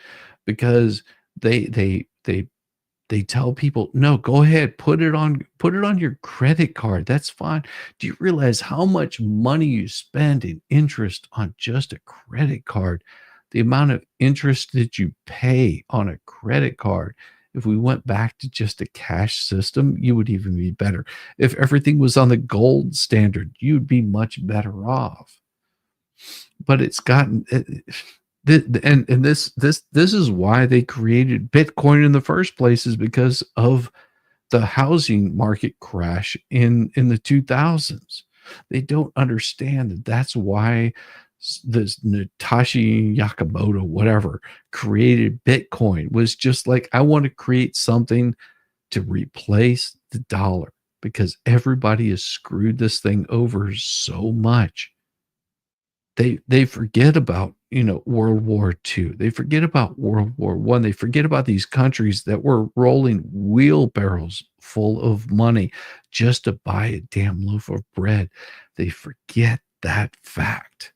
because they tell people, no, go ahead, put it on your credit card. That's fine. Do you realize how much money you spend in interest on just a credit card? The amount of interest that you pay on a credit card. If we went back to just a cash system, you would even be better. If everything was on the gold standard, you'd be much better off. But it's gotten and this is why they created Bitcoin in the first place, is because of the housing market crash in the 2000s. They don't understand that that's why this Natashi Yakamoto, whatever, created Bitcoin. Was just like, I want to create something to replace the dollar, because everybody has screwed this thing over so much. They forget about, World War II. They forget about World War I. They forget about these countries that were rolling wheelbarrows full of money just to buy a damn loaf of bread. They forget that fact.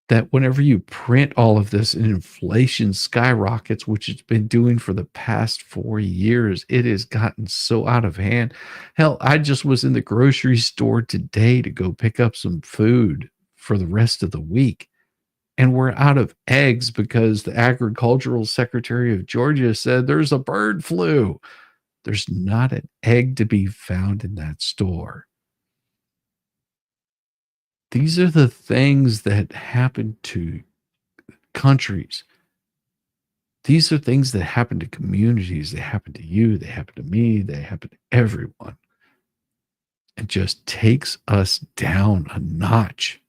That whenever you print all of this and inflation skyrockets, which it's been doing for the past 4 years, it has gotten so out of hand. Hell, I just was in the grocery store today to go pick up some food for the rest of the week. And we're out of eggs because the agricultural secretary of Georgia said there's a bird flu. There's not an egg to be found in that store. These are the things that happen to countries. These are things that happen to communities. They happen to you. They happen to me. They happen to everyone. It just takes us down a notch.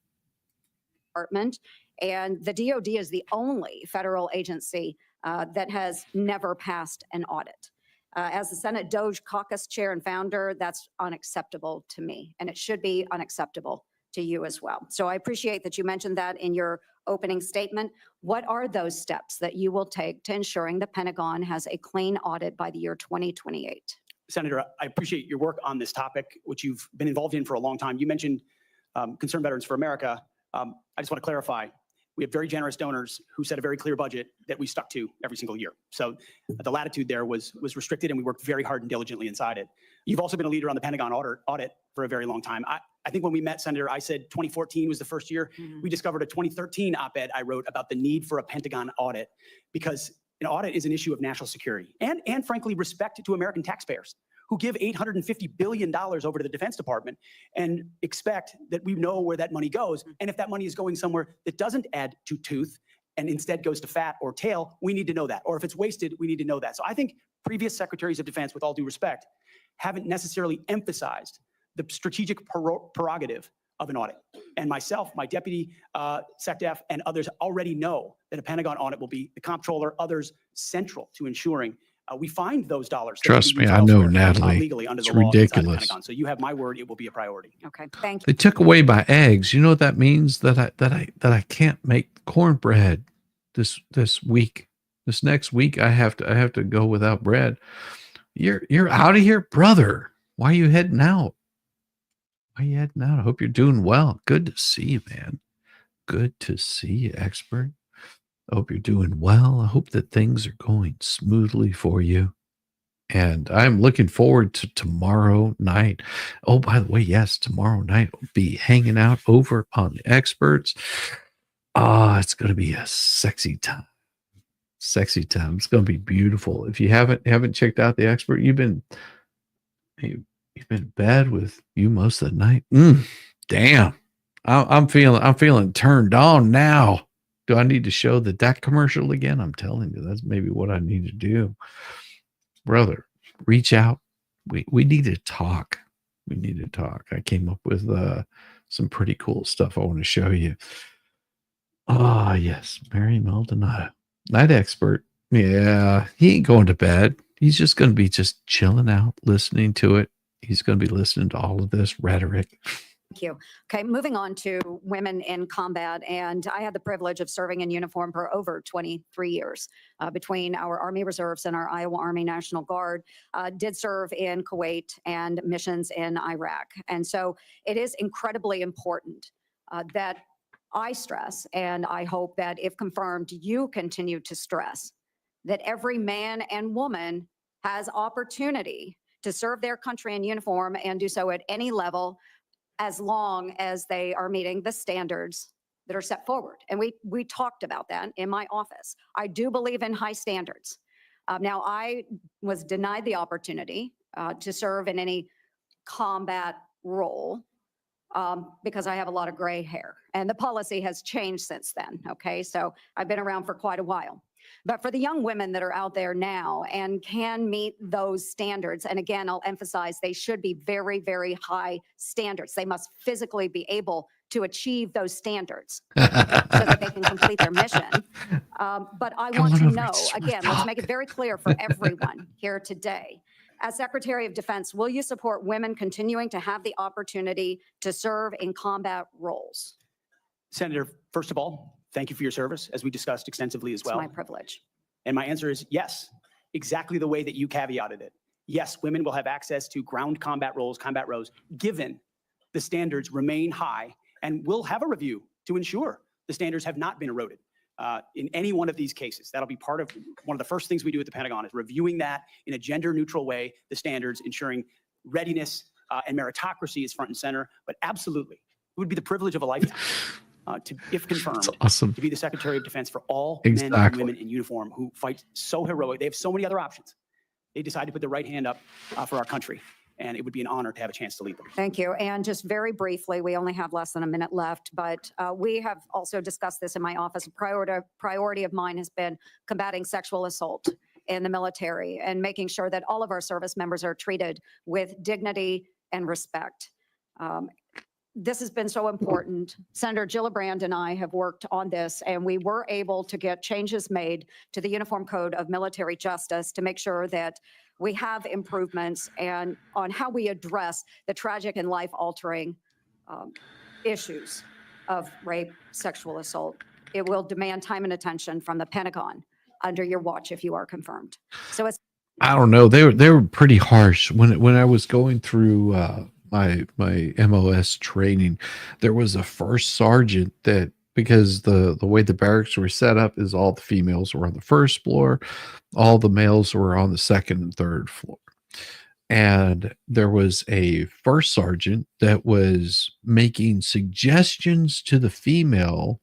Department. And the DOD is the only federal agency that has never passed an audit. As the Senate Doge Caucus chair and founder, that's unacceptable to me, and it should be unacceptable to you as well. So I appreciate that you mentioned that in your opening statement. What are those steps that you will take to ensuring the Pentagon has a clean audit by the year 2028? Senator, I appreciate your work on this topic, which you've been involved in for a long time. You mentioned Concerned Veterans for America. I just want to clarify. We have very generous donors who set a very clear budget that we stuck to every single year. So the latitude there was restricted, and we worked very hard and diligently inside it. You've also been a leader on the Pentagon audit for a very long time. I think when we met, Senator, I said 2014 was the first year. We discovered a 2013 op-ed I wrote about the need for a Pentagon audit because an audit is an issue of national security and frankly, respect to American taxpayers who give $850 billion over to the Defense Department and expect that we know where that money goes. And if that money is going somewhere that doesn't add to tooth and instead goes to fat or tail, we need to know that. Or if it's wasted, we need to know that. So I think previous secretaries of defense, with all due respect, haven't necessarily emphasized the strategic prerogative of an audit. And myself, my deputy SecDef, and others already know that a Pentagon audit will be the comptroller, others central to ensuring we find those dollars. Trust me, I know, Natalie. Legally under it's the law inside the ridiculous. Pentagon. So you have my word; it will be a priority. Okay, thank you. They took away my eggs. You know what that means? That I can't make cornbread this week. This next week, I have to go without bread. You're out of here, brother. Why are you heading out? Why are you heading out? I hope you're doing well. Good to see you, man. Good to see you, expert. I hope you're doing well. I hope that things are going smoothly for you. And I'm looking forward to tomorrow night. Oh, by the way, yes, tomorrow night we'll be hanging out over on the experts. It's going to be a sexy time. Sexy time. It's going to be beautiful. If you haven't checked out the expert, you've been in bed with you most of the night. Damn. I'm feeling turned on now. Do I need to show that commercial again? I'm telling you, that's maybe what I need to do. Brother, reach out. We need to talk. We need to talk. I came up with some pretty cool stuff I want to show you. Yes, Mary Maldonado, night expert. Yeah, he ain't going to bed. He's just going to be just chilling out, listening to it. He's going to be listening to all of this rhetoric. Thank you. Okay, moving on to women in combat. And I had the privilege of serving in uniform for over 23 years between our Army Reserves and our Iowa Army National Guard. Did serve in Kuwait and missions in Iraq. And so it is incredibly important that I stress, and I hope that if confirmed, you continue to stress that every man and woman has opportunity to serve their country in uniform and do so at any level, as long as they are meeting the standards that are set forward. And we talked about that in my office. I do believe in high standards. Now, I was denied the opportunity to serve in any combat role because I have a lot of gray hair. And the policy has changed since then, okay? So I've been around for quite a while. But for the young women that are out there now and can meet those standards, and again, I'll emphasize they should be very, very high standards. They must physically be able to achieve those standards so that they can complete their mission. But I want to know, again, let's make it very clear for everyone here today. As Secretary of Defense, will you support women continuing to have the opportunity to serve in combat roles? Senator, first of all, thank you for your service, as we discussed extensively as It's well. my privilege. And my answer is yes, exactly the way that you caveated it. Yes, women will have access to ground combat roles, given the standards remain high, and we'll have a review to ensure the standards have not been eroded in any one of these cases. That'll be part of one of the first things we do at the Pentagon, is reviewing that in a gender neutral way, the standards, ensuring readiness and meritocracy is front and center. But absolutely, it would be the privilege of a lifetime to, if confirmed, awesome. to be the Secretary of Defense for all men and Exactly. women in uniform who fight so heroic. They have so many other options. They decide to put their right hand up for our country, and it would be an honor to have a chance to lead them. Thank you. And just very briefly, we only have less than a minute left, but we have also discussed this in my office. A priority of mine has been combating sexual assault in the military and making sure that all of our service members are treated with dignity and respect. This has been so important. Senator Gillibrand and I have worked on this, and we were able to get changes made to the Uniform Code of Military Justice to make sure that we have improvements and on how we address the tragic and life-altering issues of rape, sexual assault. It will demand time and attention from the Pentagon under your watch if you are confirmed. So it's I don't know. They were pretty harsh when I was going through my MOS training. There was a first sergeant that, because the way the barracks were set up is all the females were on the first floor, all the males were on the second and third floor. And there was a first sergeant that was making suggestions to the female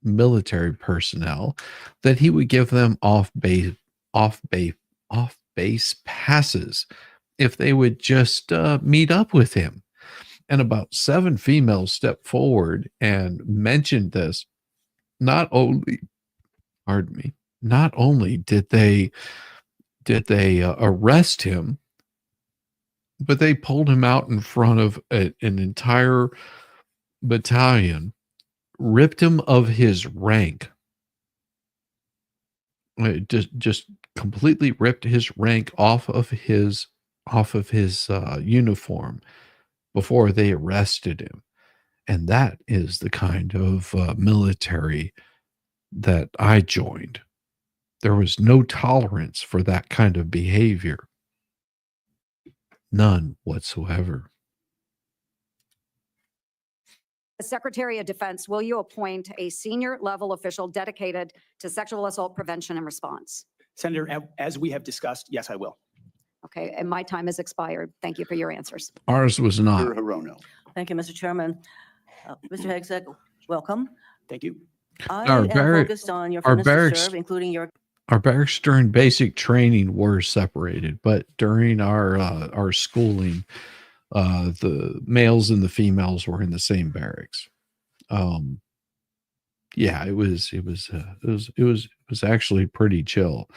military personnel that he would give them off base passes if they would just meet up with him. And about 7 females stepped forward and mentioned this. Not only did they arrest him, but they pulled him out in front of an entire battalion, ripped him of his rank, just completely ripped his rank off of his uniform before they arrested him. And that is the kind of military that I joined. There was no tolerance for that kind of behavior. None whatsoever. Secretary of Defense, will you appoint a senior level official dedicated to sexual assault prevention and response? Senator, as we have discussed, yes, I will. Okay, and my time has expired. Thank you for your answers. Ours was not. Senator Hirono. Thank you, Mr. Chairman. Mr. Hegseth, welcome. Thank you. I Our am barrack- focused on your our fitness to barracks- serve, including your Our barracks during basic training were separated, but during our schooling, the males and the females were in the same barracks. Yeah, it was actually pretty chill.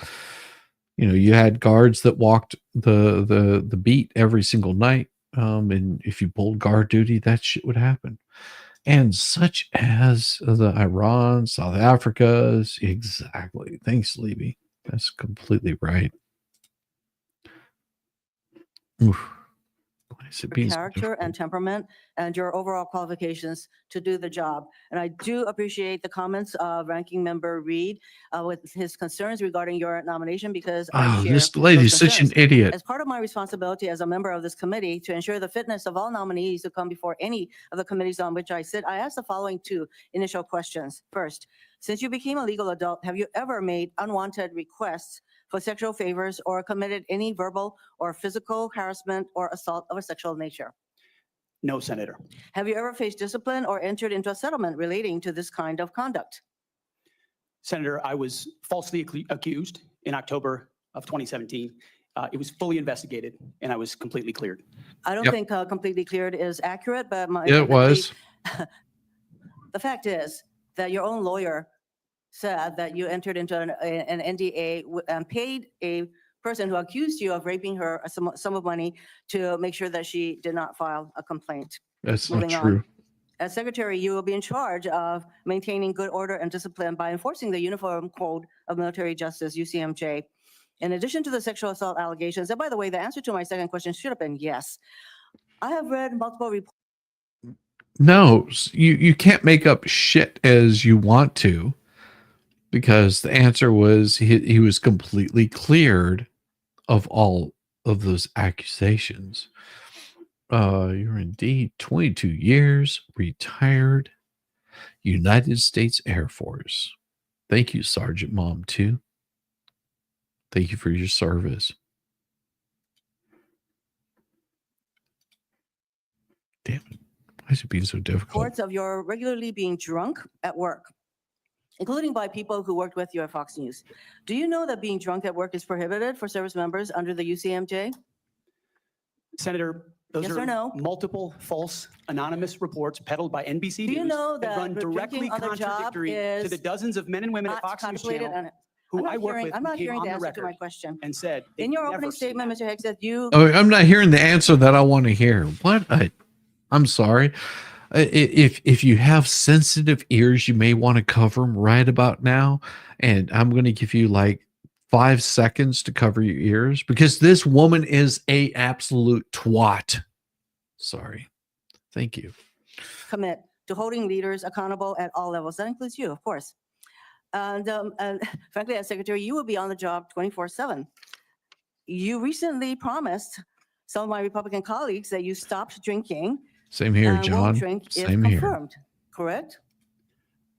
You know, you had guards that walked the beat every single night. And if you pulled guard duty, that shit would happen. And such as the Iran, South Africa's, exactly. Thanks, Levy. That's completely right. Oof. Why is it being so character difficult? and temperament and your overall qualifications to do the job. And I do appreciate the comments of Ranking Member Reed with his concerns regarding your nomination, because I Oh, share this lady's those such an concerns. idiot. As part of my responsibility as a member of this committee to ensure the fitness of all nominees who come before any of the committees on which I sit, I ask the following 2 initial questions. First, since you became a legal adult, have you ever made unwanted requests for sexual favors or committed any verbal or physical harassment or assault of a sexual nature? No, Senator. Have you ever faced discipline or entered into a settlement relating to this kind of conduct? Senator, I was falsely accused in October of 2017. It was fully investigated, and I was completely cleared. I don't Yep. think completely cleared is accurate, but It was. The fact is that your own lawyer said that you entered into an NDA and paid a person who accused you of raping her a sum of money to make sure that she did not file a complaint. That's not Moving on. true. As secretary, you will be in charge of maintaining good order and discipline by enforcing the Uniform Code of Military Justice, UCMJ. In addition to the sexual assault allegations, and by the way, the answer to my second question should have been yes. I have read multiple reports. No, you can't make up shit as you want to, because the answer was he was completely cleared of all of those accusations. You're indeed 22 years, retired, United States Air Force. Thank you, Sergeant Mom, too. Thank you for your service. Damn it. Why is it being so difficult? Reports of your regularly being drunk at work, including by people who worked with you at Fox News. Do you know that being drunk at work is prohibited for service members under the UCMJ? Senator, those Yes are or no? multiple false anonymous reports peddled by NBC Do you News know that run directly drinking on the job contradictory to the is dozens of men and women at not Fox News contemplated Channel on- who I work with I'm who not came hearing on the the answer to my record question. and said In your they've opening never seen statement, that. Mr. Hegseth, you Oh, I'm not hearing the answer that I want to hear. I'm sorry. If you have sensitive ears, you may want to cover them right about now. And I'm going to give you like 5 seconds to cover your ears, because this woman is a absolute twat. Sorry. Thank you. commit to holding leaders accountable at all levels. That includes you, of course. And frankly, as secretary, you will be on the job 24/7. You recently promised some of my Republican colleagues that you stopped drinking. Same here, and won't John. drink if Same here. confirmed, correct?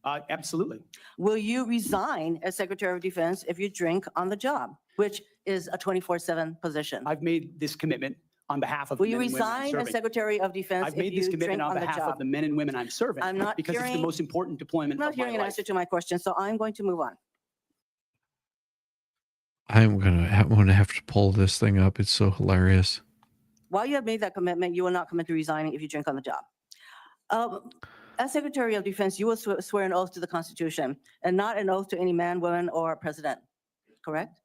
Absolutely. Will you resign as Secretary of Defense if you drink on the job, which is a 24/7 position? I've made this commitment on behalf of Will the you men and women I'm resign as serving. Secretary of Defense I've if made this you commitment drink on on the behalf of job? the men and women I'm serving I'm not because it's the hearing- most important I'm deployment not of my hearing an life. answer to my question, so I'm going to move on. I'm gonna have to pull this thing up. It's so hilarious. While you have made that commitment, you will not commit to resigning if you drink on the job. As Secretary of Defense, you will swear an oath to the Constitution and not an oath to any man, woman, or president, correct?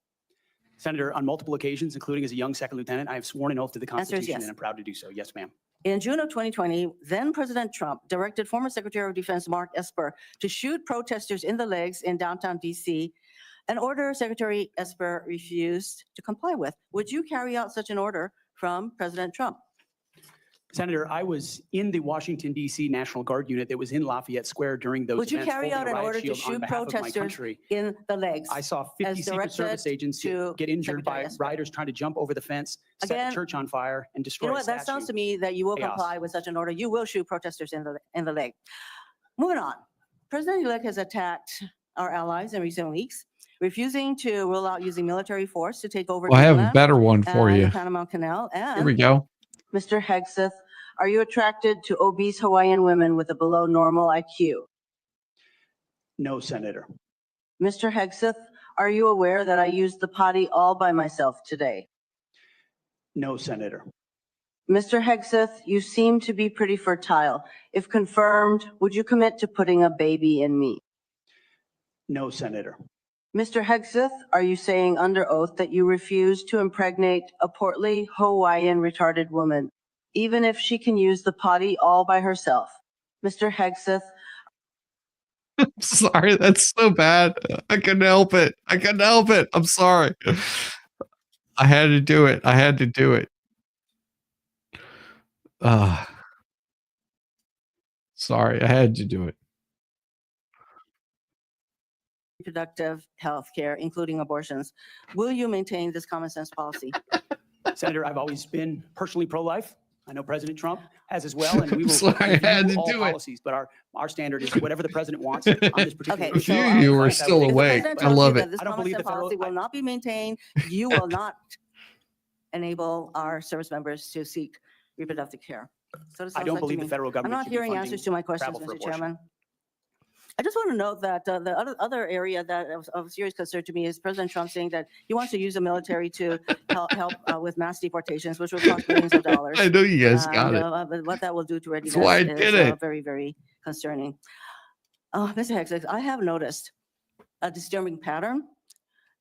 Senator, on multiple occasions, including as a young second lieutenant, I have sworn an oath to the Answer is Constitution yes. and I'm proud to do so. Yes, ma'am. In June of 2020, then President Trump directed former Secretary of Defense Mark Esper to shoot protesters in the legs in downtown DC, an order Secretary Esper refused to comply with. Would you carry out such an order from President Trump? Senator, I was in the Washington, D.C. National Guard unit that was in Lafayette Square during those Would you events, carry holding out a an riot order to shield on shoot behalf of my protesters country. in the legs? I saw 50 as Secret Service directed agents to get injured by Secretary Esper? rioters trying to jump over the fence, set Again, the church on fire, and You destroy know a what, that sounds statue. to me that you will Chaos. comply with such an order. You will shoot protesters in the leg. Moving on. President-elect has attacked our allies in recent weeks, refusing to rule out using military force to take over Well, I have a Greenland better one for and you. the Panama Canal. Here we And go. Mr. Hegseth, are you attracted to obese Hawaiian women with a below normal IQ? No, Senator. Mr. Hegseth, are you aware that I used the potty all by myself today? No, Senator. Mr. Hegseth, you seem to be pretty fertile. If confirmed, would you commit to putting a baby in me? No, Senator. Mr. Hegseth, are you saying under oath that you refuse to impregnate a portly Hawaiian retarded woman, even if she can use the potty all by herself? Mr. Hegseth, Sorry, that's so bad. I couldn't help it. I couldn't help it. I'm sorry. I had to do it. I had to do it. Sorry, I had to do it. reproductive health care, including abortions. Will you maintain this common sense policy? Senator, I've always been personally pro-life. I know President Trump has as well, and we will Sorry, I had review to all do it. policies, but our standard is whatever the president wants on this particular Okay, issue. If you were I still would- awake, President I tells you love that it. This I don't common believe sense the federal- policy will not be maintained. You will not enable our service members to seek reproductive care. So it I sounds don't like to believe the me. federal I'm government not should be hearing funding answers to my questions, travel for Mr. abortion. Chairman. I just want to note that the other area that of serious concern to me is President Trump saying that he wants to use the military to help with mass deportations, which will cost millions of dollars. I know you guys got it. But what that will do to readiness why I is did it. very, very concerning. Mr. Hegseth, I have noticed a disturbing pattern.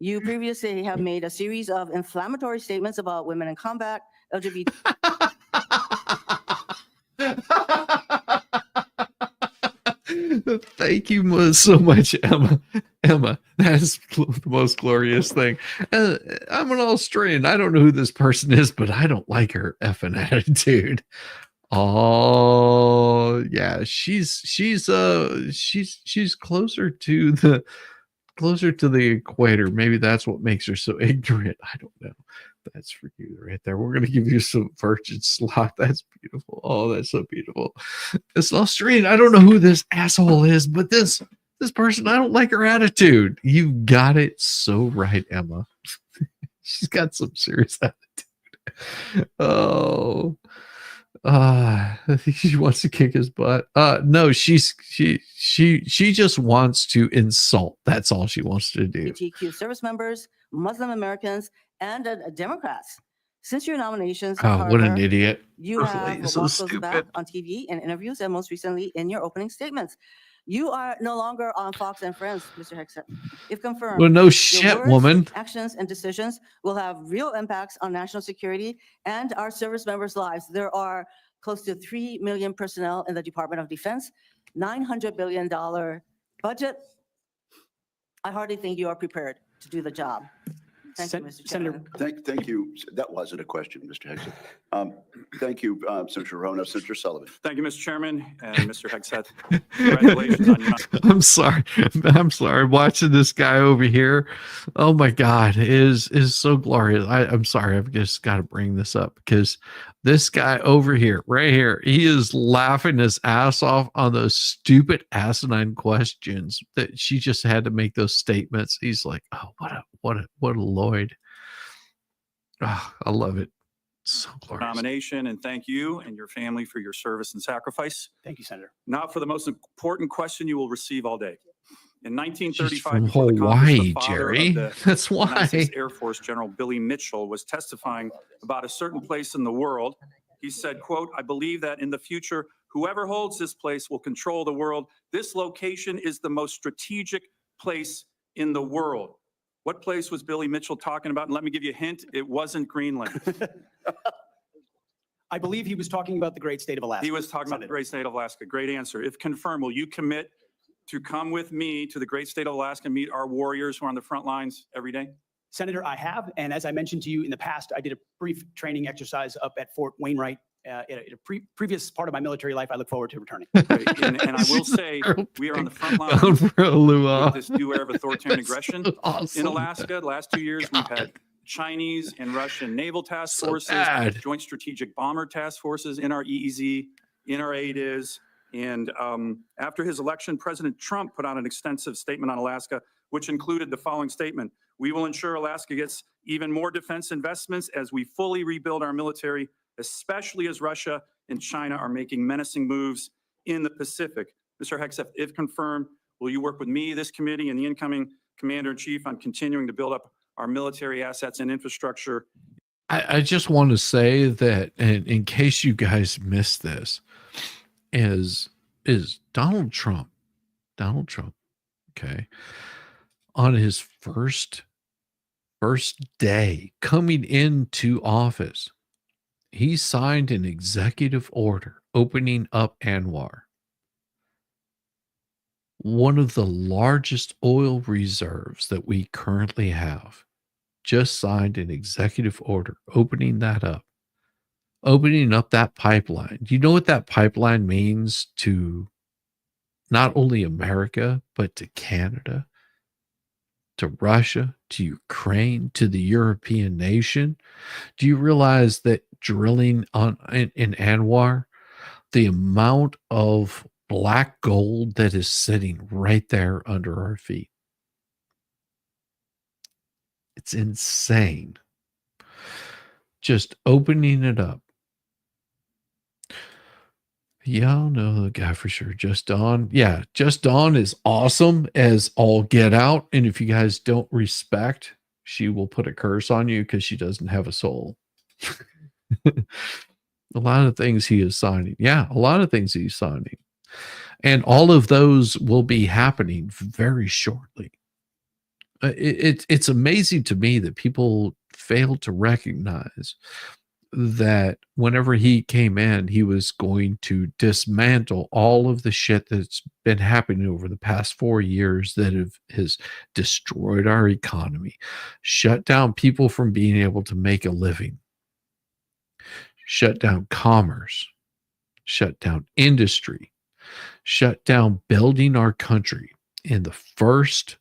You previously have made a series of inflammatory statements about women in combat, LGBT. Thank you so much, Emma. Emma, that's the most glorious thing. I'm an Australian. I don't know who this person is, but I don't like her effing attitude. Oh yeah, she's closer to the equator. Maybe that's what makes her so ignorant. I don't know. That's for you right there. We're gonna give you some virgin slot. That's beautiful. Oh, that's so beautiful. It's Australian. I don't know who this asshole is, but this person, I don't like her attitude. You got it so right, Emma. She's got some serious attitude. Oh. I think she wants to kick his butt. No, she just wants to insult. That's all she wants to do. LGBTQ service members, Muslim Americans, and Democrats. Since your nominations, Oh, what an Carter, idiot. you Really, have so walked those back stupid. on TV and interviews, and most recently in your opening statements. You are no longer on Fox and Friends, Mr. Hegseth. If confirmed, Well, no your shit, words, woman. actions, and decisions will have real impacts on national security and our service members' lives. There are close to 3 million personnel in the Department of Defense, $900 billion budget. I hardly think you are prepared to do the job. Thank you, Mr. Senator, Chairman. Thank you. That wasn't a question, Mr. Hegseth. Thank you, Senator Rona. Senator Sullivan. Thank you, Mr. Chairman and Mr. Hegseth. Congratulations on your. I'm sorry. I'm sorry. Watching this guy over here. Oh my God, is so glorious. I'm sorry. I've just got to bring this up because this guy over here, right here, he is laughing his ass off on those stupid asinine questions that she just had to make those statements. He's like, oh, what a Lloyd. Oh, I love it. So glorious. Nomination, and thank you and your family for your service and sacrifice. Thank you, Senator. Now for the most important question you will receive all day. In She's 1935, from before the Congress, Hawaii, the father Jerry. of the That's United why. States Air Force General Billy Mitchell was testifying about a certain place in the world. He said, quote, "I believe that in the future, whoever holds this place will control the world. This location is the most strategic place in the world." What place was Billy Mitchell talking about? And let me give you a hint. It wasn't Greenland. I believe he was talking about the great state of Alaska. He was talking about the great state of Alaska. Great answer. If confirmed, will you commit to come with me to the great state of Alaska and meet our warriors who are on the front lines every day? Senator, I have, and as I mentioned to you in the past, I did a brief training exercise up at Fort Wainwright in a previous part of my military life. I look forward to returning. And I will say, we are on the front lines with this new era of authoritarian aggression awesome. in Alaska. The last 2 years, we've had Chinese and Russian naval task forces, bad. joint strategic bomber task forces in our EEZ, in our ADIZ. And after his election, President Trump put out an extensive statement on Alaska, which included the following statement: "We will ensure Alaska gets even more defense investments as we fully rebuild our military, especially as Russia and China are making menacing moves in the Pacific." Mr. Hegseth, if confirmed, will you work with me, this committee, and the incoming Commander-in-Chief on continuing to build up our military assets and infrastructure? I just want to say that, and in case you guys missed this, is Donald Trump, okay, on his first day coming into office, he signed an executive order opening up ANWR, one of the largest oil reserves that we currently have. Just signed an executive order opening that up, opening up that pipeline. Do you know what that pipeline means to not only America, but to Canada, to Russia, to Ukraine, to the European nation? Do you realize that drilling in ANWR, the amount of black gold that is sitting right there under our feet? It's insane. Just opening it up. Yeah, I'll know the guy for sure. Just Dawn. Yeah, Just Dawn is awesome as all get out. And if you guys don't respect, she will put a curse on you because she doesn't have a soul. A lot of things he is signing. Yeah, a lot of things he's signing. And all of those will be happening very shortly. It's amazing to me that people fail to recognize that whenever he came in, he was going to dismantle all of the shit that's been happening over the past 4 years that has destroyed our economy, shut down people from being able to make a living, shut down commerce, shut down industry, shut down building our country. In the first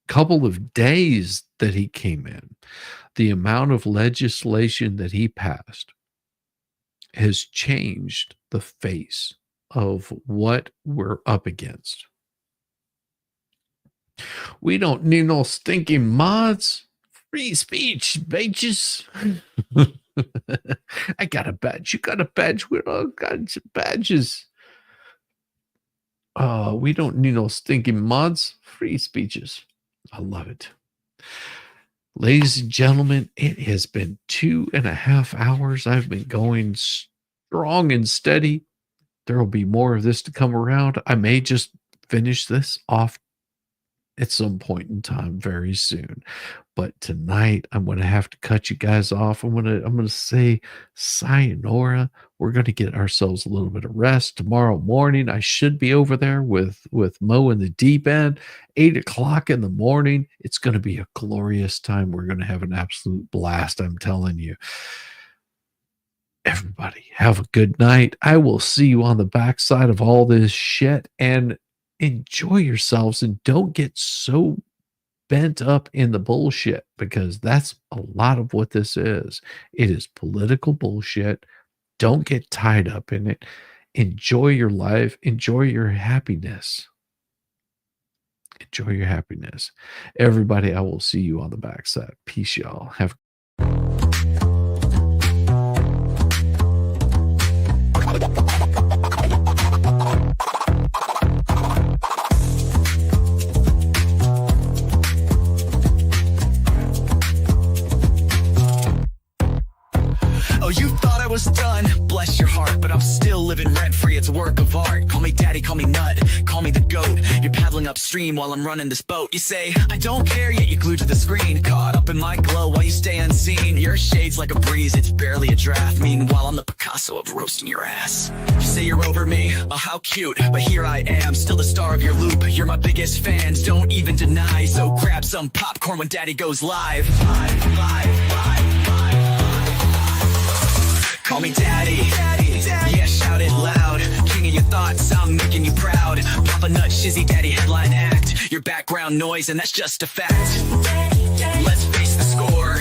couple of days that he came in, the amount of legislation that he passed has changed the face of what we're up against. We don't need no stinking mods. Free speech, bitches. I got a badge. You got a badge. We all got badges. We don't need no stinking mods. Free speeches. I love it. Ladies and gentlemen, it has been 2.5 hours. I've been going strong and steady. There will be more of this to come around. I may just finish this off at some point in time very soon. But tonight I'm going to have to cut you guys off. I'm going to say sayonara. We're going to get ourselves a little bit of rest. Tomorrow morning I should be over there with Mo in the deep end, 8 o'clock in the morning. It's going to be a glorious time. We're going to have an absolute blast, I'm telling you. Everybody have a good night. I will see you on the backside of all this shit, and enjoy yourselves, and don't get so bent up in the bullshit, because that's a lot of what this is. It is political bullshit. Don't get tied up in it. Enjoy your life. Enjoy your happiness. Enjoy your happiness. Everybody, I will see you on the backside. Peace, y'all. Have Oh, you thought I was done, bless your heart, but I'm still living rent-free, it's a work of art. Call me daddy, call me nut, call me the goat. You're paddling upstream while I'm running this boat. You say, I don't care, yet you're glued to the screen. Caught up in my glow while you stay unseen. Your shade's like a breeze, it's barely a draft. Meanwhile, I'm the Picasso of roasting your ass. You say you're over me, oh how cute, but here I am, still the star of your loop. You're my biggest fans, don't even deny, so grab some popcorn when daddy goes live. Call me daddy, yeah, shout it loud. King of your thoughts, I'm making you proud. Papa Nut, Shizzy Daddy, headline act. Your background noise, and that's just a fact. Let's face the score.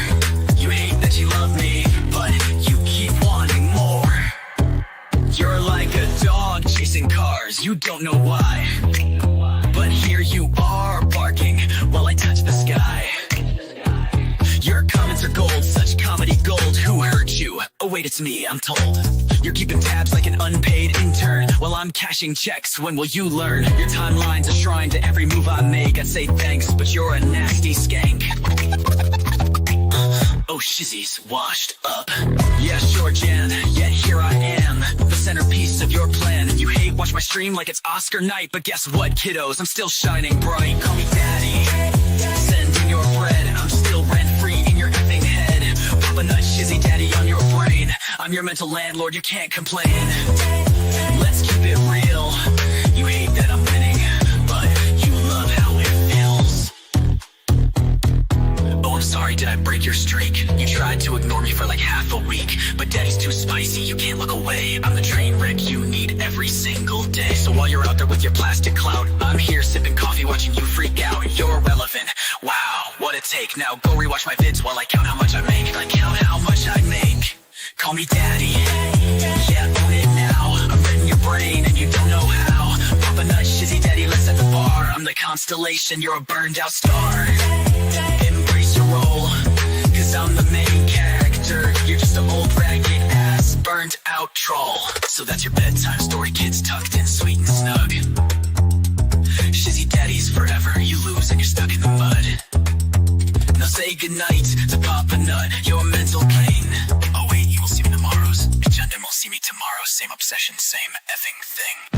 You hate that you love me, but you keep wanting more. You're like a dog chasing cars, you don't know why. But here you are, barking while I touch the sky. Your comments are gold, such comedy gold. Who hurt you? Oh wait, it's me, I'm told. You're keeping tabs like an unpaid intern while I'm cashing checks. When will you learn? Your timeline's a shrine to every move I make. I'd say thanks, but you're a nasty skank. Oh, Shizzy's washed up. Yeah, sure, Jan, yet here I am, the centerpiece of your plan. You hate watch my stream like it's Oscar night, but guess what, kiddos? I'm still shining bright. Call me daddy. Send in your bread, I'm still rent-free in your effing head. Papa Nut, Shizzy Daddy on your brain. I'm your mental landlord, you can't complain. Let's keep it real. You hate that I'm winning, but you love how it feels. Oh, I'm sorry, did I break your streak? You tried to ignore me for like half a week, but daddy's too spicy, you can't look away. I'm the train wreck you need every single day. So while you're out there with your plastic clout, I'm here sipping coffee watching you freak out. You're relevant, wow, what a take. Now go rewatch my vids while I count how much I make. I count how much I make. Call me daddy, yeah, own it now. I'm reading your brain and you don't know how. Papa Nut, Shizzy Daddy, let's set the bar. I'm the constellation, you're a burned out star. Embrace your role, cause I'm the main character. You're just an old ragged ass, burned out troll. So that's your bedtime story, kids tucked in sweet and snug. Shizzy Daddy's forever, you lose and you're stuck in the mud. Now say goodnight to Papa Nut, your mental pain. Oh wait, you will see me tomorrow's agenda, will see me tomorrow. Same obsession, same effing thing.